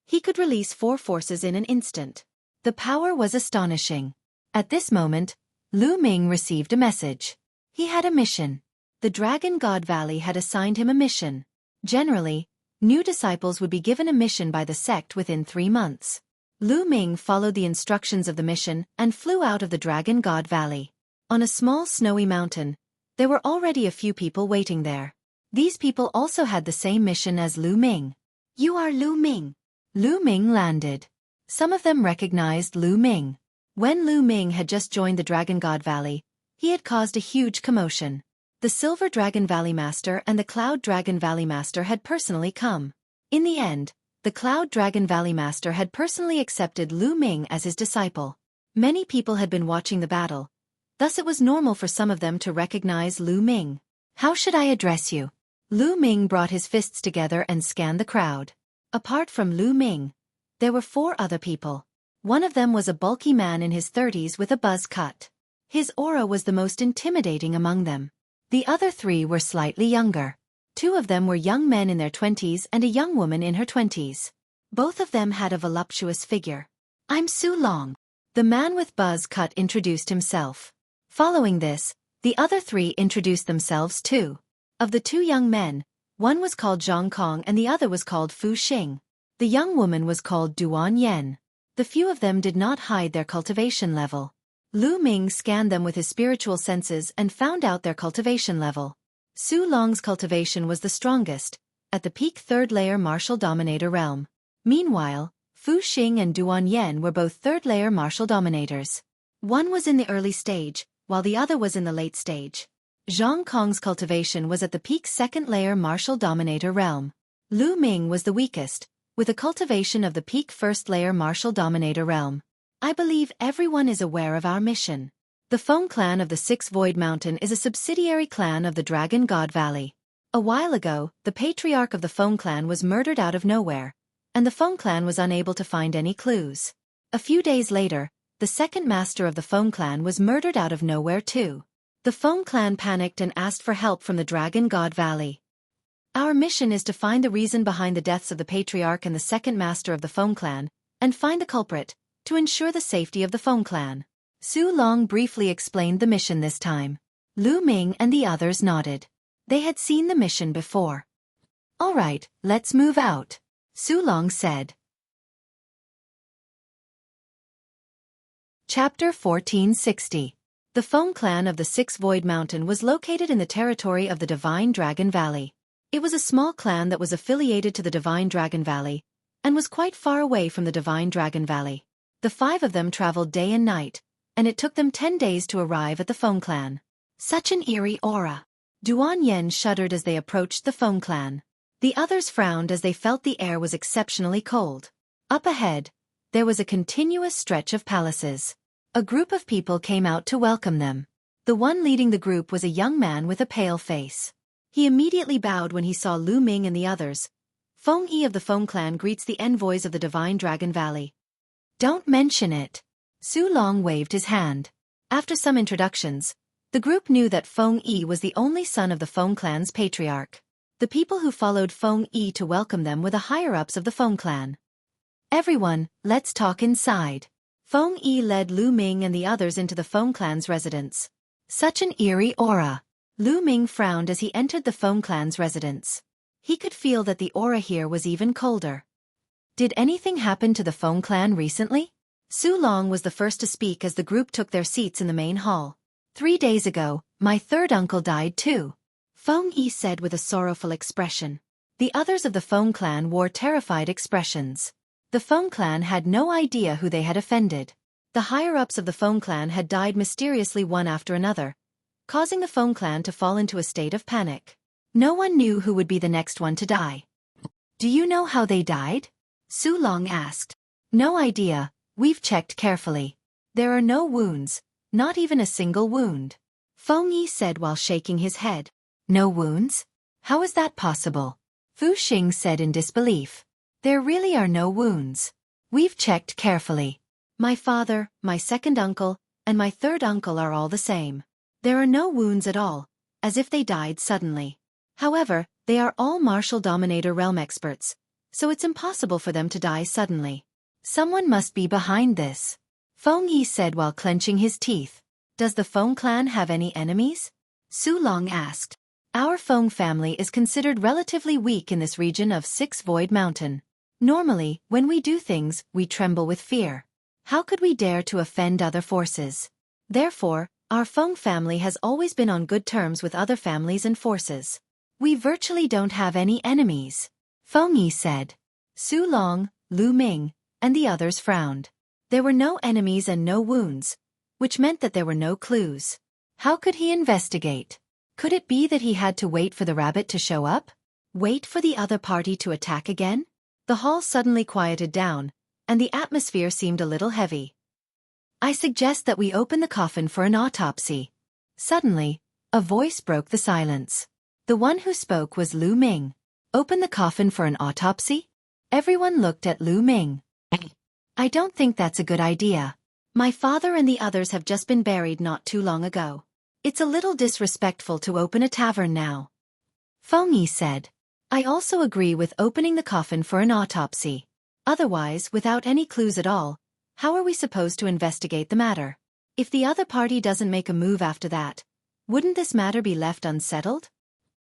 he could release 4 forces in an instant. The power was astonishing. At this moment, Lu Ming received a message. He had a mission. The Dragon God Valley had assigned him a mission. Generally, new disciples would be given a mission by the sect within 3 months. Lu Ming followed the instructions of the mission and flew out of the Dragon God Valley. On a small snowy mountain, there were already a few people waiting there. These people also had the same mission as Lu Ming. "You are Lu Ming." Lu Ming landed. Some of them recognized Lu Ming. When Lu Ming had just joined the Dragon God Valley, he had caused a huge commotion. The Silver Dragon Valley Master and the Cloud Dragon Valley Master had personally come. In the end, the Cloud Dragon Valley Master had personally accepted Lu Ming as his disciple. Many people had been watching the battle, thus it was normal for some of them to recognize Lu Ming. "How should I address you?" Lu Ming brought his fists together and scanned the crowd. Apart from Lu Ming, there were 4 other people. One of them was a bulky man in his 30s with a buzz cut. His aura was the most intimidating among them. The other 3 were slightly younger. 2 of them were young men in their 20s and a young woman in her 20s. Both of them had a voluptuous figure. "I'm Su Long." The man with buzz cut introduced himself. Following this, the other 3 introduced themselves too. Of the 2 young men, one was called Zhang Kong and the other was called Fu Xing. The young woman was called Duan Yen. The few of them did not hide their cultivation level. Lu Ming scanned them with his spiritual senses and found out their cultivation level. Su Long's cultivation was the strongest, at the peak third-layer martial dominator realm. Meanwhile, Fu Xing and Duan Yen were both third-layer martial dominators. One was in the early stage, while the other was in the late stage. Zhang Kong's cultivation was at the peak second-layer martial dominator realm. Lu Ming was the weakest, with a cultivation of the peak first-layer martial dominator realm. I believe everyone is aware of our mission. The Feng clan of the Six Void Mountain is a subsidiary clan of the Dragon God Valley. A while ago, the patriarch of the Feng clan was murdered out of nowhere, and the Feng clan was unable to find any clues. A few days later, the second master of the Feng clan was murdered out of nowhere too. The Feng clan panicked and asked for help from the Dragon God Valley. Our mission is to find the reason behind the deaths of the patriarch and the second master of the Feng clan, and find the culprit, to ensure the safety of the Feng clan. Su Long briefly explained the mission this time. Lu Ming and the others nodded. They had seen the mission before. All right, let's move out, Su Long said. Chapter 1460. The Feng clan of the Six Void Mountain was located in the territory of the Divine Dragon Valley. It was a small clan that was affiliated to the Divine Dragon Valley, and was quite far away from the Divine Dragon Valley. The 5 of them traveled day and night, and it took them 10 days to arrive at the Feng clan. Such an eerie aura. Duan Yen shuddered as they approached the Feng clan. The others frowned as they felt the air was exceptionally cold. Up ahead, there was a continuous stretch of palaces. A group of people came out to welcome them. The one leading the group was a young man with a pale face. He immediately bowed when he saw Lu Ming and the others. Feng Yi of the Feng clan greets the envoys of the Divine Dragon Valley. Don't mention it. Su Long waved his hand. After some introductions, the group knew that Feng Yi was the only son of the Feng clan's patriarch. The people who followed Feng Yi to welcome them were the higher-ups of the Feng clan. Everyone, let's talk inside. Feng Yi led Lu Ming and the others into the Feng clan's residence. Such an eerie aura. Lu Ming frowned as he entered the Feng clan's residence. He could feel that the aura here was even colder. Did anything happen to the Feng clan recently? Su Long was the first to speak as the group took their seats in the main hall. 3 days ago, my third uncle died too, Feng Yi said with a sorrowful expression. The others of the Feng clan wore terrified expressions. The Feng clan had no idea who they had offended. The higher-ups of the Feng clan had died mysteriously one after another, causing the Feng clan to fall into a state of panic. No one knew who would be the next one to die. Do you know how they died? Su Long asked. No idea, we've checked carefully. There are no wounds. Not even a single wound. Feng Yi said while shaking his head. No wounds? How is that possible? Fu Xing said in disbelief. There really are no wounds. We've checked carefully. My father, my second uncle, and my third uncle are all the same. There are no wounds at all, as if they died suddenly. However, they are all martial dominator realm experts, so it's impossible for them to die suddenly. Someone must be behind this. Feng Yi said while clenching his teeth. Does the Feng clan have any enemies? Su Long asked. Our Feng family is considered relatively weak in this region of Six Void Mountain. Normally, when we do things, we tremble with fear. How could we dare to offend other forces? Therefore, our Feng family has always been on good terms with other families and forces. We virtually don't have any enemies, Feng Yi said. Su Long, Lu Ming, and the others frowned. There were no enemies and no wounds, which meant that there were no clues. How could he investigate? Could it be that he had to wait for the rabbit to show up? Wait for the other party to attack again? The hall suddenly quieted down, and the atmosphere seemed a little heavy. I suggest that we open the coffin for an autopsy. Suddenly, a voice broke the silence. The one who spoke was Lu Ming. Open the coffin for an autopsy? Everyone looked at Lu Ming. I don't think that's a good idea. My father and the others have just been buried not too long ago. It's a little disrespectful to open a tavern now. Feng Yi said. I also agree with opening the coffin for an autopsy. Otherwise, without any clues at all, how are we supposed to investigate the matter? If the other party doesn't make a move after that, wouldn't this matter be left unsettled?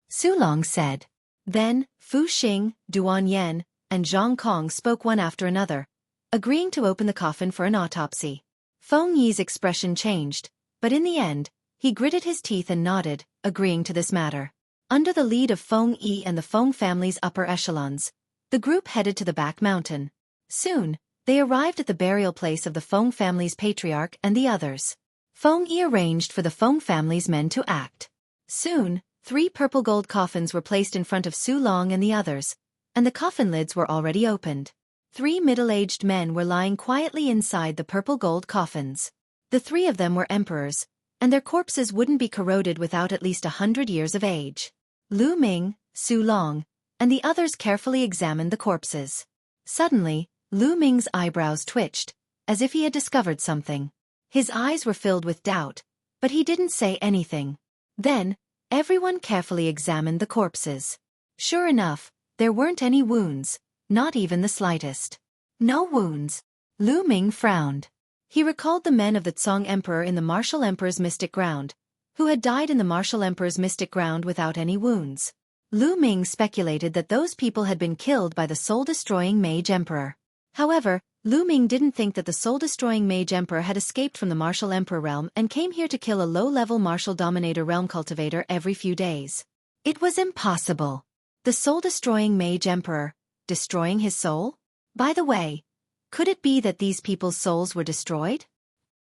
Su Long said. Then, Fu Xing, Duan Yen, and Zhang Kong spoke one after another, agreeing to open the coffin for an autopsy. Feng Yi's expression changed, but in the end, he gritted his teeth and nodded, agreeing to this matter. Under the lead of Feng Yi and the Feng family's upper echelons, the group headed to the back mountain. Soon, they arrived at the burial place of the Feng family's patriarch and the others. Feng Yi arranged for the Feng family's men to act. Soon, 3 purple gold coffins were placed in front of Su Long and the others, and the coffin lids were already opened. 3 middle-aged men were lying quietly inside the purple gold coffins. The 3 of them were emperors, and their corpses wouldn't be corroded without at least 100 years of age. Lu Ming, Su Long, and the others carefully examined the corpses. Suddenly, Lu Ming's eyebrows twitched, as if he had discovered something. His eyes were filled with doubt, but he didn't say anything. Then, everyone carefully examined the corpses. Sure enough, there weren't any wounds, not even the slightest. No wounds. Lu Ming frowned. He recalled the men of the Tsong Emperor in the Martial Emperor's Mystic Ground, who had died in the Martial Emperor's Mystic Ground without any wounds. Lu Ming speculated that those people had been killed by the soul-destroying Mage Emperor. However, Lu Ming didn't think that the soul-destroying Mage Emperor had escaped from the Martial Emperor realm and came here to kill a low-level Martial Dominator realm cultivator every few days. It was impossible. The soul-destroying Mage Emperor, destroying his soul? By the way, could it be that these people's souls were destroyed?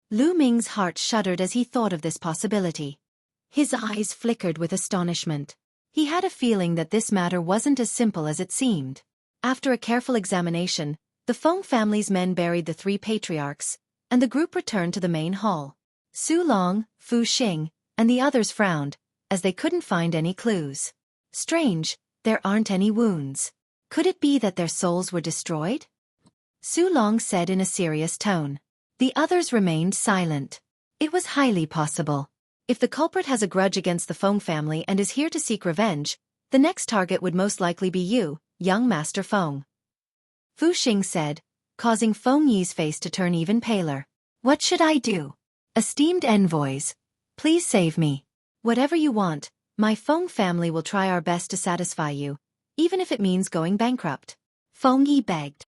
Lu Ming's heart shuddered as he thought of this possibility. His eyes flickered with astonishment. He had a feeling that this matter wasn't as simple as it seemed. After a careful examination, the Feng family's men buried the 3 patriarchs, and the group returned to the main hall. Su Long, Fu Xing, and the others frowned, as they couldn't find any clues. Strange, there aren't any wounds. Could it be that their souls were destroyed? Su Long said in a serious tone. The others remained silent. It was highly possible. If the culprit has a grudge against the Feng family and is here to seek revenge, the next target would most likely be you, young Master Feng. Fu Xing said, causing Feng Yi's face to turn even paler. What should I do? Esteemed envoys, please save me. Whatever you want, my Feng family will try our best to satisfy you, even if it means going bankrupt. Feng Yi begged.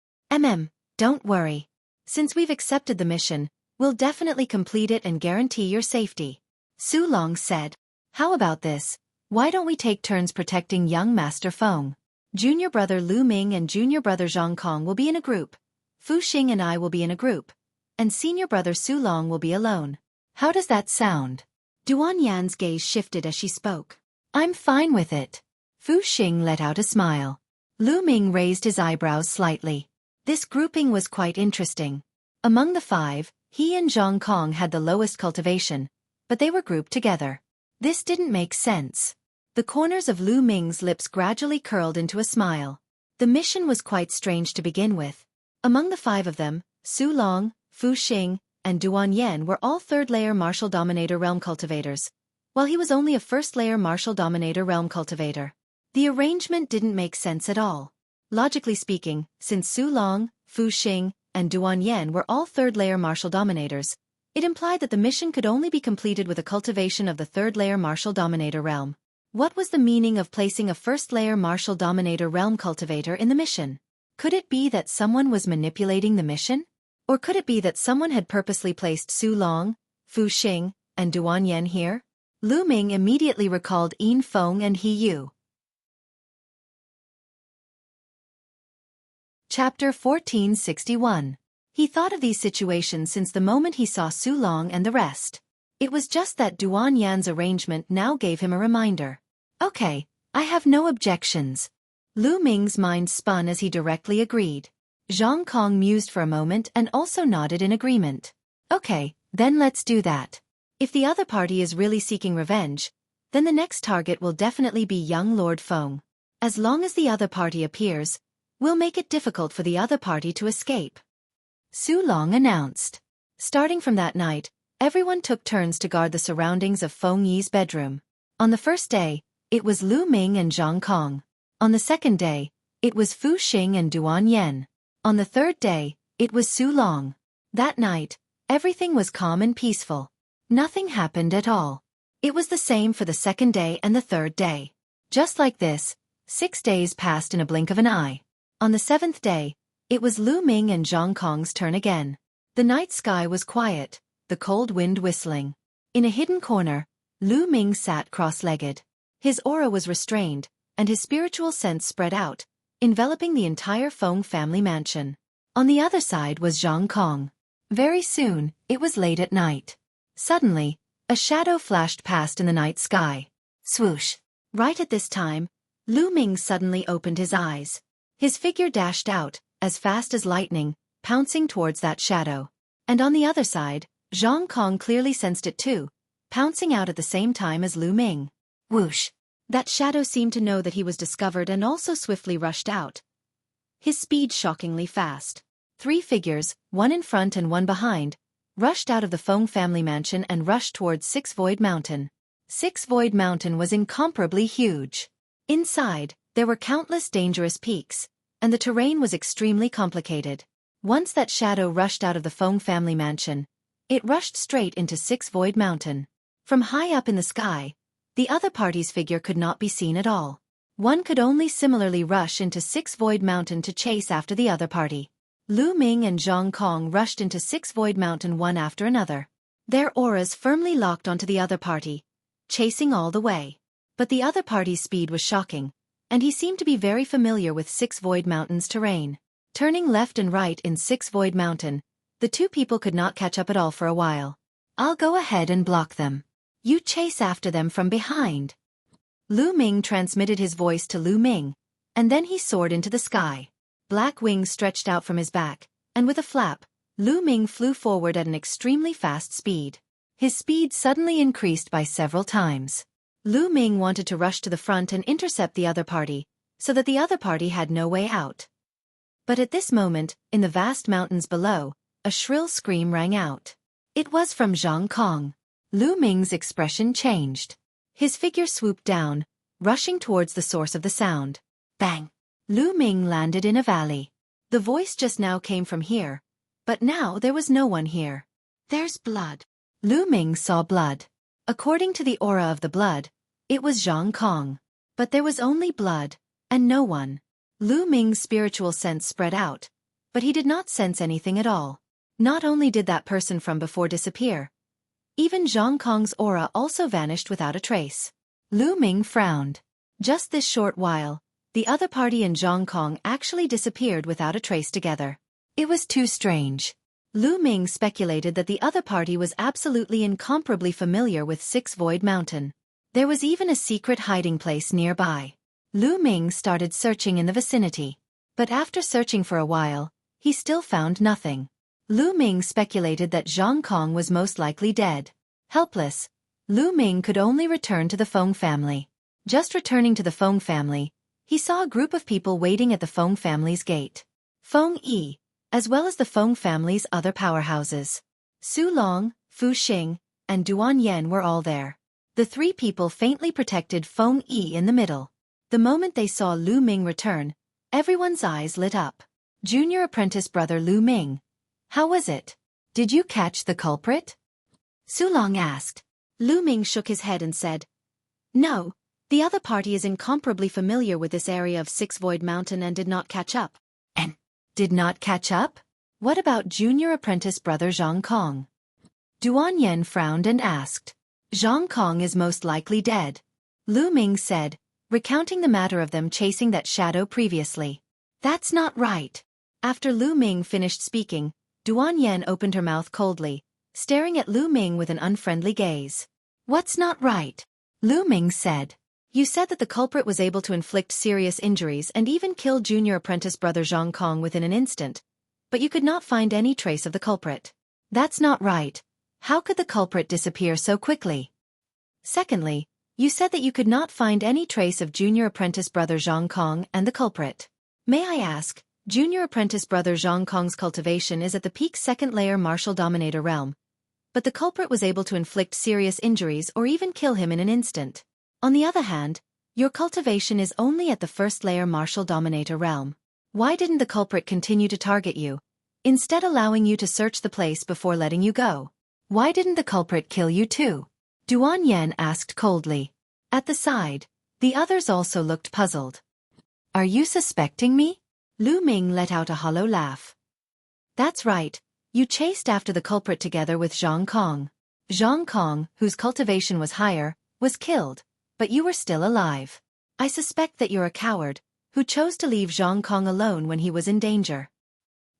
Don't worry. Since we've accepted the mission, we'll definitely complete it and guarantee your safety. Su Long said. How about this? Why don't we take turns protecting young Master Feng? Junior brother Lu Ming and junior brother Zhang Kong will be in a group. Fu Xing and I will be in a group. And senior brother Su Long will be alone. How does that sound? Duan Yan's gaze shifted as she spoke. I'm fine with it. Fu Xing let out a smile. Lu Ming raised his eyebrows slightly. This grouping was quite interesting. Among the 5, he and Zhang Kong had the lowest cultivation, but they were grouped together. This didn't make sense. The corners of Lu Ming's lips gradually curled into a smile. The mission was quite strange to begin with. Among the 5 of them, Su Long, Fu Xing, and Duan Yan were all 3rd-layer Martial Dominator realm cultivators, while he was only a 1st-layer Martial Dominator realm cultivator. The arrangement didn't make sense at all. Logically speaking, since Su Long, Fu Xing, and Duan Yan were all 3rd-layer Martial Dominators, it implied that the mission could only be completed with a cultivation of the 3rd-layer Martial Dominator realm. What was the meaning of placing a 1st-layer Martial Dominator realm cultivator in the mission? Could it be that someone was manipulating the mission? Or could it be that someone had purposely placed Su Long, Fu Xing, and Duan Yan here? Lu Ming immediately recalled Yin Feng and He Yu. Chapter 1461. He thought of these situations since the moment he saw Su Long and the rest. It was just that Duan Yan's arrangement now gave him a reminder. Okay, I have no objections. Lu Ming's mind spun as he directly agreed. Zhang Kong mused for a moment and also nodded in agreement. Okay, then let's do that. If the other party is really seeking revenge, then the next target will definitely be young Lord Feng. As long as the other party appears, we'll make it difficult for the other party to escape. Su Long announced. Starting from that night, everyone took turns to guard the surroundings of Feng Yi's bedroom. On the first day, it was Lu Ming and Zhang Kong. On the second day, it was Fu Xing and Duan Yan. On the third day, it was Su Long. That night, everything was calm and peaceful. Nothing happened at all. It was the same for the second day and the third day. Just like this, 6 days passed in a blink of an eye. On the 7th day, It was Lu Ming and Zhang Kong's turn again. The night sky was quiet, the cold wind whistling. In a hidden corner, Lu Ming sat cross-legged. His aura was restrained, and his spiritual sense spread out, enveloping the entire Feng family mansion. On the other side was Zhang Kong. Very soon, it was late at night. Suddenly, a shadow flashed past in the night sky. Swoosh! Right at this time, Lu Ming suddenly opened his eyes. His figure dashed out, as fast as lightning, pouncing towards that shadow. And on the other side, Zhang Kong clearly sensed it too, pouncing out at the same time as Lu Ming. Whoosh! That shadow seemed to know that he was discovered and also swiftly rushed out. His speed shockingly fast. 3 figures, one in front and one behind, rushed out of the Feng family mansion and rushed towards Six Void Mountain. Six Void Mountain was incomparably huge. Inside, there were countless dangerous peaks, and the terrain was extremely complicated. Once that shadow rushed out of the Feng family mansion, it rushed straight into Six Void Mountain. From high up in the sky, the other party's figure could not be seen at all. One could only similarly rush into Six Void Mountain to chase after the other party. Lu Ming and Zhang Kong rushed into Six Void Mountain one after another. Their auras firmly locked onto the other party, chasing all the way. But the other party's speed was shocking, and he seemed to be very familiar with Six Void Mountain's terrain. Turning left and right in Six Void Mountain, the 2 people could not catch up at all for a while. I'll go ahead and block them. You chase after them from behind. Lu Ming transmitted his voice to Lu Ming, and then he soared into the sky. Black wings stretched out from his back, and with a flap, Lu Ming flew forward at an extremely fast speed. His speed suddenly increased by several times. Lu Ming wanted to rush to the front and intercept the other party, so that the other party had no way out. But at this moment, in the vast mountains below, a shrill scream rang out. It was from Zhang Kong. Lu Ming's expression changed. His figure swooped down, rushing towards the source of the sound. Bang! Lu Ming landed in a valley. The voice just now came from here, but now there was no one here. There's blood. Lu Ming saw blood. According to the aura of the blood, it was Zhang Kong. But there was only blood, and no one. Lu Ming's spiritual sense spread out, but he did not sense anything at all. Not only did that person from before disappear, even Zhang Kong's aura also vanished without a trace. Lu Ming frowned. Just this short while, the other party and Zhang Kong actually disappeared without a trace together. It was too strange. Lu Ming speculated that the other party was absolutely incomparably familiar with Six Void Mountain. There was even a secret hiding place nearby. Lu Ming started searching in the vicinity. But after searching for a while, he still found nothing. Lu Ming speculated that Zhang Kong was most likely dead. Helpless, Lu Ming could only return to the Feng family. Just returning to the Feng family, he saw a group of people waiting at the Feng family's gate. Feng Yi, as well as the Feng family's other powerhouses. Su Long, Fu Xing, and Duan Yen were all there. The 3 people faintly protected Feng Yi in the middle. The moment they saw Lu Ming return, everyone's eyes lit up. Junior apprentice brother Lu Ming. How was it? Did you catch the culprit? Su Long asked. Lu Ming shook his head and said, No, the other party is incomparably familiar with this area of Six Void Mountain and did not catch up. And did not catch up? What about junior apprentice brother Zhang Kong? Duan Yen frowned and asked. Zhang Kong is most likely dead. Lu Ming said, recounting the matter of them chasing that shadow previously. That's not right. After Lu Ming finished speaking, Duan Yen opened her mouth coldly, staring at Lu Ming with an unfriendly gaze. What's not right? Lu Ming said. You said that the culprit was able to inflict serious injuries and even kill junior apprentice brother Zhang Kong within an instant, but you could not find any trace of the culprit. That's not right. How could the culprit disappear so quickly? Secondly, you said that you could not find any trace of junior apprentice brother Zhang Kong and the culprit. May I ask, junior apprentice brother Zhang Kong's cultivation is at the peak 2nd layer martial dominator realm, but the culprit was able to inflict serious injuries or even kill him in an instant. On the other hand, your cultivation is only at the 1st layer martial dominator realm. Why didn't the culprit continue to target you, instead allowing you to search the place before letting you go? Why didn't the culprit kill you too? Duan Yen asked coldly. At the side, the others also looked puzzled. Are you suspecting me? Lu Ming let out a hollow laugh. That's right, you chased after the culprit together with Zhang Kong. Zhang Kong, whose cultivation was higher, was killed, but you were still alive. I suspect that you're a coward, who chose to leave Zhang Kong alone when he was in danger.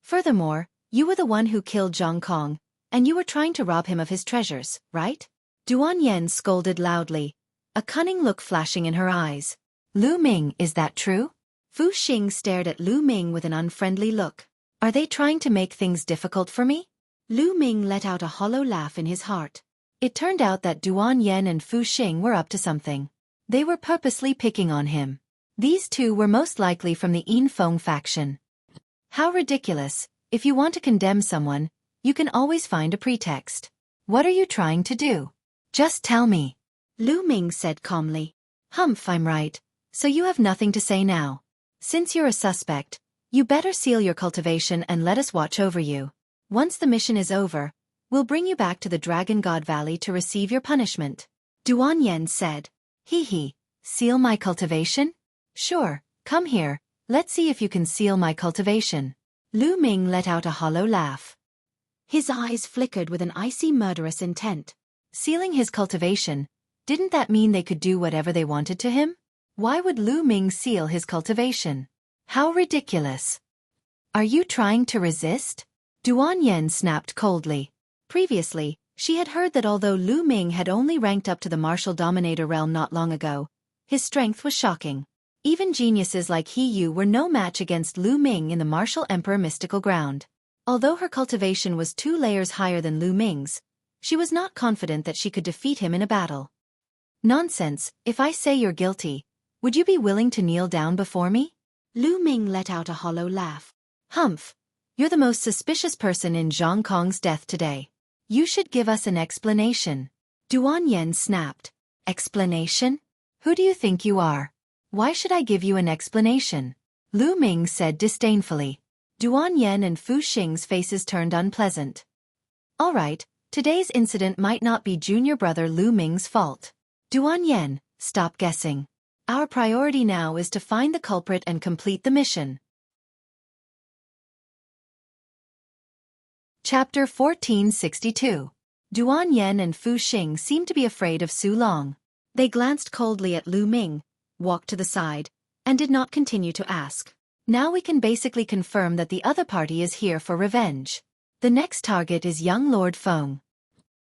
Furthermore, you were the one who killed Zhang Kong, and you were trying to rob him of his treasures, right? Duan Yen scolded loudly, a cunning look flashing in her eyes. Lu Ming, is that true? Fu Xing stared at Lu Ming with an unfriendly look. Are they trying to make things difficult for me? Lu Ming let out a hollow laugh in his heart. It turned out that Duan Yen and Fu Xing were up to something. They were purposely picking on him. These two were most likely from the Yin Feng faction. How ridiculous! If you want to condemn someone, you can always find a pretext. What are you trying to do? Just tell me. Lu Ming said calmly. Humph, I'm right. So you have nothing to say now. Since you're a suspect, you better seal your cultivation and let us watch over you. Once the mission is over, we'll bring you back to the Dragon God Valley to receive your punishment. Duan Yen said. Hee, seal my cultivation? Sure, come here, let's see if you can seal my cultivation. Lu Ming let out a hollow laugh. His eyes flickered with an icy murderous intent. Sealing his cultivation, didn't that mean they could do whatever they wanted to him? Why would Lu Ming seal his cultivation? How ridiculous! Are you trying to resist? Duan Yen snapped coldly. Previously, she had heard that although Lu Ming had only ranked up to the martial dominator realm not long ago, his strength was shocking. Even geniuses like He Yu were no match against Lu Ming in the martial emperor mystical ground. Although her cultivation was 2 layers higher than Lu Ming's, she was not confident that she could defeat him in a battle. Nonsense, if I say you're guilty, would you be willing to kneel down before me? Lu Ming let out a hollow laugh. Humph, you're the most suspicious person in Zhang Kong's death today. You should give us an explanation. Duan Yen snapped. Explanation? Who do you think you are? Why should I give you an explanation? Lu Ming said disdainfully. Duan Yen and Fu Xing's faces turned unpleasant. All right, today's incident might not be junior brother Lu Ming's fault. Duan Yen, stop guessing. Our priority now is to find the culprit and complete the mission. Chapter 1462. Duan Yen and Fu Xing seemed to be afraid of Su Long. They glanced coldly at Lu Ming, walked to the side, and did not continue to ask. Now we can basically confirm that the other party is here for revenge. The next target is young Lord Feng.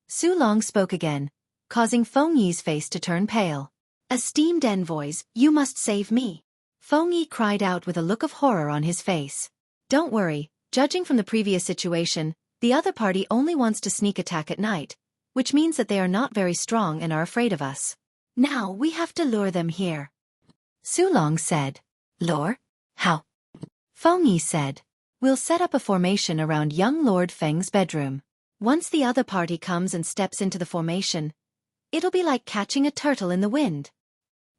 Su Long spoke again, causing Feng Yi's face to turn pale. Esteemed envoys, you must save me. Feng Yi cried out with a look of horror on his face. Don't worry, judging from the previous situation, the other party only wants to sneak attack at night, which means that they are not very strong and are afraid of us. Now we have to lure them here. Su Long said. Lure? How? Feng Yi said. We'll set up a formation around young Lord Feng's bedroom. Once the other party comes and steps into the formation, it'll be like catching a turtle in the wind.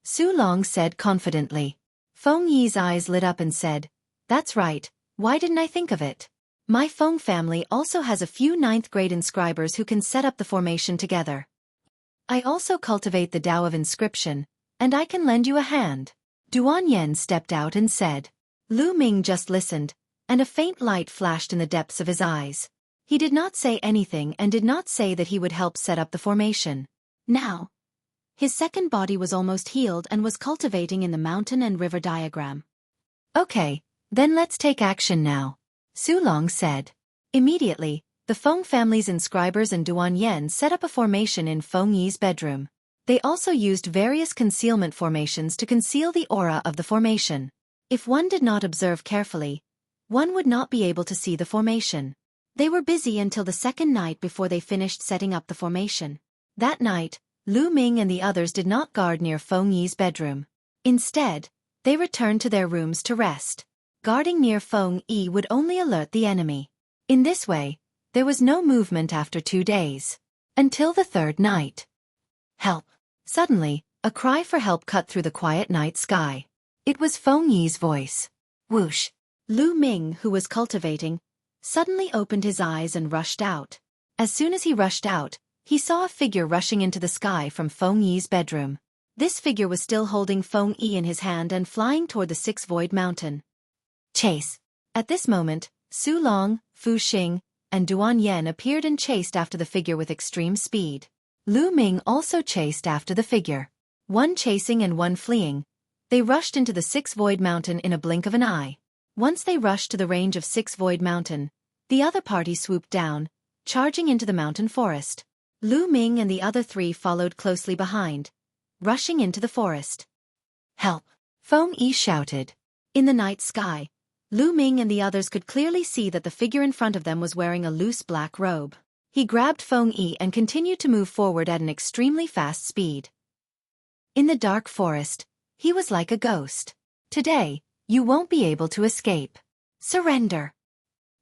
Su Long said confidently. Feng Yi's eyes lit up and said, That's right, why didn't I think of it? My Feng family also has a few 9th grade inscribers who can set up the formation together. I also cultivate the Tao of Inscription, and I can lend you a hand. Duan Yen stepped out and said. Lu Ming just listened, and a faint light flashed in the depths of his eyes. He did not say anything and did not say that he would help set up the formation. Now, his second body was almost healed and was cultivating in the mountain and river diagram. Okay, then let's take action now, Su Long said. Immediately, the Feng family's inscribers and Duan Yen set up a formation in Feng Yi's bedroom. They also used various concealment formations to conceal the aura of the formation. If one did not observe carefully, one would not be able to see the formation. They were busy until the second night before they finished setting up the formation. That night, Lu Ming and the others did not guard near Feng Yi's bedroom. Instead, they returned to their rooms to rest. Guarding near Feng Yi would only alert the enemy. In this way, there was no movement after 2 days. Until the third night. Help! Suddenly, a cry for help cut through the quiet night sky. It was Feng Yi's voice. Whoosh! Lu Ming, who was cultivating, suddenly opened his eyes and rushed out. As soon as he rushed out, he saw a figure rushing into the sky from Feng Yi's bedroom. This figure was still holding Feng Yi in his hand and flying toward the 6 Void Mountain. Chase. At this moment, Su Long, Fu Xing, and Duan Yen appeared and chased after the figure with extreme speed. Lu Ming also chased after the figure. One chasing and one fleeing. They rushed into the Six Void Mountain in a blink of an eye. Once they rushed to the range of Six Void Mountain, the other party swooped down, charging into the mountain forest. Lu Ming and the other three followed closely behind, rushing into the forest. Help! Feng Yi shouted. In the night sky, Lu Ming and the others could clearly see that the figure in front of them was wearing a loose black robe. He grabbed Feng Yi and continued to move forward at an extremely fast speed. In the dark forest, he was like a ghost. Today, you won't be able to escape. Surrender!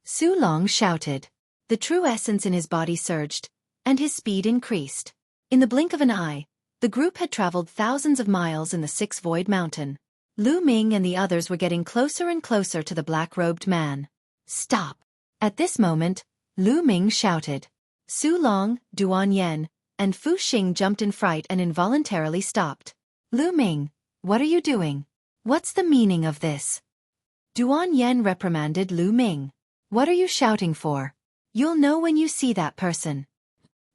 Su Long shouted. The true essence in his body surged, and his speed increased. In the blink of an eye, the group had traveled thousands of miles in the Six Void Mountain. Lu Ming and the others were getting closer and closer to the black-robed man. Stop! At this moment, Lu Ming shouted. Su Long, Duan Yen, and Fu Xing jumped in fright and involuntarily stopped. Lu Ming, what are you doing? What's the meaning of this? Duan Yen reprimanded Lu Ming. What are you shouting for? You'll know when you see that person.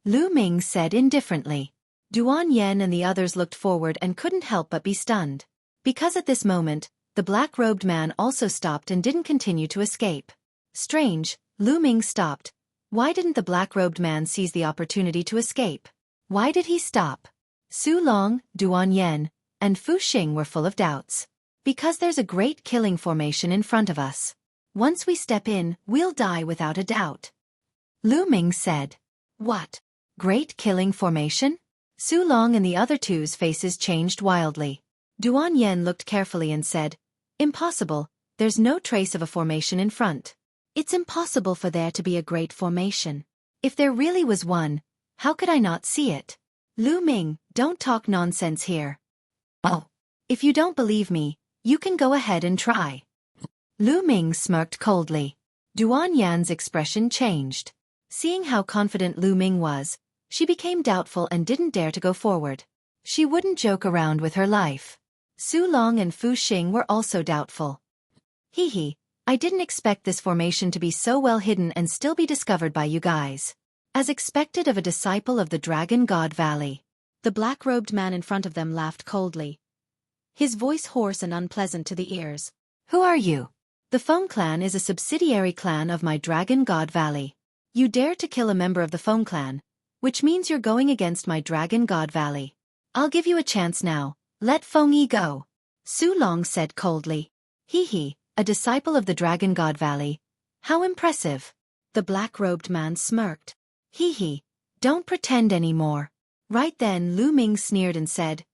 Lu Ming said indifferently. Duan Yen and the others looked forward and couldn't help but be stunned. Because at this moment, the black-robed man also stopped and didn't continue to escape. Strange, Lu Ming stopped. Why didn't the black-robed man seize the opportunity to escape? Why did he stop? Su Long, Duan Yen, and Fu Xing were full of doubts. Because there's a great killing formation in front of us. Once we step in, we'll die without a doubt. Lu Ming said. What? Great killing formation? Su Long and the other two's faces changed wildly. Duan Yen looked carefully and said, Impossible, there's no trace of a formation in front. It's impossible for there to be a great formation. If there really was one, how could I not see it? Lu Ming, don't talk nonsense here. Oh. If you don't believe me, you can go ahead and try. Lu Ming smirked coldly. Duan Yan's expression changed. Seeing how confident Lu Ming was, she became doubtful and didn't dare to go forward. She wouldn't joke around with her life. Su Long and Fu Xing were also doubtful. Hee, I didn't expect this formation to be so well hidden and still be discovered by you guys. As expected of a disciple of the Dragon God Valley. The black-robed man in front of them laughed coldly. His voice hoarse and unpleasant to the ears. Who are you? The Feng clan is a subsidiary clan of my Dragon God Valley. You dare to kill a member of the Feng clan, which means you're going against my Dragon God Valley. I'll give you a chance now. Let Feng Yi go. Su Long said coldly. Hee, a disciple of the Dragon God Valley. How impressive. The black-robed man smirked. Hee, don't pretend anymore. Right then Lu Ming sneered and said,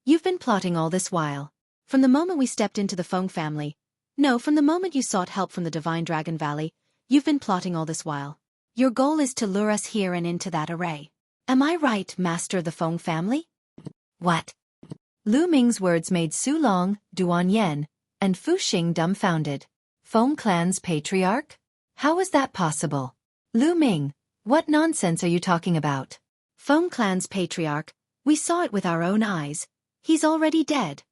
You've been plotting all this while. From the moment we stepped into the Feng family. No, from the moment you sought help from the Divine Dragon Valley, you've been plotting all this while. Your goal is to lure us here and into that array. Am I right, Master of the Feng family? What? Lu Ming's words made Su Long, Duan Yen, and Fu Xing dumbfounded. Feng clan's patriarch? How is that possible? Lu Ming, what nonsense are you talking about? Feng clan's patriarch, we saw it with our own eyes. He's already dead.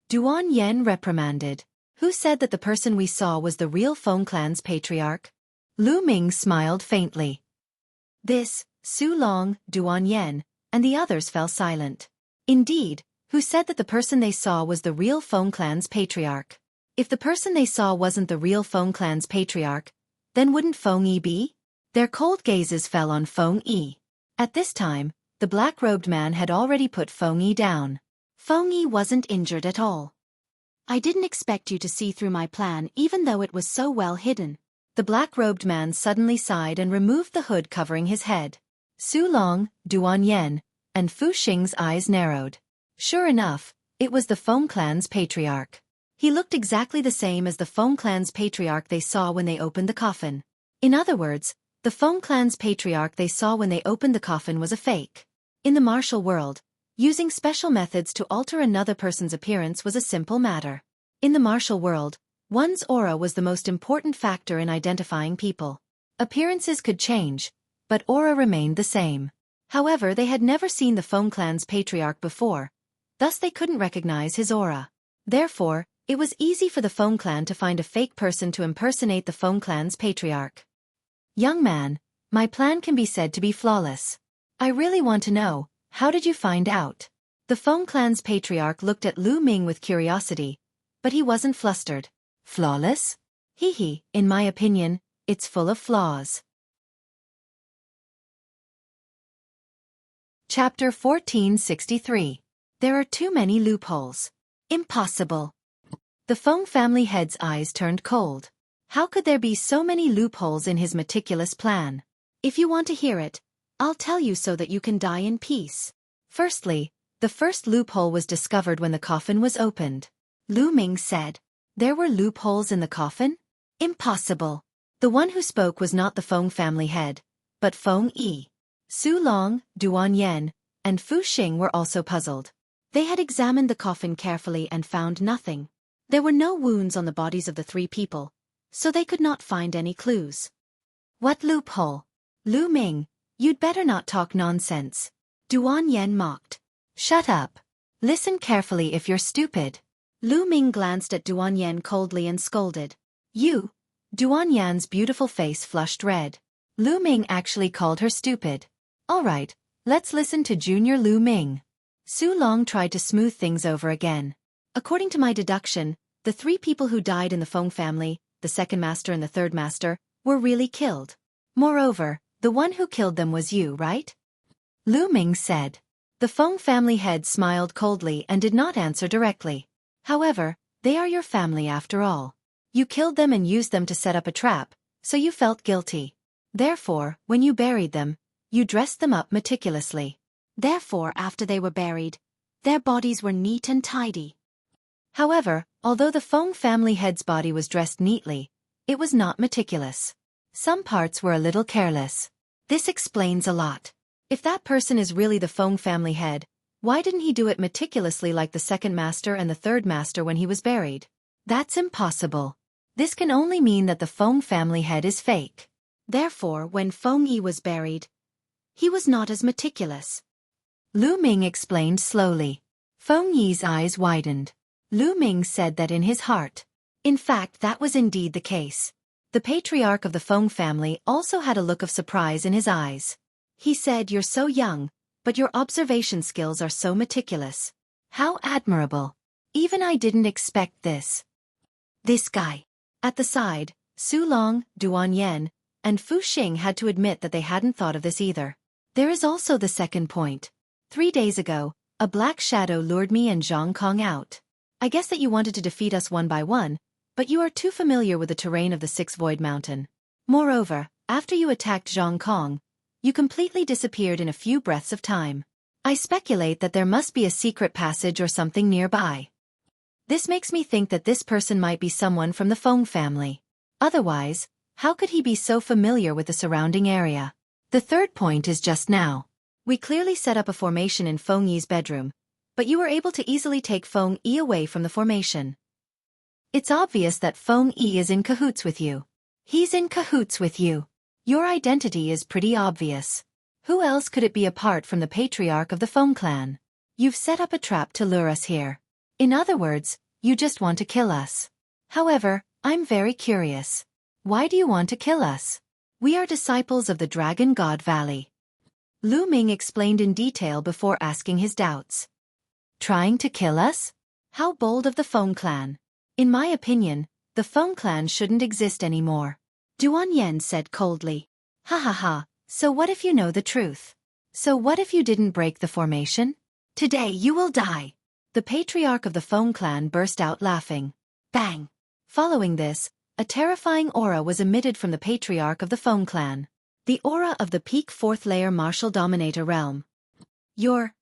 Duan Yen reprimanded. Who said that the person we saw was the real Feng clan's patriarch? Lu Ming smiled faintly. This, Su Long, Duan Yen, and the others fell silent. Indeed, who said that the person they saw was the real Feng clan's patriarch? If the person they saw wasn't the real Feng clan's patriarch, then wouldn't Feng Yi be? Their cold gazes fell on Feng Yi. At this time, the black-robed man had already put Feng Yi down. Feng Yi wasn't injured at all. I didn't expect you to see through my plan even though it was so well hidden. The black-robed man suddenly sighed and removed the hood covering his head. Su Long, Duan Yen, and Fu Xing's eyes narrowed. Sure enough, it was the Feng clan's patriarch. He looked exactly the same as the Feng clan's patriarch they saw when they opened the coffin. In other words, the Feng clan's patriarch they saw when they opened the coffin was a fake. In the martial world, using special methods to alter another person's appearance was a simple matter. In the martial world, one's aura was the most important factor in identifying people. Appearances could change, but aura remained the same. However, they had never seen the Feng clan's patriarch before, thus they couldn't recognize his aura. Therefore, It was easy for the Feng clan to find a fake person to impersonate the Feng clan's patriarch. Young man, my plan can be said to be flawless. I really want to know, how did you find out? The Feng clan's patriarch looked at Lu Ming with curiosity, but he wasn't flustered. Flawless? Hee, in my opinion, it's full of flaws. Chapter 1463. There are too many loopholes. Impossible. The Feng family head's eyes turned cold. How could there be so many loopholes in his meticulous plan? If you want to hear it, I'll tell you so that you can die in peace. Firstly, the first loophole was discovered when the coffin was opened. Lu Ming said, "There were loopholes in the coffin?" Impossible. The one who spoke was not the Feng family head, but Feng Yi. Su Long, Duan Yen, and Fu Xing were also puzzled. They had examined the coffin carefully and found nothing. There were no wounds on the bodies of the three people, so they could not find any clues. What loophole? Lu Ming, you'd better not talk nonsense. Duan Yen mocked. Shut up. Listen carefully if you're stupid. Lu Ming glanced at Duan Yen coldly and scolded. You? Duan Yan's beautiful face flushed red. Lu Ming actually called her stupid. All right, let's listen to Junior Lu Ming. Su Long tried to smooth things over again. According to my deduction, the three people who died in the Feng family, the second master and the third master, were really killed. Moreover, the one who killed them was you, right? Lu Ming said. The Feng family head smiled coldly and did not answer directly. However, they are your family after all. You killed them and used them to set up a trap, so you felt guilty. Therefore, when you buried them, you dressed them up meticulously. Therefore, after they were buried, their bodies were neat and tidy. However, although the Feng family head's body was dressed neatly, it was not meticulous. Some parts were a little careless. This explains a lot. If that person is really the Feng family head, why didn't he do it meticulously like the second master and the third master when he was buried? That's impossible. This can only mean that the Feng family head is fake. Therefore, when Feng Yi was buried, he was not as meticulous. Lu Ming explained slowly. Feng Yi's eyes widened. Lu Ming said that in his heart. In fact, that was indeed the case. The patriarch of the Feng family also had a look of surprise in his eyes. He said, "You're so young, but your observation skills are so meticulous. How admirable. Even I didn't expect this." This guy. At the side, Su Long, Duan Yen, and Fu Xing had to admit that they hadn't thought of this either. There is also the second point. 3 days ago, a black shadow lured me and Zhang Kong out. I guess that you wanted to defeat us one by one, but you are too familiar with the terrain of the Six Void Mountain. Moreover, after you attacked Zhang Kong, you completely disappeared in a few breaths of time. I speculate that there must be a secret passage or something nearby. This makes me think that this person might be someone from the Feng family. Otherwise, how could he be so familiar with the surrounding area? The third point is just now. We clearly set up a formation in Feng Yi's bedroom, but you were able to easily take Feng Yi away from the formation. It's obvious that Feng Yi is in cahoots with you. He's in cahoots with you. Your identity is pretty obvious. Who else could it be apart from the patriarch of the Feng clan? You've set up a trap to lure us here. In other words, you just want to kill us. However, I'm very curious. Why do you want to kill us? We are disciples of the Dragon God Valley. Lu Ming explained in detail before asking his doubts. Trying to kill us? How bold of the Feng clan. In my opinion, the Feng clan shouldn't exist anymore. Duan Yen said coldly. Ha ha ha, so what if you know the truth? So what if you didn't break the formation? Today you will die. The patriarch of the Feng clan burst out laughing. Bang! Following this, a terrifying aura was emitted from the patriarch of the Feng clan. The aura of the peak 4th layer martial dominator realm. Your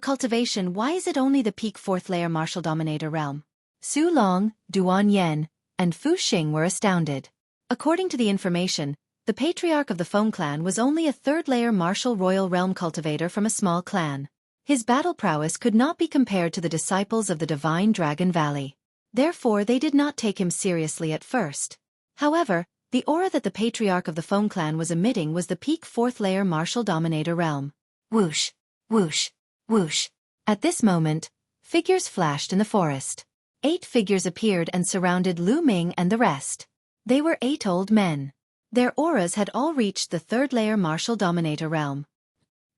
cultivation, why is it only the peak 4th layer martial dominator realm? Su Long, Duan Yen, and Fu Xing were astounded. According to the information, the patriarch of the Feng clan was only a 3rd layer martial royal realm cultivator from a small clan. His battle prowess could not be compared to the disciples of the divine Dragon Valley. Therefore they did not take him seriously at first. However, the aura that the patriarch of the Feng clan was emitting was the peak 4th layer martial dominator realm. Whoosh, whoosh, whoosh. At this moment, figures flashed in the forest. 8 figures appeared and surrounded Lu Ming and the rest. They were 8 old men. Their auras had all reached the 3rd layer martial dominator realm.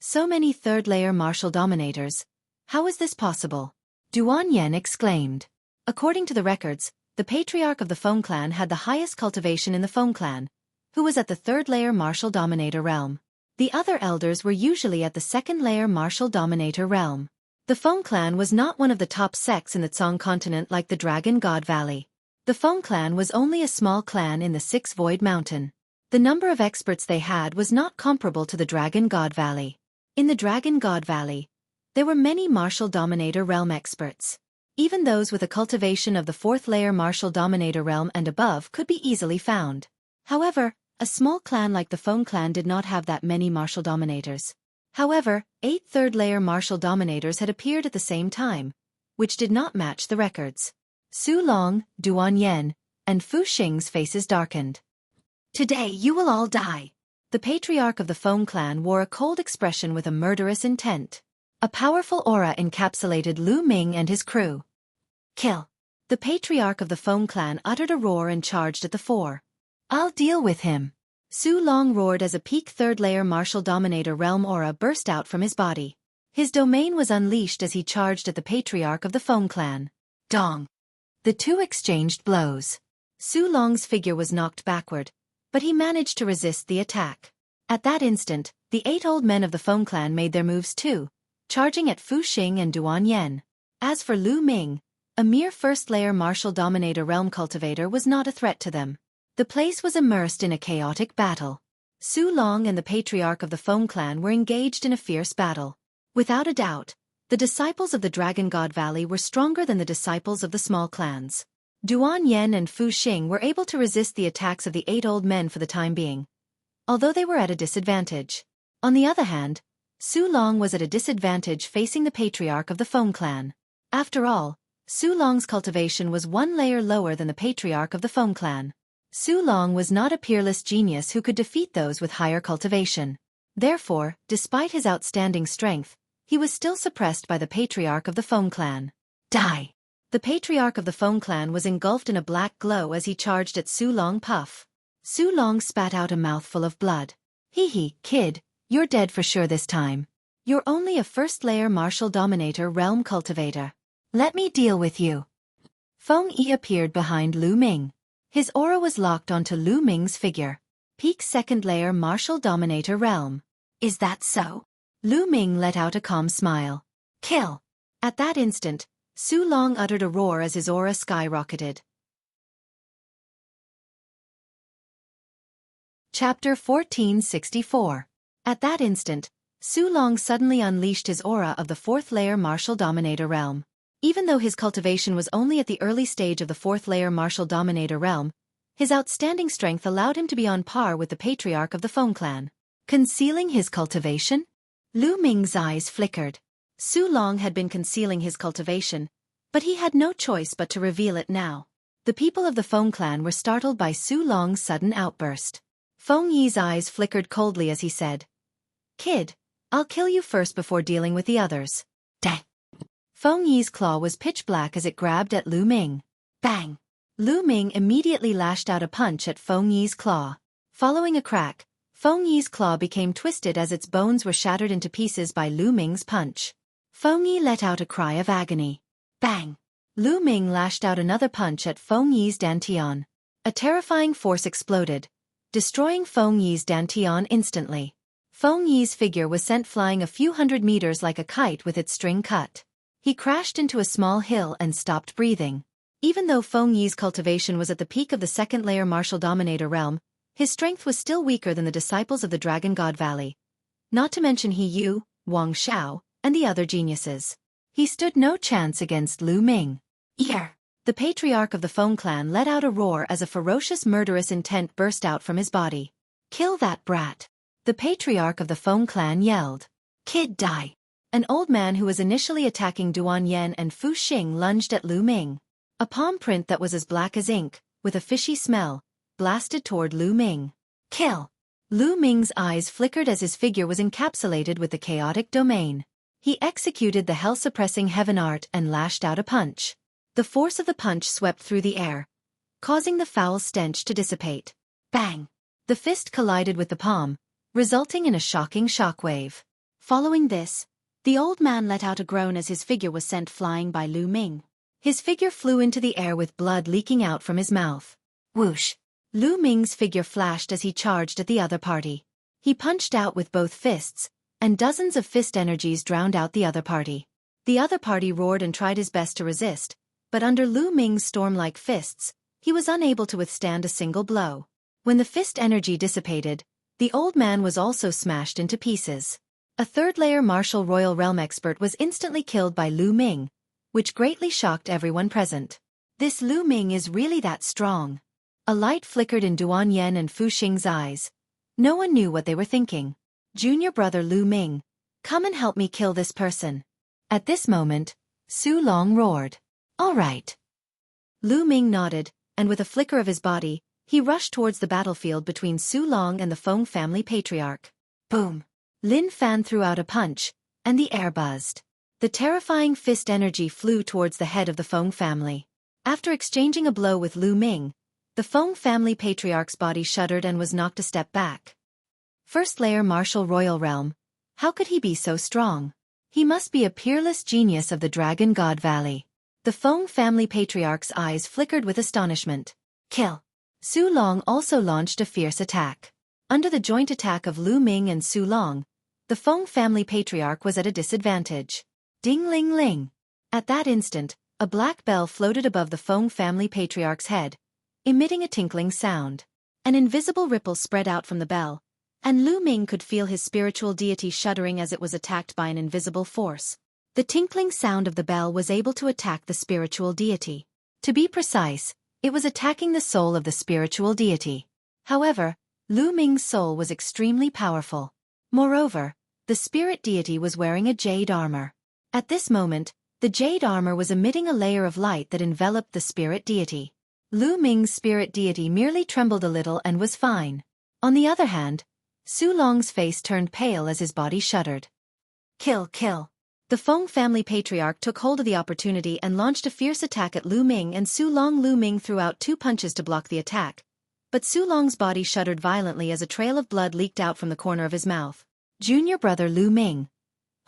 So many 3rd layer martial dominators. How is this possible? Duan Yen exclaimed. According to the records, the patriarch of the Feng clan had the highest cultivation in the Feng clan, who was at the 3rd layer martial dominator realm. The other elders were usually at the 2nd layer martial dominator realm. The Feng clan was not one of the top sects in the Tsong continent like the Dragon God Valley. The Feng clan was only a small clan in the 6 Void Mountain. The number of experts they had was not comparable to the Dragon God Valley. In the Dragon God Valley, there were many martial dominator realm experts. Even those with a cultivation of the 4th layer martial dominator realm and above could be easily found. However, a small clan like the Feng clan did not have that many martial dominators. However, 8 3rd layer martial dominators had appeared at the same time, which did not match the records. Su Long, Duan Yen, and Fu Xing's faces darkened. Today you will all die. The patriarch of the Feng clan wore a cold expression with a murderous intent. A powerful aura encapsulated Lu Ming and his crew. Kill. The patriarch of the Feng clan uttered a roar and charged at the 4. I'll deal with him. Su Long roared as a peak 3rd layer martial dominator realm aura burst out from his body. His domain was unleashed as he charged at the patriarch of the Feng clan. Dong. The two exchanged blows. Su Long's figure was knocked backward, but he managed to resist the attack. At that instant, the 8 old men of the Feng clan made their moves too, charging at Fu Xing and Duan Yen. As for Lu Ming, a mere 1st layer martial dominator realm cultivator was not a threat to them. The place was immersed in a chaotic battle. Su Long and the patriarch of the Feng clan were engaged in a fierce battle. Without a doubt, the disciples of the Dragon God Valley were stronger than the disciples of the small clans. Duan Yen and Fu Xing were able to resist the attacks of the 8 old men for the time being, although they were at a disadvantage. On the other hand, Su Long was at a disadvantage facing the patriarch of the Feng clan. After all, Su Long's cultivation was 1 layer lower than the patriarch of the Feng clan. Su Long was not a peerless genius who could defeat those with higher cultivation. Therefore, despite his outstanding strength, he was still suppressed by the patriarch of the Feng clan. Die! The patriarch of the Feng clan was engulfed in a black glow as he charged at Su Long. Puff. Su Long spat out a mouthful of blood. Hee, kid, you're dead for sure this time. You're only a 1st layer martial dominator realm cultivator. Let me deal with you. Feng Yi appeared behind Lu Ming. His aura was locked onto Lu Ming's figure. Peak 2nd layer martial dominator realm. Is that so? Lu Ming let out a calm smile. Kill. At that instant, Su Long uttered a roar as his aura skyrocketed. Chapter 1464. At that instant, Su Long suddenly unleashed his aura of the 4th layer martial dominator realm. Even though his cultivation was only at the early stage of the 4th layer martial dominator realm, his outstanding strength allowed him to be on par with the patriarch of the Feng clan. Concealing his cultivation? Lu Ming's eyes flickered. Su Long had been concealing his cultivation, but he had no choice but to reveal it now. The people of the Feng clan were startled by Su Long's sudden outburst. Feng Yi's eyes flickered coldly as he said, Kid, I'll kill you first before dealing with the others. Dang! Feng Yi's claw was pitch black as it grabbed at Lu Ming. Bang! Lu Ming immediately lashed out a punch at Feng Yi's claw. Following a crack, Feng Yi's claw became twisted as its bones were shattered into pieces by Lu Ming's punch. Feng Yi let out a cry of agony. Bang! Lu Ming lashed out another punch at Feng Yi's dantian. A terrifying force exploded, destroying Feng Yi's dantian instantly. Feng Yi's figure was sent flying a few hundred meters like a kite with its string cut. He crashed into a small hill and stopped breathing. Even though Feng Yi's cultivation was at the peak of the 2nd layer martial dominator realm, his strength was still weaker than the disciples of the Dragon God Valley. Not to mention He Yu, Wang Xiao, and the other geniuses. He stood no chance against Lu Ming. Ear! The patriarch of the Feng clan let out a roar as a ferocious murderous intent burst out from his body. Kill that brat! The patriarch of the Feng clan yelled. Kid, die! An old man who was initially attacking Duan Yen and Fu Xing lunged at Lu Ming. A palm print that was as black as ink, with a fishy smell, blasted toward Lu Ming. Kill! Lu Ming's eyes flickered as his figure was encapsulated with the chaotic domain. He executed the hell-suppressing heaven art and lashed out a punch. The force of the punch swept through the air, causing the foul stench to dissipate. Bang! The fist collided with the palm, resulting in a shocking shockwave. Following this, the old man let out a groan as his figure was sent flying by Lu Ming. His figure flew into the air with blood leaking out from his mouth. Whoosh! Lu Ming's figure flashed as he charged at the other party. He punched out with both fists, and dozens of fist energies drowned out the other party. The other party roared and tried his best to resist, but under Lu Ming's storm-like fists, he was unable to withstand a single blow. When the fist energy dissipated, the old man was also smashed into pieces. A third-layer martial royal realm expert was instantly killed by Lu Ming, which greatly shocked everyone present. This Lu Ming is really that strong. A light flickered in Duan Yen and Fu Xing's eyes. No one knew what they were thinking. Junior brother Lu Ming, come and help me kill this person. At this moment, Su Long roared. All right. Lu Ming nodded, and with a flicker of his body, he rushed towards the battlefield between Su Long and the Feng family patriarch. Boom! Lin Fan threw out a punch, and the air buzzed. The terrifying fist energy flew towards the head of the Feng family. After exchanging a blow with Lu Ming, the Feng family patriarch's body shuddered and was knocked a step back. First layer martial royal realm. How could he be so strong? He must be a peerless genius of the Dragon God Valley. The Feng family patriarch's eyes flickered with astonishment. Kill! Su Long also launched a fierce attack. Under the joint attack of Lu Ming and Su Long, the Feng family patriarch was at a disadvantage. Ding-ling-ling! At that instant, a black bell floated above the Feng family patriarch's head, emitting a tinkling sound. An invisible ripple spread out from the bell, and Lu Ming could feel his spiritual deity shuddering as it was attacked by an invisible force. The tinkling sound of the bell was able to attack the spiritual deity. To be precise, it was attacking the soul of the spiritual deity. However, Lu Ming's soul was extremely powerful. Moreover, the spirit deity was wearing a jade armor. At this moment, the jade armor was emitting a layer of light that enveloped the spirit deity. Lu Ming's spirit deity merely trembled a little and was fine. On the other hand, Su Long's face turned pale as his body shuddered. Kill, kill! The Feng family patriarch took hold of the opportunity and launched a fierce attack at Lu Ming and Su Long. Lu Ming threw out 2 punches to block the attack, but Su Long's body shuddered violently as a trail of blood leaked out from the corner of his mouth. Junior brother Lu Ming.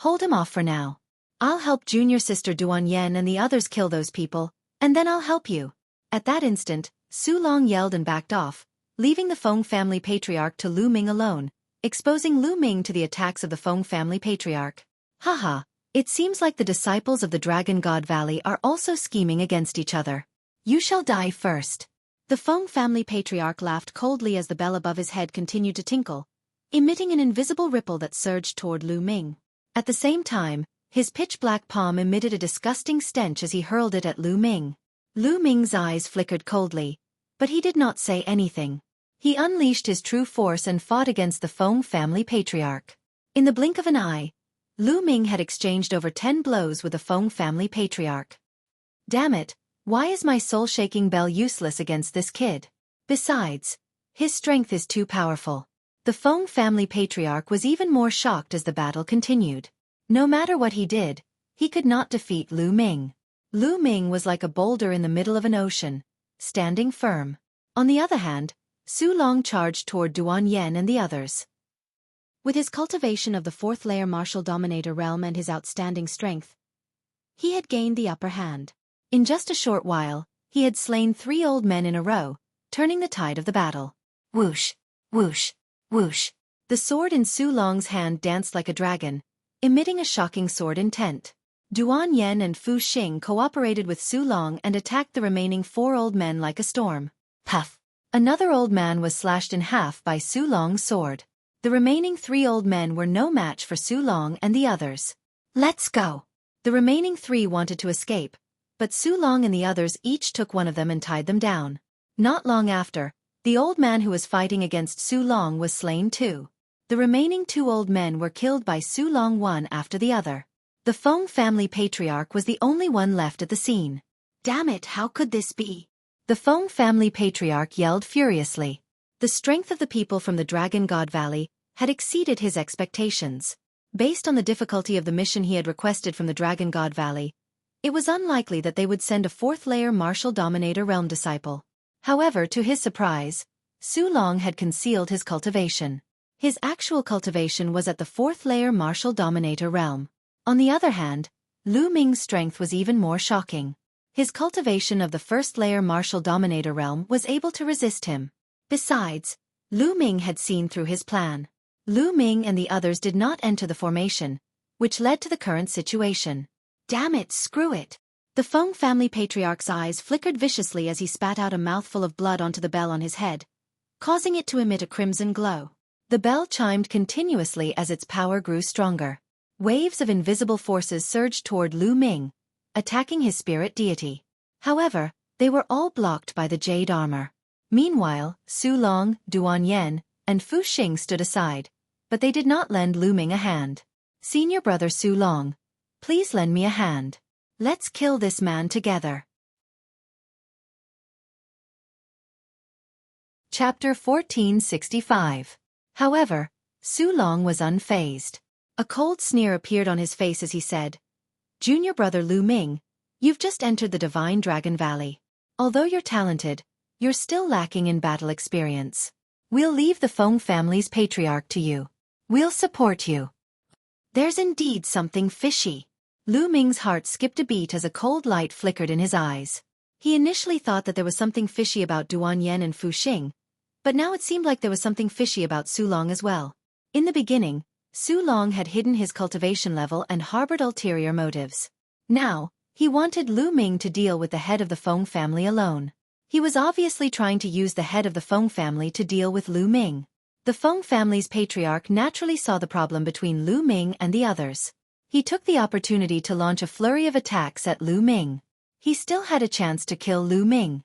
Hold him off for now. I'll help junior sister Duan Yen and the others kill those people, and then I'll help you. At that instant, Su Long yelled and backed off, leaving the Feng family patriarch to Lu Ming alone, exposing Lu Ming to the attacks of the Feng family patriarch. Haha, it seems like the disciples of the Dragon God Valley are also scheming against each other. You shall die first. The Feng family patriarch laughed coldly as the bell above his head continued to tinkle, emitting an invisible ripple that surged toward Lu Ming. At the same time, his pitch-black palm emitted a disgusting stench as he hurled it at Lu Ming. Lu Ming's eyes flickered coldly, but he did not say anything. He unleashed his true force and fought against the Feng family patriarch. In the blink of an eye, Lu Ming had exchanged over 10 blows with the Feng family patriarch. Damn it, why is my soul-shaking bell useless against this kid? Besides, his strength is too powerful. The Feng family patriarch was even more shocked as the battle continued. No matter what he did, he could not defeat Lu Ming. Lu Ming was like a boulder in the middle of an ocean, standing firm. On the other hand, Su Long charged toward Duan Yen and the others. With his cultivation of the 4th-layer martial dominator realm and his outstanding strength, he had gained the upper hand. In just a short while, he had slain 3 old men in a row, turning the tide of the battle. Whoosh, whoosh, whoosh. The sword in Su Long's hand danced like a dragon, emitting a shocking sword intent. Duan Yen and Fu Xing cooperated with Su Long and attacked the remaining 4 old men like a storm. Puff! Another old man was slashed in half by Su Long's sword. The remaining 3 old men were no match for Su Long and the others. Let's go! The remaining 3 wanted to escape, but Su Long and the others each took one of them and tied them down. Not long after, the old man who was fighting against Su Long was slain too. The remaining 2 old men were killed by Su Long one after the other. The Feng family patriarch was the only one left at the scene. Damn it, how could this be? The Feng family patriarch yelled furiously. The strength of the people from the Dragon God Valley had exceeded his expectations. Based on the difficulty of the mission he had requested from the Dragon God Valley, It was unlikely that they would send a fourth-layer Martial Dominator Realm disciple. However, to his surprise, Su Long had concealed his cultivation. His actual cultivation was at the fourth-layer Martial Dominator Realm. On the other hand, Lu Ming's strength was even more shocking. His cultivation of the first-layer Martial Dominator Realm was able to resist him. Besides, Lu Ming had seen through his plan. Lu Ming and the others did not enter the formation, which led to the current situation. Damn it, screw it. The Feng family patriarch's eyes flickered viciously as he spat out a mouthful of blood onto the bell on his head, causing it to emit a crimson glow. The bell chimed continuously as its power grew stronger. Waves of invisible forces surged toward Lu Ming, attacking his spirit deity. However, they were all blocked by the jade armor. Meanwhile, Su Long, Duan Yen, and Fu Xing stood aside, but they did not lend Lu Ming a hand. Senior brother Su Long, please lend me a hand. Let's kill this man together. Chapter 1465. However, Su Long was unfazed. A cold sneer appeared on his face as he said, "Junior brother Lu Ming, you've just entered the Divine Dragon Valley. Although you're talented, you're still lacking in battle experience. We'll leave the Feng family's patriarch to you. We'll support you." There's indeed something fishy. Lu Ming's heart skipped a beat as a cold light flickered in his eyes. He initially thought that there was something fishy about Duan Yen and Fu Xing, but now it seemed like there was something fishy about Su Long as well. In the beginning, Su Long had hidden his cultivation level and harbored ulterior motives. Now, he wanted Lu Ming to deal with the head of the Feng family alone. He was obviously trying to use the head of the Feng family to deal with Lu Ming. The Feng family's patriarch naturally saw the problem between Lu Ming and the others. He took the opportunity to launch a flurry of attacks at Lu Ming. He still had a chance to kill Lu Ming.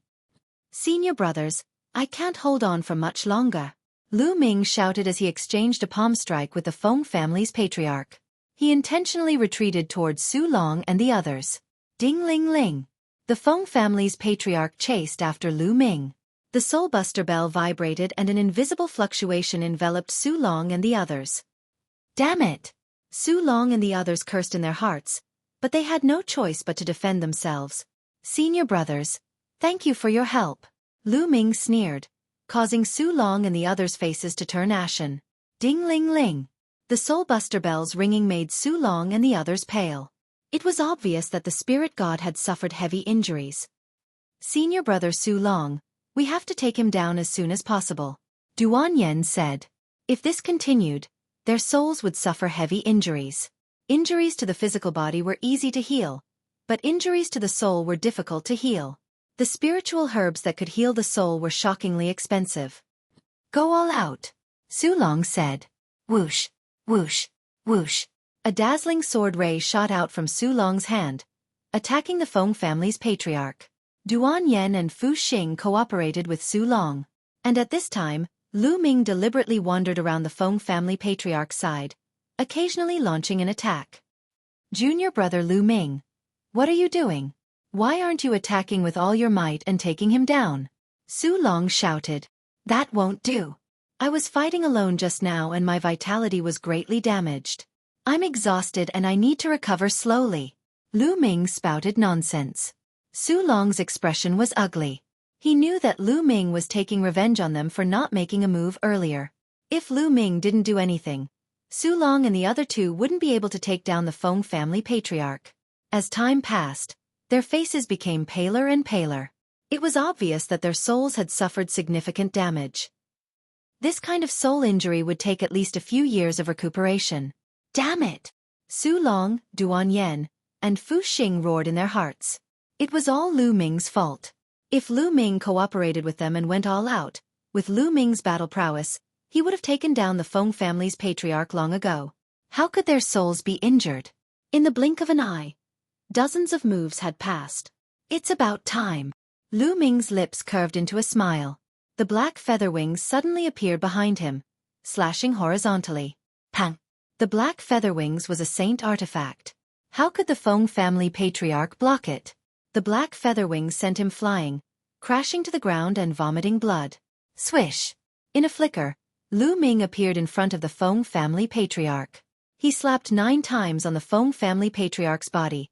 "Senior brothers, I can't hold on for much longer," Lu Ming shouted as he exchanged a palm strike with the Feng family's patriarch. He intentionally retreated towards Su Long and the others. Ding-ling-ling. The Feng family's patriarch chased after Lu Ming. The soulbuster bell vibrated and an invisible fluctuation enveloped Su Long and the others. Damn it! Su Long and the others cursed in their hearts, but they had no choice but to defend themselves. "Senior brothers, thank you for your help," Lu Ming sneered, causing Su Long and the others' faces to turn ashen. Ding-ling-ling. The soulbuster bells ringing made Su Long and the others pale. It was obvious that the spirit god had suffered heavy injuries. "Senior brother Su Long, we have to take him down as soon as possible," Duan Yen said. If this continued, their souls would suffer heavy injuries. Injuries to the physical body were easy to heal, but injuries to the soul were difficult to heal. The spiritual herbs that could heal the soul were shockingly expensive. "Go all out," Su Long said. Whoosh, whoosh, whoosh. A dazzling sword ray shot out from Su Long's hand, attacking the Feng family's patriarch. Duan Yen and Fu Xing cooperated with Su Long. And at this time, Lu Ming deliberately wandered around the Feng family patriarch's side, occasionally launching an attack. "Junior brother Lu Ming, what are you doing? Why aren't you attacking with all your might and taking him down?" Su Long shouted. "That won't do. I was fighting alone just now and my vitality was greatly damaged. I'm exhausted and I need to recover slowly." Lu Ming spouted nonsense. Su Long's expression was ugly. He knew that Lu Ming was taking revenge on them for not making a move earlier. If Lu Ming didn't do anything, Su Long and the other two wouldn't be able to take down the Feng family patriarch. As time passed, their faces became paler and paler. It was obvious that their souls had suffered significant damage. This kind of soul injury would take at least a few years of recuperation. Damn it! Su Long, Duan Yen, and Fu Xing roared in their hearts. It was all Lu Ming's fault. If Lu Ming cooperated with them and went all out, with Lu Ming's battle prowess, he would have taken down the Feng family's patriarch long ago. How could their souls be injured? In the blink of an eye, dozens of moves had passed. "It's about time." Lu Ming's lips curved into a smile. The black feather wings suddenly appeared behind him, slashing horizontally. Pang! The black feather wings was a saint artifact. How could the Feng family patriarch block it? The black feather wings sent him flying, crashing to the ground and vomiting blood. Swish! In a flicker, Lu Ming appeared in front of the Feng family patriarch. He slapped 9 times on the Feng family patriarch's body,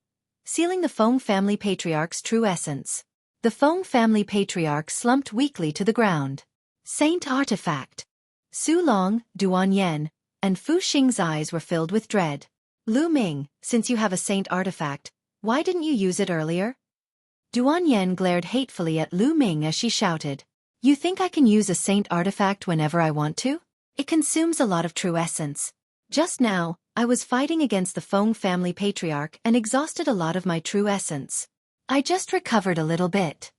sealing the Feng family patriarch's true essence. The Feng family patriarch slumped weakly to the ground. Saint artifact. Su Long, Duan Yen, and Fu Xing's eyes were filled with dread. Lu Ming, since you have a saint artifact, why didn't you use it earlier? Duan Yen glared hatefully at Lu Ming as she shouted. You think I can use a saint artifact whenever I want to? It consumes a lot of true essence. Just now, I was fighting against the Feng family patriarch and exhausted a lot of my true essence. I just recovered a little bit.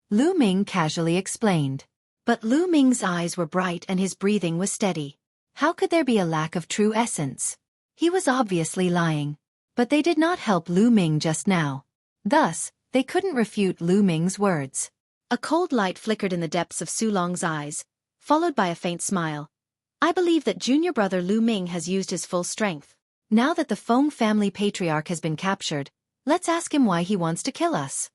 Lu Ming casually explained. But Lu Ming's eyes were bright and his breathing was steady. How could there be a lack of true essence? He was obviously lying. But they did not help Lu Ming just now. Thus, they couldn't refute Lu Ming's words. A cold light flickered in the depths of Su Long's eyes, followed by a faint smile. I believe that junior brother Lu Ming has used his full strength. Now that the Feng family patriarch has been captured, let's ask him why he wants to kill us.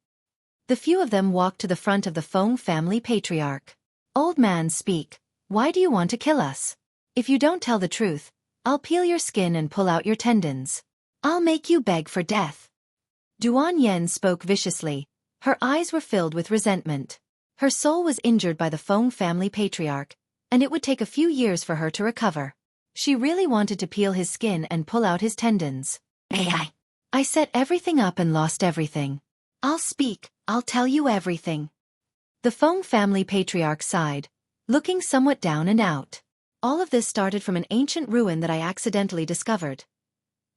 The few of them walked to the front of the Feng family patriarch. Old man, speak. Why do you want to kill us? If you don't tell the truth, I'll peel your skin and pull out your tendons. I'll make you beg for death. Duan Yen spoke viciously. Her eyes were filled with resentment. Her soul was injured by the Feng family patriarch, and it would take a few years for her to recover. She really wanted to peel his skin and pull out his tendons. I set everything up and lost everything. I'll speak, I'll tell you everything. The Feng family patriarch sighed, looking somewhat down and out. All of this started from an ancient ruin that I accidentally discovered.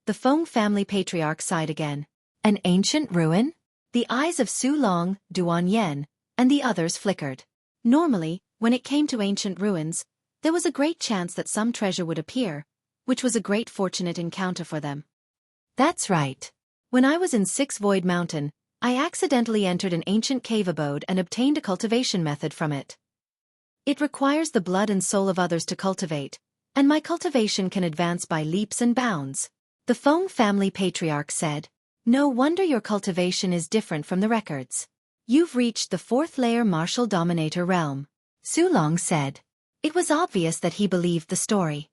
The Feng family patriarch sighed again. An ancient ruin? The eyes of Su Long, Duan Yen, and the others flickered. Normally, when it came to ancient ruins, there was a great chance that some treasure would appear, which was a great fortunate encounter for them. That's right. When I was in Six Void Mountain, I accidentally entered an ancient cave abode and obtained a cultivation method from it. It requires the blood and soul of others to cultivate, and my cultivation can advance by leaps and bounds. The Feng family patriarch said, No wonder your cultivation is different from the records. You've reached the 4th layer martial dominator realm. Su Long said. It was obvious that he believed the story.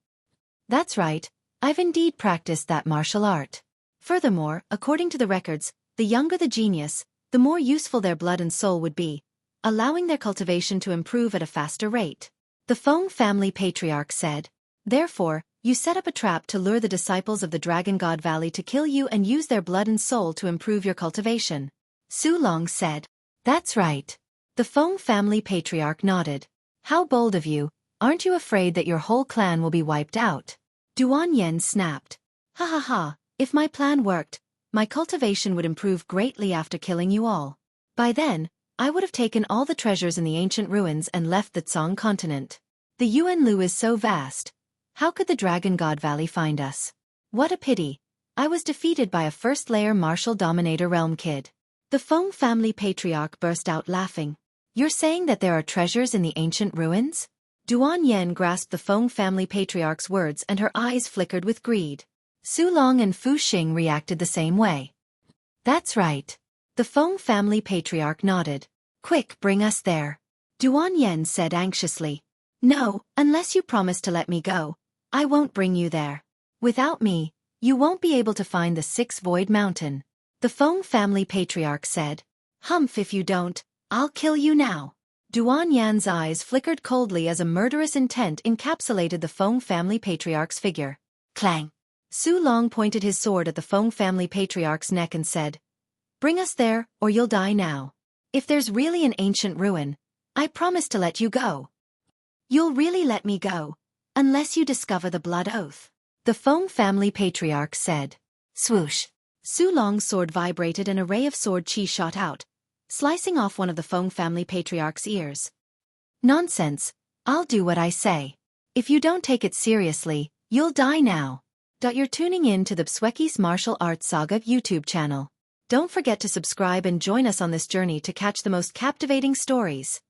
That's right, I've indeed practiced that martial art. Furthermore, according to the records, the younger the genius, the more useful their blood and soul would be, allowing their cultivation to improve at a faster rate. The Feng family patriarch said. Therefore, you set up a trap to lure the disciples of the Dragon God Valley to kill you and use their blood and soul to improve your cultivation. Su Long said. That's right. The Feng family patriarch nodded. How bold of you, aren't you afraid that your whole clan will be wiped out? Duan Yen snapped. Ha ha ha, if my plan worked, my cultivation would improve greatly after killing you all. By then, I would have taken all the treasures in the ancient ruins and left the Tsong continent. The Yuan Lu is so vast. How could the Dragon God Valley find us? What a pity. I was defeated by a 1st layer martial dominator realm kid. The Feng family patriarch burst out laughing. You're saying that there are treasures in the ancient ruins? Duan Yen grasped the Feng family patriarch's words and her eyes flickered with greed. Su Long and Fu Xing reacted the same way. That's right. The Feng family patriarch nodded. Quick, bring us there. Duan Yen said anxiously. No, unless you promise to let me go, I won't bring you there. Without me, you won't be able to find the 6 Void Mountain. The Feng family patriarch said. Humph, if you don't, I'll kill you now. Duan Yan's eyes flickered coldly as a murderous intent encapsulated the Feng family patriarch's figure. Clang. Su Long pointed his sword at the Feng family patriarch's neck and said, Bring us there, or you'll die now. If there's really an ancient ruin, I promise to let you go. You'll really let me go, unless you discover the blood oath. The Feng family patriarch said. Swoosh. Su Long's sword vibrated and a ray of sword chi shot out, slicing off one of the Feng family patriarch's ears. Nonsense, I'll do what I say. If you don't take it seriously, you'll die now. You're tuning in to the Xueqi's Martial Arts Saga YouTube channel. Don't forget to subscribe and join us on this journey to catch the most captivating stories.